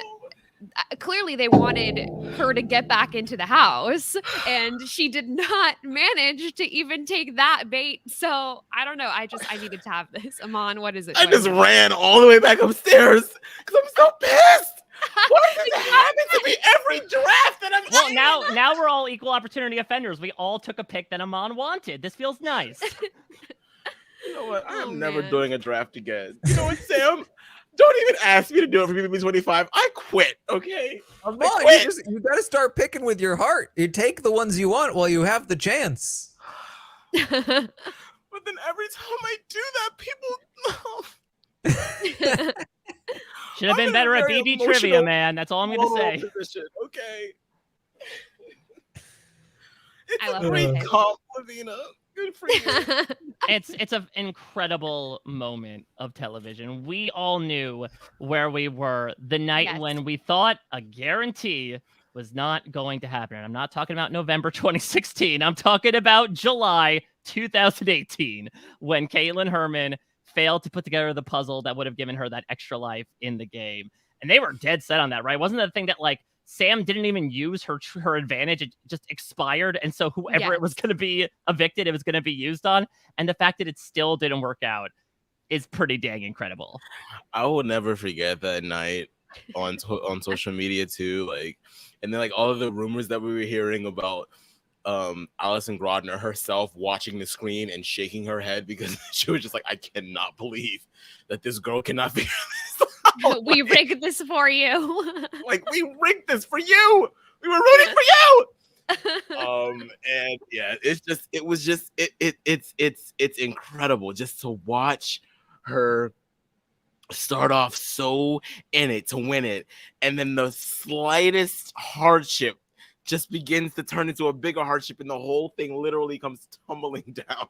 clearly they wanted her to get back into the house, and she did not manage to even take that bait. So I don't know. I needed to have this. Amon, what is it? I just ran all the way back upstairs because I'm so pissed. Why does this happen to me every draft that I'm Well, in? now we're all equal opportunity offenders. We all took a pick that Amon wanted. This feels nice. You know what? I am Oh, never man. doing a draft again. You know what, Sam? Don't even ask me to do it for BBB 25. I quit, okay? Come I on, quit. you got to start picking with your heart. You take the ones you want while you have the chance. But then every time I do that, people... Should have I'm been in a better at very BB trivia, emotional, man. That's all I'm gonna say. Position, okay? It's I a love great it. comp, Lavina. Good for you. It's an incredible moment of television. We all knew where we were the night Yes. when we thought a guarantee was not going to happen. And I'm not talking about November 2016. I'm talking about July 2018 when Caitlin Herman failed to put together the puzzle that would have given her that extra life in the game. And they were dead set on that, right? Wasn't that the thing that like Sam didn't even use her advantage. It just expired. And so whoever it was going to be evicted, it was going to be used on. And the fact that it still didn't work out is pretty dang incredible. I will never forget that night on social media too. Like, and then like all of the rumors that we were hearing about Alison Grodner herself watching the screen and shaking her head because she was just like, I cannot believe that this girl cannot figure this out. We rigged this for you. Like, we rigged this for you. We were rooting for you. And yeah, it's incredible just to watch her start off so in it to win it, and then the slightest hardship just begins to turn into a bigger hardship, and the whole thing literally comes tumbling down.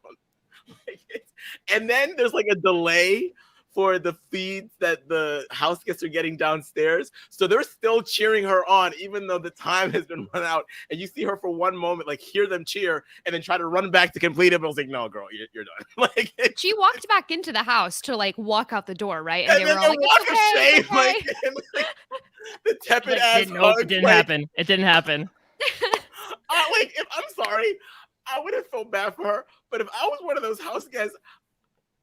And then there's like a delay for the feeds that the house guests are getting downstairs. So they're still cheering her on, even though the time has been run out. And you see her for one moment, like hear them cheer and then try to run back to complete it. But I was like, no, girl, you're done. Like, She walked back into the house to like walk out the door, right? and they then were all like, walk "It's of okay, shame, it's okay." like, and, like, the tepid Like, ass nope, hugs, it didn't like, happen. It didn't happen. I'm sorry, I would have felt bad for her, but if I was one of those house guests,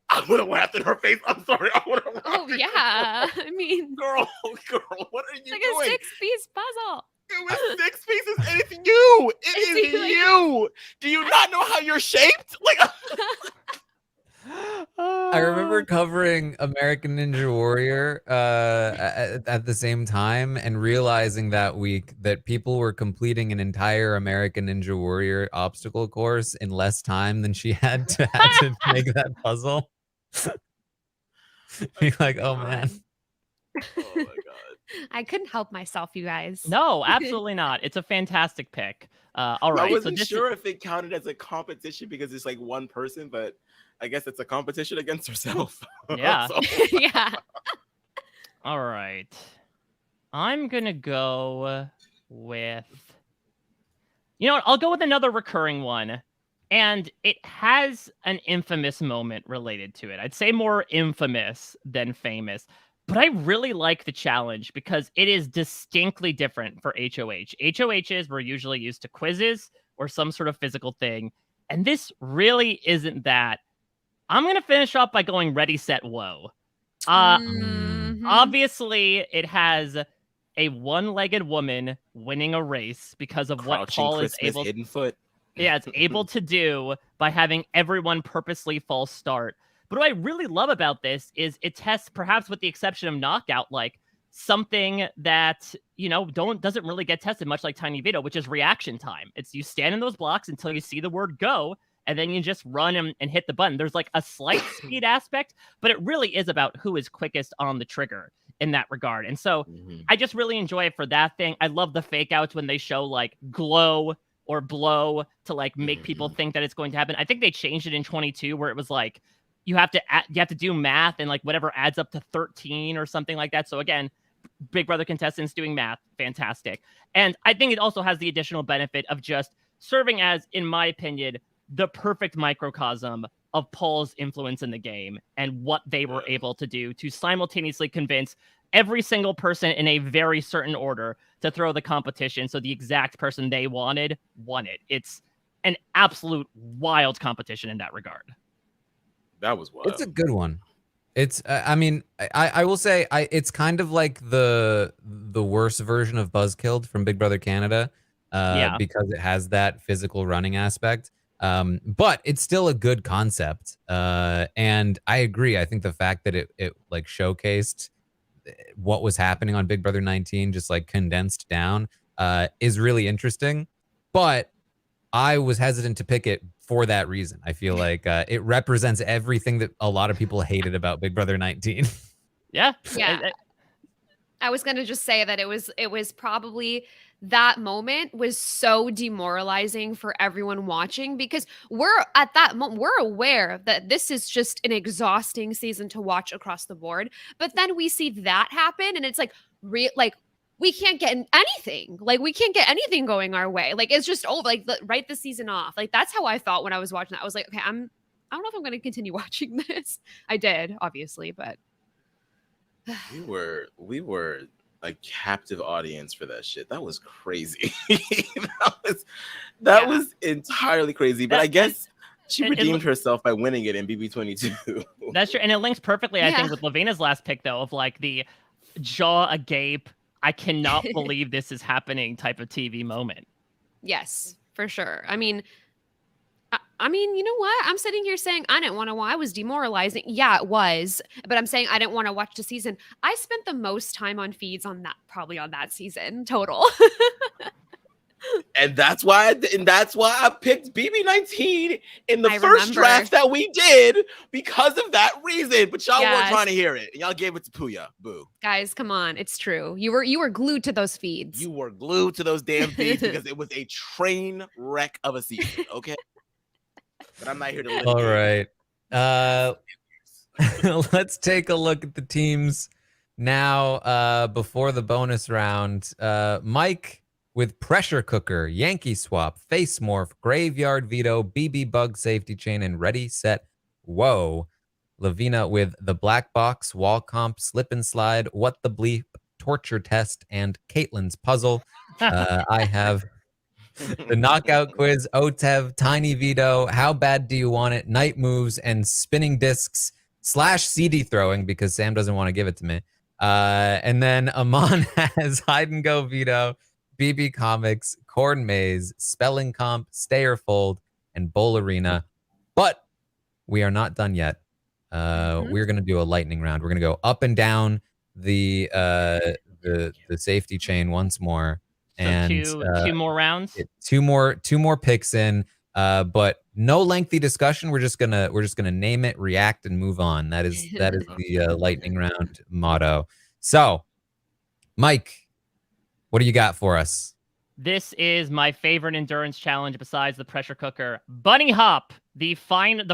I would have laughed in her face. I'm sorry, I would have. Oh yeah, I mean, girl, what are you it's like doing? a 6-piece puzzle. It was 6 pieces, and it's you. It It's is you. you. Do you not know how you're shaped? Like, I remember covering American Ninja Warrior at the same time and realizing that week that people were completing an entire American Ninja Warrior obstacle course in less time than she had to make that puzzle. You're like, oh man. oh my god. I couldn't help myself, you guys. No, absolutely not. It's a fantastic pick. All right. I wasn't this sure if it counted as a competition because it's like one person, but I guess it's a competition against herself. Yeah. So- Yeah. All right. I'm going to go with... You know what? I'll go with another recurring one. And it has an infamous moment related to it. I'd say more infamous than famous. But I really like the challenge because it is distinctly different for HOH. HOHs were usually used to quizzes or some sort of physical thing. And this really isn't that. I'm going to finish off by going ready, set, whoa. Mhm. Obviously, it has a one-legged woman winning a race because of what Crouching Paul is Christmas able... hidden foot. Yeah, it's able to do by having everyone purposely false start. But what I really love about this is it tests, perhaps with the exception of knockout, like something that, you know, doesn't really get tested much like Tiny Veto, which is reaction time. It's you stand in those blocks until you see the word go, and then you just run and hit the button. There's like a slight speed aspect, but it really is about who is quickest on the trigger in that regard. And so I just really enjoy it for that thing. I love the fake outs when they show like glow or blow to like make people think that it's going to happen. I think they changed it in 22 where it was like you have to do math and like whatever adds up to 13 or something like that. So again, Big Brother contestants doing math, fantastic. And I think it also has the additional benefit of just serving as, in my opinion, the perfect microcosm of Paul's influence in the game and what they were able to do to simultaneously convince every single person in a very certain order to throw the competition so the exact person they wanted won it. It's an absolute wild competition in that regard. That was wild. It's a good one. It's I mean, I will say it's kind of like the worst version of Buzzkilled from Big Brother Canada, because it has that physical running aspect. But it's still a good concept. And I agree. I think the fact that it like showcased what was happening on Big Brother 19, just like condensed down, is really interesting. But I was hesitant to pick it for that reason. I feel like it represents everything that a lot of people hated about Big Brother 19. Yeah. I was going to just say that it was probably that moment was so demoralizing for everyone watching because we're at that moment, we're aware that this is just an exhausting season to watch across the board. But then we see that happen and it's like, we can't get anything. Like we can't get anything going our way. Like it's just over. Like write the season off. Like that's how I felt when I was watching that. I was like, okay, I don't know if I'm going to continue watching this. I did, obviously, but we were a captive audience for that shit. That was crazy. that was entirely crazy. But I guess she redeemed herself by winning it in BB22. That's true, and it links perfectly, I think, with Lavina's last pick though, of like the jaw agape, I cannot believe this is happening type of TV moment. Yes, for sure. I mean, you know what? I'm sitting here saying I didn't want to watch. I was demoralizing. Yeah, it was. But I'm saying I didn't want to watch the season. I spent the most time on feeds on that season total. And that's why I picked BB19 in the first draft that we did because of that reason. But y'all weren't trying to hear it. Y'all gave it to Puya. Boo. Guys, come on. It's true. You were glued to those feeds. You were glued to those damn feeds because it was a train wreck of a season. Okay. But I'm not here to litigate. All right. Let's take a look at the teams now before the bonus round. Mike with Pressure Cooker, Yankee Swap, Face Morph, Graveyard Veto, BB Bug Safety Chain, and Ready, Set, Whoa. Lavina with the Black Box, Wall Comp, Slip and Slide, What the Bleep, Torture Test, and Caitlin's Puzzle. I have the Knockout Quiz, OTEV, Tiny Veto, How Bad Do You Want It, Night Moves, and Spinning Discs / CD Throwing because Sam doesn't want to give it to me. And then Amon has Hide and Go Veto, BB Comics, Corn Maze, Spelling Comp, Stay or Fold, and Bowl Arena. But we are not done yet. We're going to do a lightning round. We're going to go up and down the safety chain once more. So and two more rounds. Two more picks in, but no lengthy discussion. We're just gonna name it, react, and move on. That is the lightning round motto. So, Mike, what do you got for us? This is my favorite endurance challenge besides the pressure cooker. Bunny hop, the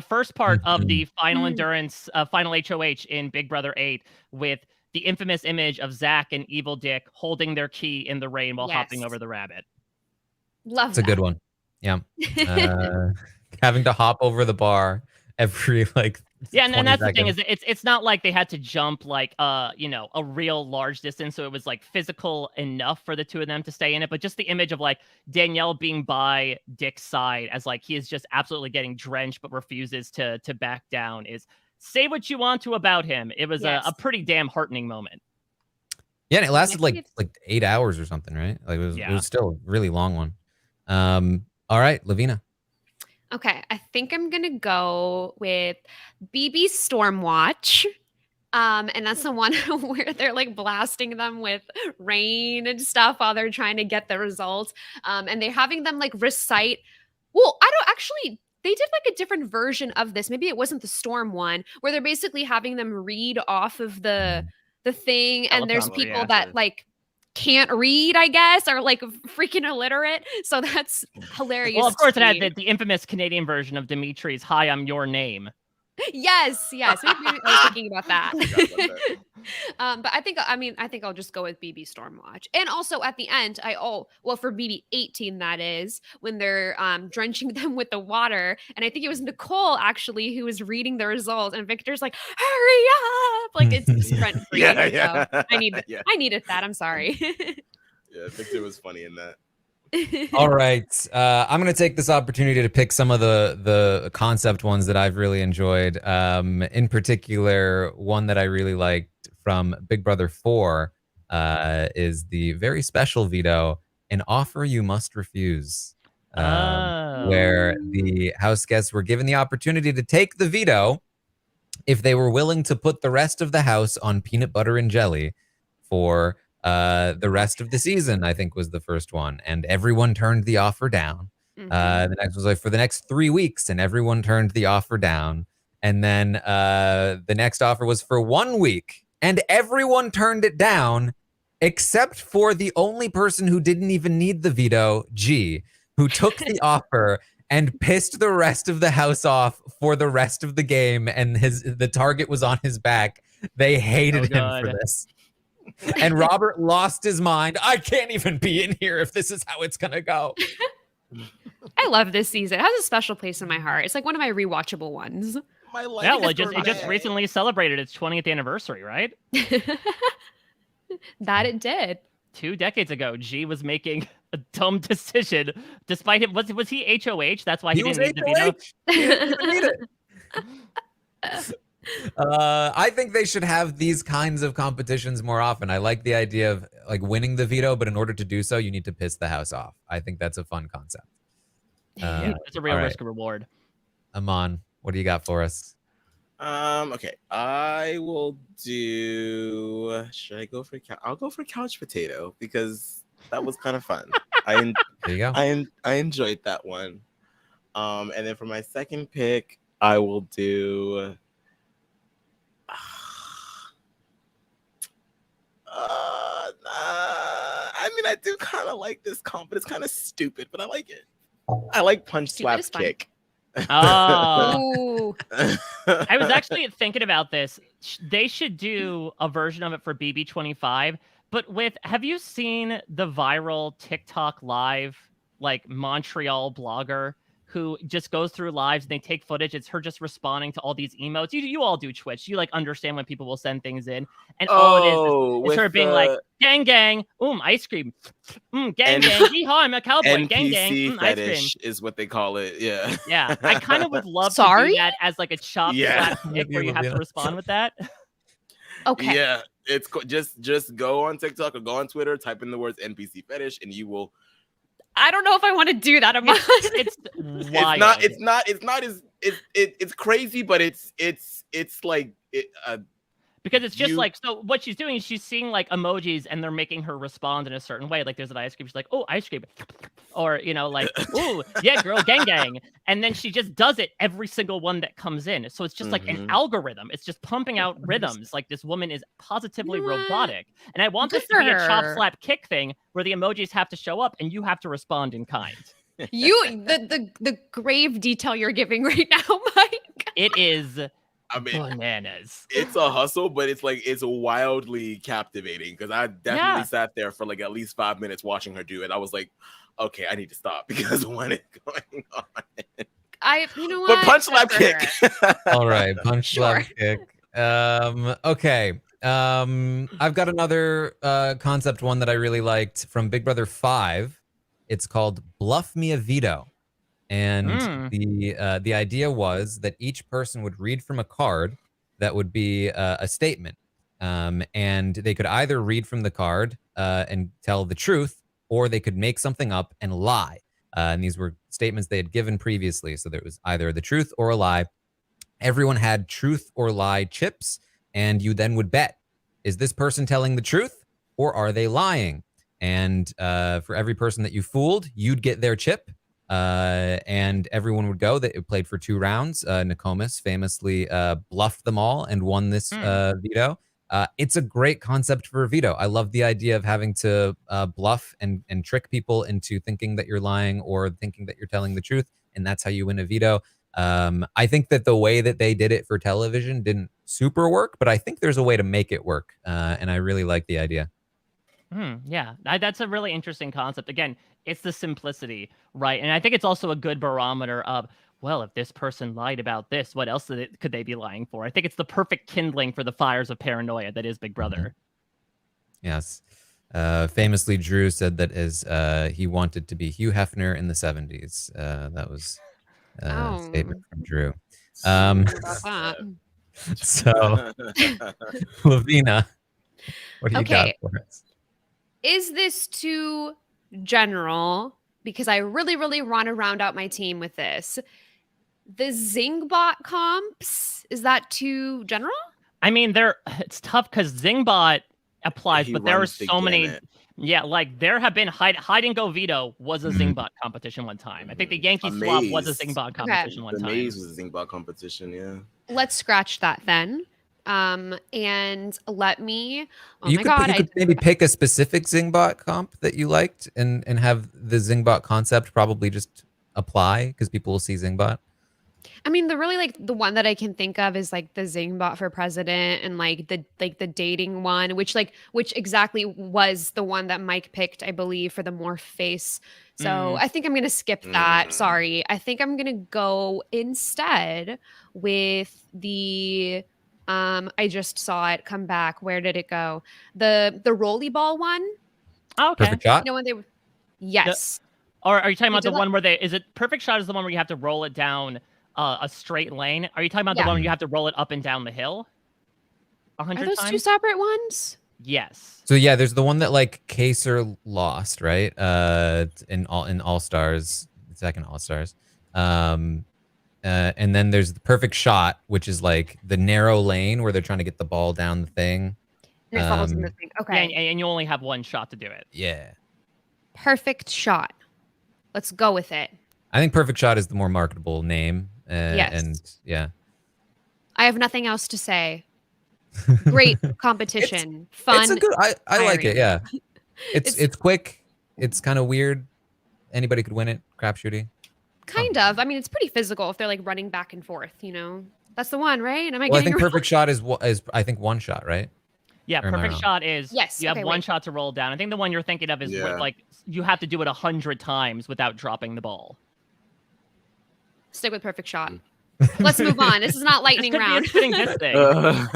first part of the final endurance, final HOH in Big Brother 8 with the infamous image of Zach and Evil Dick holding their key in the rain while hopping Yes. over the rabbit. Love It's a good one. Yeah. Having to hop over the bar every like Yeah, and 20 that's seconds. the thing is it's not like they had to jump like you know, a real large distance, so it was like physical enough for the two of them to stay in it, but just the image of like Danielle being by Dick's side as like he is just absolutely getting drenched but refuses to back down is say what you want to about him. It was Yes. a pretty damn heartening moment. Yeah, and it lasted think like 8 hours or something, right? Like it Yeah. was still a really long one. All right, Lavina. Okay, I think I'm gonna go with BB Stormwatch. And that's the one where they're like blasting them with rain and stuff while they're trying to get the results. And they're having them like recite. Well, I don't actually. They did like a different version of this. Maybe it wasn't the storm one, where they're basically having them read off of the thing, and there's Teleprompter, people yeah. that like can't read, I guess, or like freaking illiterate. So that's hilarious. Well, of course it to had me. the infamous Canadian version of Dimitri's "Hi, I'm your name." Yes, yes. Maybe I was thinking about that. Forgot about that. But I think I'll just go with BB Stormwatch. And also at the end, for BB 18 that is, when they're drenching them with the water. And I think it was Nicole actually who was reading the results, and Victor's like, hurry up! Like it's rent free. Yeah. So I needed Yeah. that. I'm sorry. Yeah, Victor was funny in that. All right. I'm going to take this opportunity to pick some of the concept ones that I've really enjoyed. In particular, one that I really liked from Big Brother 4 is the very special veto, an offer you must refuse. Where the house guests were given the opportunity to take the veto if they were willing to put the rest of the house on peanut butter and jelly for the rest of the season, I think was the first one. And everyone turned the offer down. The next was like for the next 3 weeks, and everyone turned the offer down. And then the next offer was for 1 week, and everyone turned it down, except for the only person who didn't even need the veto, G, who took the offer and pissed the rest of the house off for the rest of the game. And the target was on his back. They hated him for this. And Robert lost his mind. I can't even be in here if this is how it's gonna go. I love this season. It has a special place in my heart. It's like one of my rewatchable ones. My life Yeah, well, is it just recently celebrated its 20th anniversary, right? That it did. 2 decades ago, G was making a dumb decision, despite him. Was he HOH? That's why he didn't need the veto. He didn't even need it. I think they should have these kinds of competitions more often. I like the idea of like winning the veto, but in order to do so, you need to piss the house off. I think that's a fun concept. It's a real all right. risk and reward. Amon, what do you got for us? Okay, I will do. Should I go for? I'll go for couch potato because that was kind of fun. There you go. I enjoyed that one. And then for my second pick, I will do. I mean, I do kind of like this comp, but it's kind of stupid, but I like it. I like punch, slap, kick. Oh, Ooh. I was actually thinking about this. They should do a version of it for BB25, but with, have you seen the viral TikTok live, like Montreal blogger who just goes through lives and they take footage? It's her just responding to all these emotes. You all do Twitch. You like understand when people will send things in, and all it is her being like, gang gang, ice cream, gang gang, yeehaw, I'm a cowboy, NPC gang gang, ice cream fetish is what they call it. Yeah. Yeah, I kind of would love to do that as like a chop slap kick where you have to respond with that. Okay. Yeah, it's just go on TikTok or go on Twitter, type in the words NPC fetish, and you will. I don't know if I want to do that. It's wild. It's crazy, but it's like because it's just like, so what she's doing is she's seeing like emojis and they're making her respond in a certain way. Like there's an ice cream. She's like, oh, ice cream. Or, like, oh, yeah, girl, gang gang. And then she just does it every single one that comes in. So it's just like an algorithm. It's just pumping out rhythms. Like this woman is positively robotic. And I want this to be a chop slap kick thing where the emojis have to show up and you have to respond in kind. The grave detail you're giving right now, Mike. It is I mean, bananas. it's a hustle, but it's like it's wildly captivating because I definitely sat there for like at least 5 minutes watching her do it. I was like, okay, I need to stop because what is going on? You know But what? punch Good slap for kick. her. All right, punch Sure. slap kick. Okay. I've got another concept one that I really liked from Big Brother 5. It's called Bluff Me a Veto. And the idea was that each person would read from a card that would be a statement. And they could either read from the card and tell the truth, or they could make something up and lie. And these were statements they had given previously. So there was either the truth or a lie. Everyone had truth or lie chips, and you then would bet, is this person telling the truth or are they lying? And for every person that you fooled, you'd get their chip. And everyone would go. That it played for 2 rounds. Nokomis famously bluffed them all and won this veto. It's a great concept for a veto. I love the idea of having to bluff and trick people into thinking that you're lying or thinking that you're telling the truth, and that's how you win a veto. I think that the way that they did it for television didn't super work, but I think there's a way to make it work, and I really like the idea. Yeah, that's a really interesting concept. Again, it's the simplicity, right? And I think it's also a good barometer of, well, if this person lied about this, what else could they be lying for? I think it's the perfect kindling for the fires of paranoia that is Big Brother. Yes. Famously, Drew said that as he wanted to be Hugh Hefner in the 70s. That was a statement from Drew. About that. So, Lavina, what do you got Okay. for us? Is this too general? Because I really, really want to round out my team with this. The Zingbot comps, is that too general? I mean, it's tough because Zingbot applies, He but there are runs the so many. gamut. Yeah, like there have been hide and go veto was a Zingbot competition one time. I think the Yankee swap was a Zingbot competition one The time. maze was a Zingbot competition, yeah. Let's scratch that then. And let me. Oh You my could, god! you could maybe pick a specific Zingbot comp that you liked and have the Zingbot concept probably just apply because people will see Zingbot. I mean, the one that I can think of is like the Zingbot for president and like the dating one, which exactly was the one that Mike picked, I believe, for the morph face. So I think I'm gonna skip that. Sorry. I think I'm gonna go instead with the I just saw it come back. Where did it go? The rolly ball one. Oh, okay. Perfect shot. You know when they were yes. Or are you talking about did the one where is it perfect shot is the one where you have to roll it down a straight lane? Are you talking about the one where you have to roll it up and down the hill 100 Are those times? 2 separate ones? Yes. So yeah, there's the one that like Kaser lost, right? In All Stars, second All Stars. And then there's the perfect shot, which is like the narrow lane where they're trying to get the ball down the thing. And it falls in the thing. Okay. Yeah, and you only have one shot to do it. Yeah. Perfect shot. Let's go with it. I think perfect shot is the more marketable name. Yes. And yeah. I have nothing else to say. Great competition. Fun. It's a good. I like it. tiring. Yeah. It's quick. It's kind of weird. Anybody could win it. Crapshooty. Kind of. I mean, it's pretty physical if they're like running back and forth, you know? That's the one, right? Am I Well, I getting think it wrong? perfect shot is I think one shot, right? Yeah, Or am I perfect wrong? shot is Yes, you have okay, one wait. shot to roll down. I think the one you're thinking of is Yeah. like you have to do it 100 times without dropping the ball. Stick with perfect shot. Let's move on. This is not lightning This could be round. interesting this thing. I'm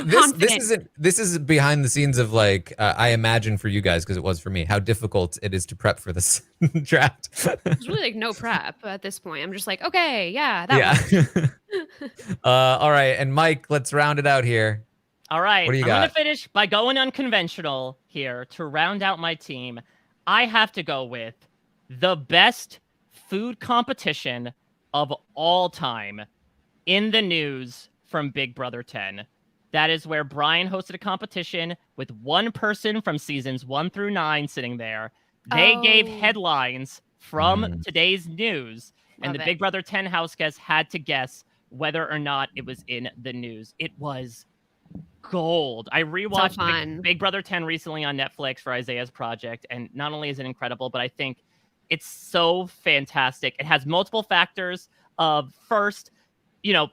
confident. This is behind the scenes of like I imagine for you guys because it was for me how difficult it is to prep for this draft. There's really like no prep at this point. I'm just like, okay, yeah, that one. All right, and Mike, let's round it out here. All right, What do you I'm gonna got? finish by going unconventional here to round out my team. I have to go with the best food competition of all time in the news from Big Brother 10. That is where Brian hosted a competition with one person from seasons 1 through 9 sitting there. They gave Oh. headlines from today's news, and Love the it. Big Brother 10 house guests had to guess whether or not it was in the news. It was gold. I rewatched fun. Big Brother 10 recently on Netflix for Isaiah's project, and not only is it incredible, but I think it's so fantastic. It has multiple factors of first,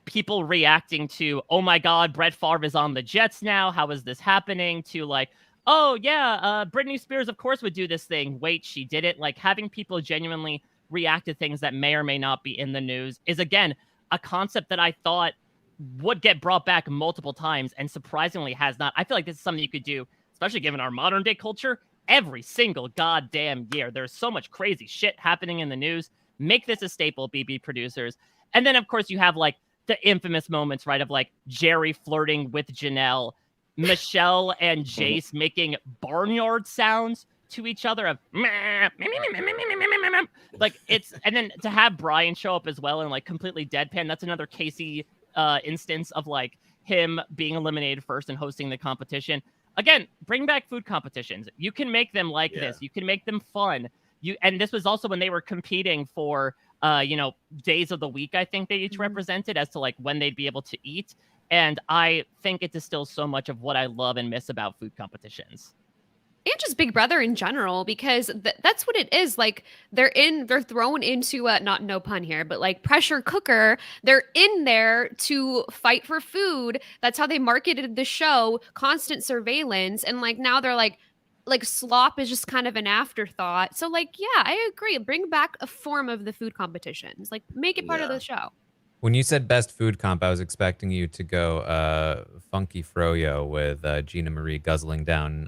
people reacting to, oh my God, Brett Favre is on the Jets now. How is this happening? To like, oh yeah, Britney Spears, of course, would do this thing. Wait, she did it. Like having people genuinely react to things that may or may not be in the news is, again, a concept that I thought would get brought back multiple times and surprisingly has not. I feel like this is something you could do, especially given our modern day culture, every single goddamn year. There's so much crazy shit happening in the news. Make this a staple, BB producers. And then, of course, you have like the infamous moments, right, of like Jerry flirting with Janelle, Michelle and Jace making barnyard sounds to each other of like it's, and then to have Brian show up as well and like completely deadpan. That's another Casey instance of like him being eliminated first and hosting the competition. Again, bring back food competitions. You can make them like this. You can make them fun. And this was also when they were competing for days of the week, I think they each represented as to like when they'd be able to eat. And I think it distills so much of what I love and miss about food competitions. And just Big Brother in general, because that's what it is. Like they're thrown into a, not no pun here, but like pressure cooker. They're in there to fight for food. That's how they marketed the show, constant surveillance. And like now they're like slop is just kind of an afterthought. So like, yeah, I agree. Bring back a form of the food competitions. Like make it part of the show. When you said best food comp, I was expecting you to go Funky Froyo with Gina Marie guzzling down.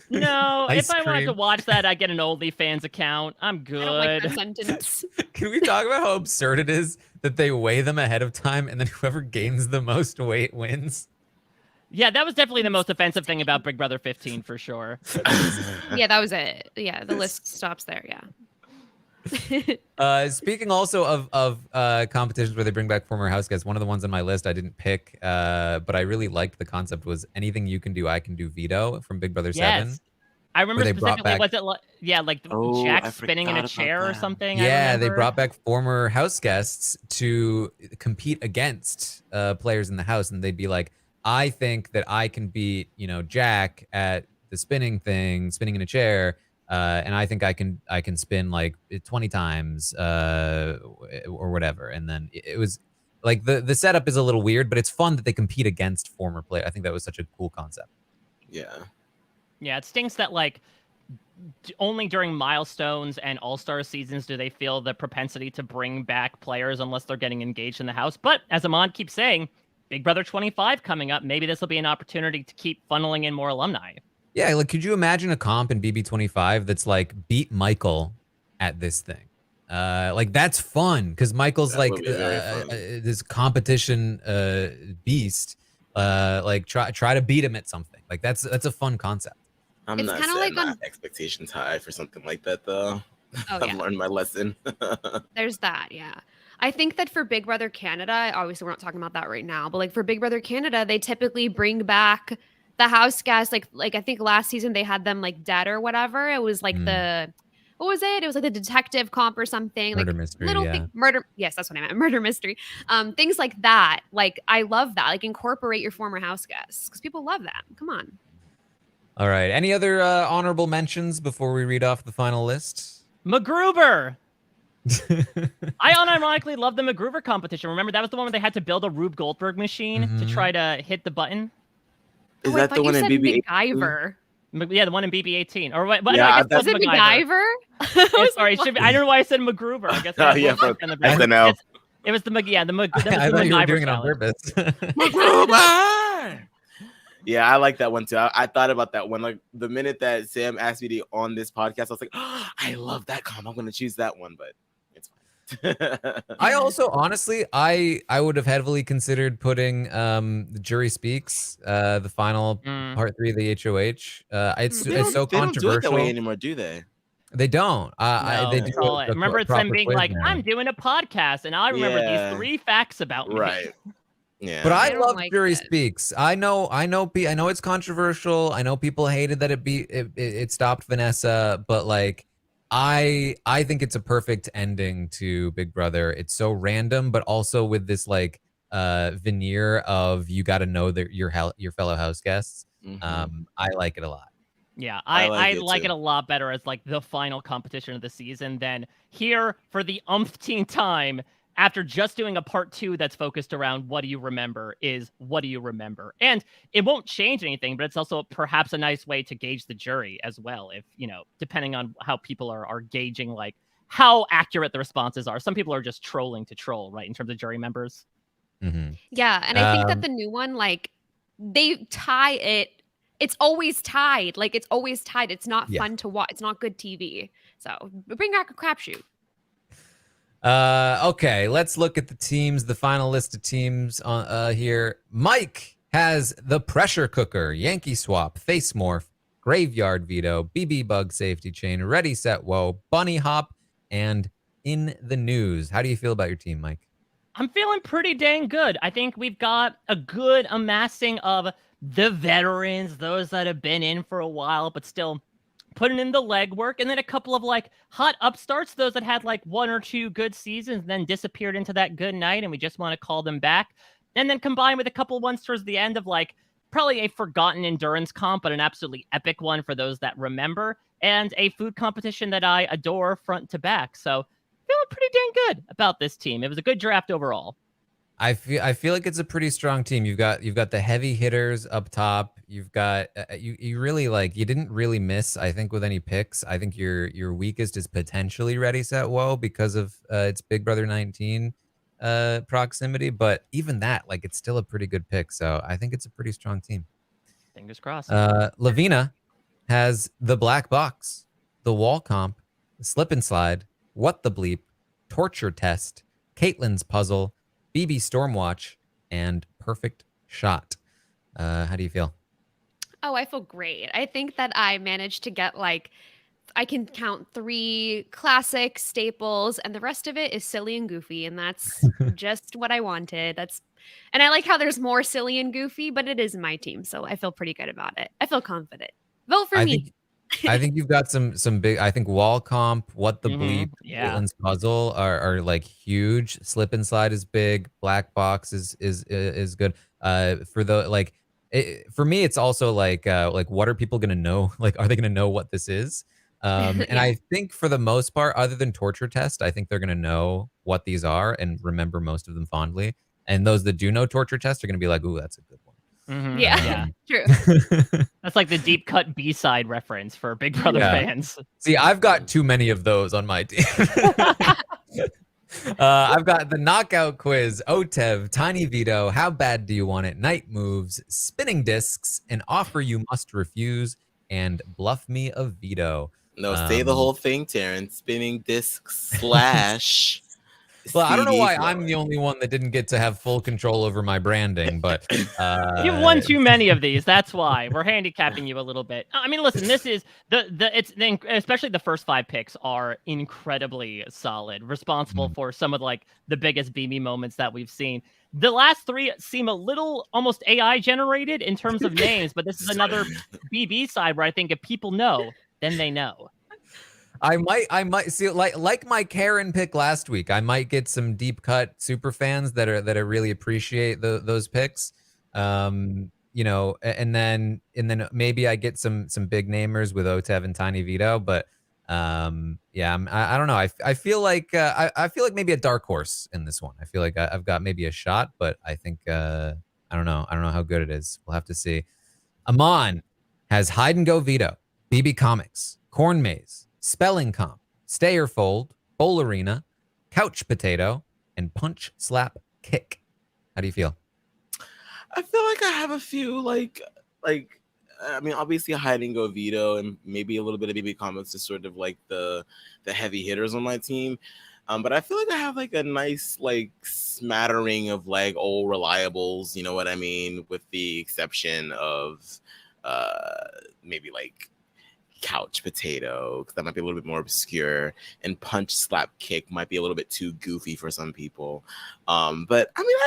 No, Ice if I wanted cream. to watch that, I'd get an OnlyFans account. I'm good. I don't like that sentence. Can we talk about how absurd it is that they weigh them ahead of time and then whoever gains the most weight wins? Yeah, that was definitely the most offensive thing about Big Brother 15 for sure. Yeah, that was it. Yeah, the list stops there. Yeah. Speaking also of competitions where they bring back former house guests, one of the ones on my list I didn't pick, but I really liked the concept was Anything You Can Do, I Can Do Veto from Big Brother 7. I remember they brought specifically, back- was it like Jack spinning in a chair or something? I Yeah, they remember. brought back former house guests to compete against players in the house, and they'd be like, I think that I can beat, Jack at the spinning thing, spinning in a chair, and I think I can spin like 20 times or whatever. And then it was like the setup is a little weird, but it's fun that they compete against former players. I think that was such a cool concept. Yeah, it stinks that like only during milestones and all-star seasons do they feel the propensity to bring back players unless they're getting engaged in the house. But as Amon keeps saying, Big Brother 25 coming up, maybe this will be an opportunity to keep funneling in more alumni. Yeah, like could you imagine a comp in BB25 that's like beat Michael at this thing? Like that's fun because Michael's like this competition beast. Like try to beat him at something. Like that's a fun concept. I'm It's not kinda setting like my expectations high for something like that though. Oh, I've yeah. learned my lesson. There's that, yeah. I think that for Big Brother Canada, obviously we're not talking about that right now, but like for Big Brother Canada, they typically bring back the house guests. Like I think last season they had them like dead or whatever. It was like what was it? It was like the detective comp or something. Murder like mystery, little yeah. murder. Yes, that's what I meant. Murder mystery. Things like that. Like I love that. Like incorporate your former house guests because people love that. Come on. All right. Any other honorable mentions before we read off the final list? MacGruber. I unironically love the MacGruber competition. Remember, that was the one where they had to build a Rube Goldberg machine to try to hit the button? Is I that thought the you one in said BB-18? MacGyver. Yeah, the one in BB-18. Or what? Yeah, I guess that's- Was it MacGyver? Yeah, sorry, it should be, I don't know why I said MacGruber. I guess. Oh, yeah, for SNL. It was the I thought you were doing it on purpose. MacGruber! Yeah, I like that one too. I thought about that one. Like the minute that Sam asked me to on this podcast, I was like, oh, I love that comp. I'm gonna choose that one, but it's fine. I also honestly, I would have heavily considered putting the Jury Speaks, the final part 3 of the HOH. It's so they don't do it that controversial. way anymore, do they? They don't. They do it the remember, it's them proper being quiz like, now. "I'm doing a podcast, and I remember Yeah. these 3 facts about me." Right. Yeah. But I don't love like Jury it. Speaks. I know it's controversial. I know people hated that it stopped Vanessa, but like I think it's a perfect ending to Big Brother. It's so random, but also with this like veneer of you got to know that your fellow house guests. I like it a lot. Yeah, I like too. it a lot better as like the final competition of the season than here for the umpteenth time. after just doing a part 2 that's focused around what do you remember is what do you remember? And it won't change anything, but it's also perhaps a nice way to gauge the jury as well. If, depending on how people are gauging, like, how accurate the responses are. Some people are just trolling to troll, right, in terms of jury members. Mm-hmm. Yeah, and I think that the new one, like, they tie it. It's always tied. Like, it's always tied. It's not fun to watch. It's not good TV. So bring back a crapshoot. Okay, let's look at the teams, the final list of teams here. Mike has the Pressure Cooker, Yankee Swap, Face Morph, Graveyard Veto, BB Bug Safety Chain, Ready Set Whoa, Bunny Hop, and In the News. How do you feel about your team, Mike? I'm feeling pretty dang good. I think we've got a good amassing of the veterans, those that have been in for a while, but still putting in the legwork, and then a couple of like hot upstarts, those that had like 1 or 2 good seasons, then disappeared into that good night, and we just want to call them back. And then combined with a couple ones towards the end of like probably a forgotten endurance comp, but an absolutely epic one for those that remember, and a food competition that I adore front to back. So feeling pretty dang good about this team. It was a good draft overall. I feel like it's a pretty strong team. You've got the heavy hitters up top. You've got you really like you didn't really miss, I think, with any picks. I think your weakest is potentially Ready Set Whoa because of its Big Brother 19 proximity, but even that, like, it's still a pretty good pick. So I think it's a pretty strong team. Fingers crossed. Lavina has the Black Box, the Wall Comp, the Slip and Slide, What the Bleep, Torture Test, Caitlin's Puzzle, BB Stormwatch, and Perfect Shot. How do you feel? Oh, I feel great. I think that I managed to get, like, I can count 3 classic staples, and the rest of it is silly and goofy, and that's just what I wanted. And I like how there's more silly and goofy, but it is my team, so I feel pretty good about it. I feel confident. Vote for me. I think you've got some big. I think Wall Comp, What the Bleep, Caitlin's Puzzle are like huge. Slip and Slide is big. Black Box is good. For the like, for me, it's also like what are people gonna know? Like, are they gonna know what this is? And I think for the most part, other than Torture Test, I think they're gonna know what these are and remember most of them fondly. And those that do know Torture Test are gonna be like, "Ooh, that's a good one." Mm-hmm. Yeah, true. That's like the deep cut B-side reference for Big Brother fans. See, I've got too many of those on my team. I've got the Knockout Quiz, OTEV, Tiny Veto, How Bad Do You Want It, Night Moves, Spinning Discs, An Offer You Must Refuse, and Bluff Me a Veto. No, say the whole thing, Terrence. Spinning discs / Well, I don't know why CD I'm the only one that didn't get to have full control over my branding, but you've won too many of these. That's why we're handicapping you a little bit. I mean, listen, this is especially the first 5 picks are incredibly solid, responsible for some of like the biggest BB moments that we've seen. The last 3 seem a little almost AI generated in terms of names, but this is another BB side where I think if people know, then they know. I might see, like my Karen pick last week. I might get some deep cut super fans that really appreciate those picks. And then maybe I get some big namers with OTEV and Tiny Veto. But I don't know. I feel like maybe a dark horse in this one. I feel like I've got maybe a shot, but I think I don't know how good it is. We'll have to see. Amon has Hide and Go Veto, BB Comics, Corn Maze, Spelling Comp, Stay or Fold, Bowl Arena, Couch Potato, and Punch Slap Kick. How do you feel? I feel like I have a few like I mean, obviously Hide and Go Veto and maybe a little bit of BB Comics is sort of like the heavy hitters on my team. But I feel like I have like a nice like smattering of like old reliables, you know what I mean, with the exception of maybe like Couch Potato, because that might be a little bit more obscure, and Punch Slap Kick might be a little bit too goofy for some people. But I mean,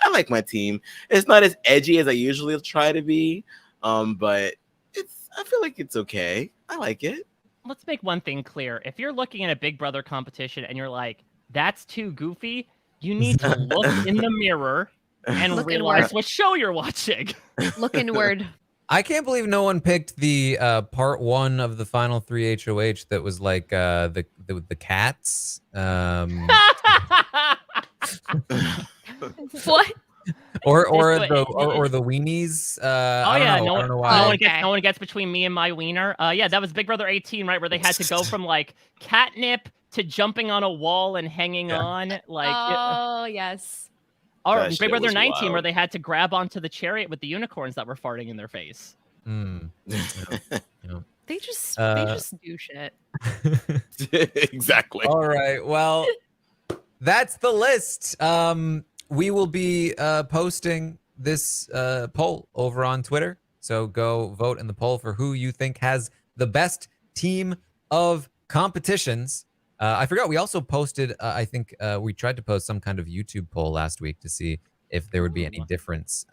I like my team. It's not as edgy as I usually try to be, but I feel like it's okay. I like it. Let's make one thing clear. If you're looking at a Big Brother competition and you're like, that's too goofy, you need to look in the mirror and realize what show you're watching. Look inward. I can't believe no one picked the part 1 of the final 3 HOH that was like the cats. What? or It's- the weenies. Oh I don't yeah, know. no I one, don't know no why. one Okay. gets, no one gets between me and my wiener. Yeah, that was Big Brother 18, right, where they had to go from like catnip to jumping on a wall and hanging Yeah. on, like, Oh, yes. or That Big shit Brother was 19, where wild. they had to grab onto the chariot with the unicorns that were farting in their face. Mm, yeah. They just do shit. Exactly. All right. Well, that's the list. We will be posting this poll over on Twitter. So go vote in the poll for who you think has the best team of competitions. I forgot we also posted, I think we tried to post some kind of YouTube poll last week to see if there would be any difference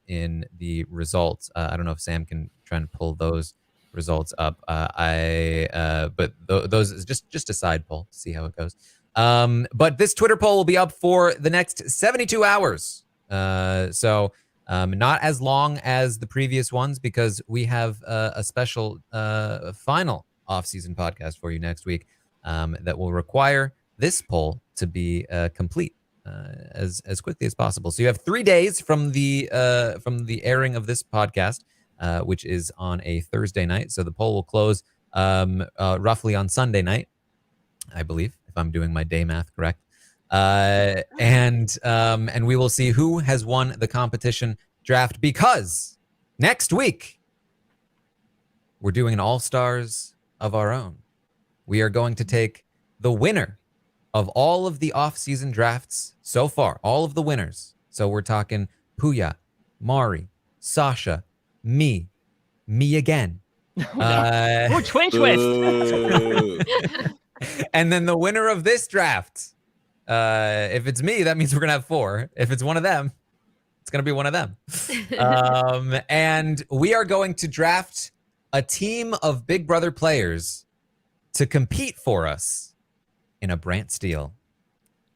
in the results. I don't know if Sam can try and pull those results up. But those is just a side poll to see how it goes. But this Twitter poll will be up for the next 72 hours. So not as long as the previous ones because we have a special final off-season podcast for you next week that will require this poll to be complete as quickly as possible. So you have 3 days from the airing of this podcast, which is on a Thursday night. So the poll will close roughly on Sunday night, I believe, if I'm doing my day math correct. And we will see who has won the competition draft because next week we're doing an all-stars of our own. We are going to take the winner of all of the off-season drafts so far, all of the winners. So we're talking Puya, Mari, Sasha, me again. Ooh, twin twist. Ooh. And then the winner of this draft, if it's me, that means we're going to have 4. If it's one of them, it's going to be one of them. And we are going to draft a team of Big Brother players to compete for us in a Brant Steal.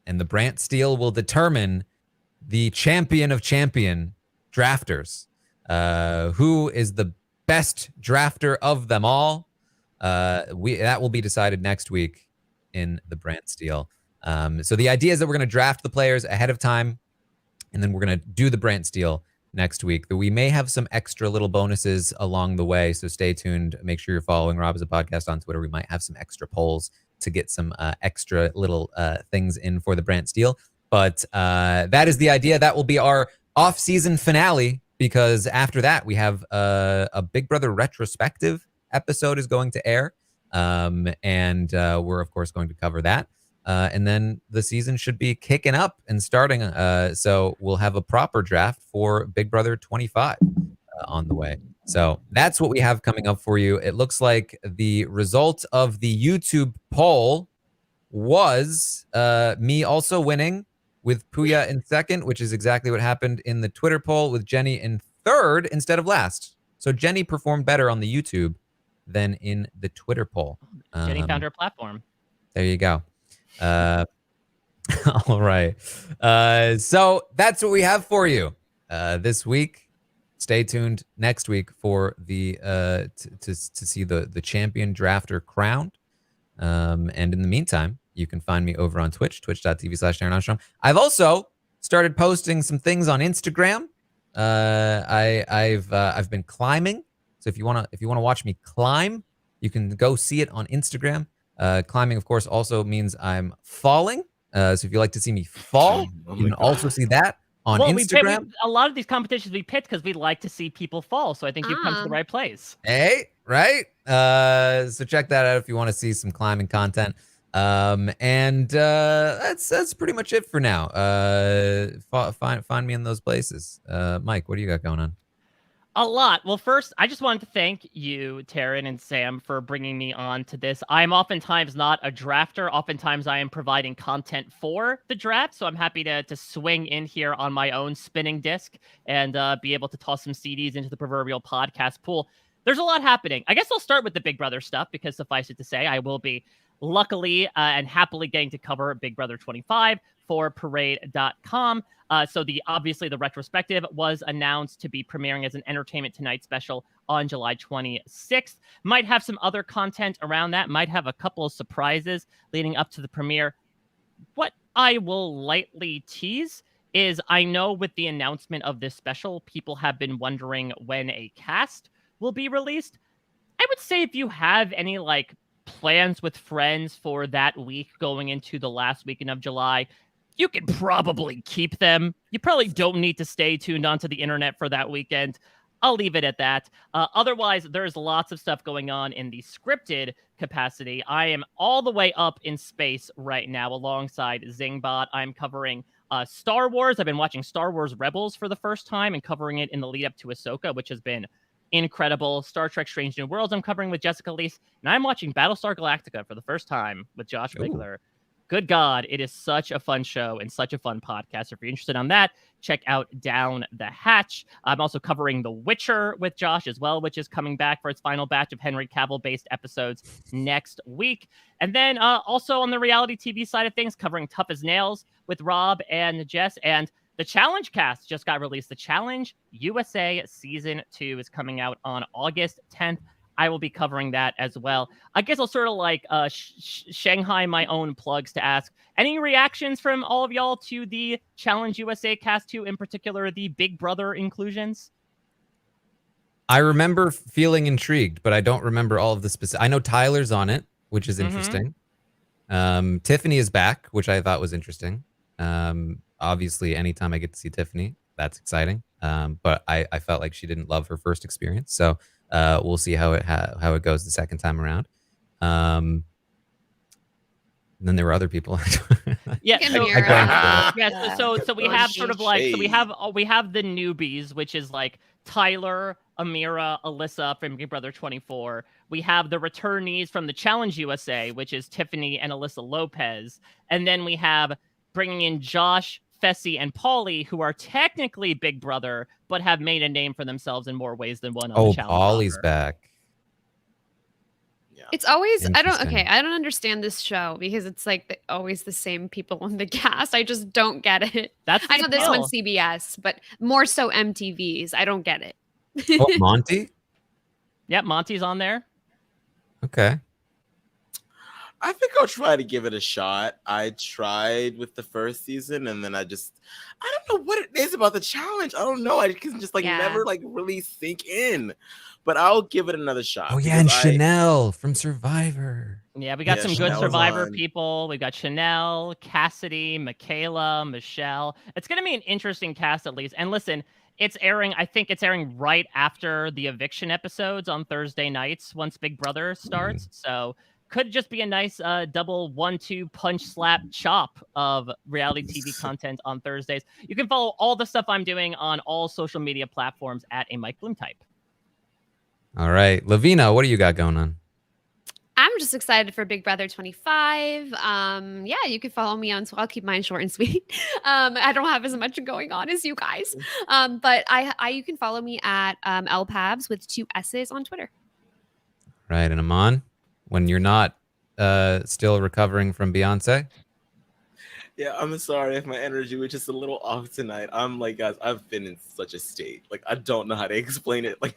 And the Brant Steal will determine the champion of champion drafters. Who is the best drafter of them all? That will be decided next week in the Brant Steal. So the idea is that we're going to draft the players ahead of time, and then we're going to do the Brant Steal next week. We may have some extra little bonuses along the way, so stay tuned. Make sure you're following Rob as a Podcast on Twitter. We might have some extra polls to get some extra little things in for the Brant Steal. But that is the idea. That will be our off-season finale, because after that, we have a Big Brother retrospective episode is going to air. And we're, of course, going to cover that. And then the season should be kicking up and starting. So we'll have a proper draft for Big Brother 25 on the way. So that's what we have coming up for you. It looks like the result of the YouTube poll was me also winning with Puya in second, which is exactly what happened in the Twitter poll, with Jenny in third instead of last. So Jenny performed better on the YouTube than in the Twitter poll. Jenny found her platform. There you go. All right. So that's what we have for you this week. Stay tuned next week for the to see the champion drafter crowned. And in the meantime, you can find me over on Twitch, twitch.tv/AaronArmstrong. I've also started posting some things on Instagram. I've been climbing. So if you wanna watch me climb, you can go see it on Instagram. Climbing, of course, also means I'm falling. So if you like to see me fall, you can also see that on Instagram. A lot of these competitions we picked because we like to see people fall. So I think you've come to the right place. Hey, right? So check that out if you want to see some climbing content. And that's pretty much it for now. Find me in those places. Mike, what do you got going on? A lot. Well, first, I just wanted to thank you, Taryn and Sam, for bringing me on to this. I'm oftentimes not a drafter. Oftentimes, I am providing content for the draft. So I'm happy to swing in here on my own spinning disc and be able to toss some CDs into the proverbial podcast pool. There's a lot happening. I guess I'll start with the Big Brother stuff because suffice it to say, I will be luckily and happily getting to cover Big Brother 25 for Parade.com. So obviously the retrospective was announced to be premiering as an Entertainment Tonight special on July 26th. Might have some other content around that. Might have a couple of surprises leading up to the premiere. What I will lightly tease is I know with the announcement of this special, people have been wondering when a cast will be released. I would say if you have any like plans with friends for that week going into the last weekend of July, you could probably keep them. You probably don't need to stay tuned onto the internet for that weekend. I'll leave it at that. Otherwise, there's lots of stuff going on in the scripted capacity. I am all the way up in space right now alongside Zingbot. I'm covering Star Wars. I've been watching Star Wars Rebels for the first time and covering it in the lead up to Ahsoka, which has been incredible. Star Trek Strange New Worlds I'm covering with Jessica Leese, and I'm watching Battlestar Galactica for the first time with Josh Wigler. Good God, it is such a fun show and such a fun podcast. If you're interested on that, check out Down the Hatch. I'm also covering The Witcher with Josh as well, which is coming back for its final batch of Henry Cavill-based episodes next week. And then also on the reality TV side of things, covering Tough as Nails with Rob and Jess. And the Challenge cast just got released. The Challenge USA Season 2 is coming out on August 10th. I will be covering that as well. I guess I'll sort of like Shanghai my own plugs to ask, any reactions from all of y'all to the Challenge USA Cast 2, in particular, the Big Brother inclusions? I remember feeling intrigued, but I don't remember all of the specific. I know Tyler's on it, which is interesting. Tiffany is back, which I thought was interesting. Obviously, anytime I get to see Tiffany, that's exciting. But I felt like she didn't love her first experience, so we'll see how it goes the second time around. And then there were other people. Yeah, so, so we have sort of like, so we have the newbies, which is like Tyler, Amira, Alyssa from Big Brother 24. We have the returnees from the Challenge USA, which is Tiffany and Alyssa Lopez. And then we have bringing in Josh, Fessy, and Pauly, who are technically Big Brother, but have made a name for themselves in more ways than one on the Challenge. Pauly's roster. back. Yeah. It's always I don't Interesting. understand this show because it's like always the same people on the cast. I just don't get it. That's the I know this appeal. one's CBS, but more so MTV's. I don't get it. Oh, Monty? Yep, Monty's on there. Okay. I think I'll try to give it a shot. I tried with the first season, and then I don't know what it is about the challenge. I don't know. I can just like Yeah. never like really sink in. But I'll give it another shot. Oh yeah, and because Chanel from Survivor. Yeah, we got Yeah, some good Chanel's Survivor on. people. We got Chanel, Cassidy, Michaela, Michelle. It's going to be an interesting cast at least. And listen, it's airing. I think it's airing right after the eviction episodes on Thursday nights once Big Brother starts. So could just be a nice double 1-2 punch slap chop of reality TV content on Thursdays. You can follow all the stuff I'm doing on all social media platforms at a Mike Bloom type. All right, Lavina, what do you got going on? I'm just excited for Big Brother 25. Yeah, you can follow me on. So I'll keep mine short and sweet. I don't have as much going on as you guys. But you can follow me at LPabs with 2 S's on Twitter. Right, and Aman, when you're not still recovering from Beyonce. Yeah, I'm sorry if my energy was just a little off tonight. I'm like, guys, I've been in such a state. Like, I don't know how to explain it. Like,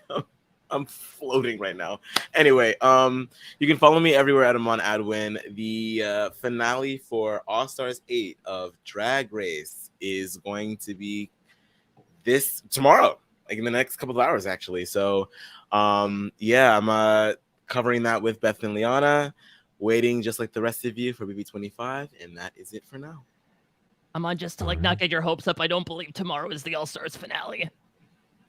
I'm floating right now. Anyway, you can follow me everywhere at Amon Adwin. The finale for All Stars 8 of Drag Race is going to be tomorrow, like in the next couple of hours, actually. So, yeah, I'm covering that with Beth and Liana, waiting just like the rest of you for BB25, and that is it for now. I'm on just to like not get your hopes up. I don't believe tomorrow is the All Stars finale.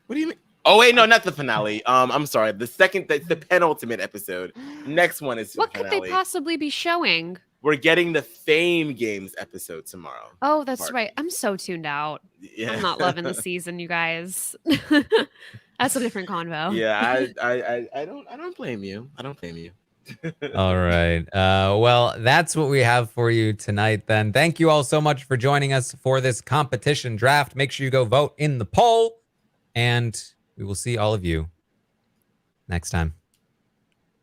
What do you mean? Oh wait, no, not the finale. I'm sorry. The penultimate episode. Next one is What the could finale. they possibly be showing? We're getting the Fame Games episode tomorrow. Oh, that's Pardon. right. I'm so tuned out. Yeah. I'm not loving the season, you guys. That's a different convo. Yeah, I don't blame you. I don't blame you. All right. Well, that's what we have for you tonight then. Thank you all so much for joining us for this competition draft. Make sure you go vote in the poll, and we will see all of you next time.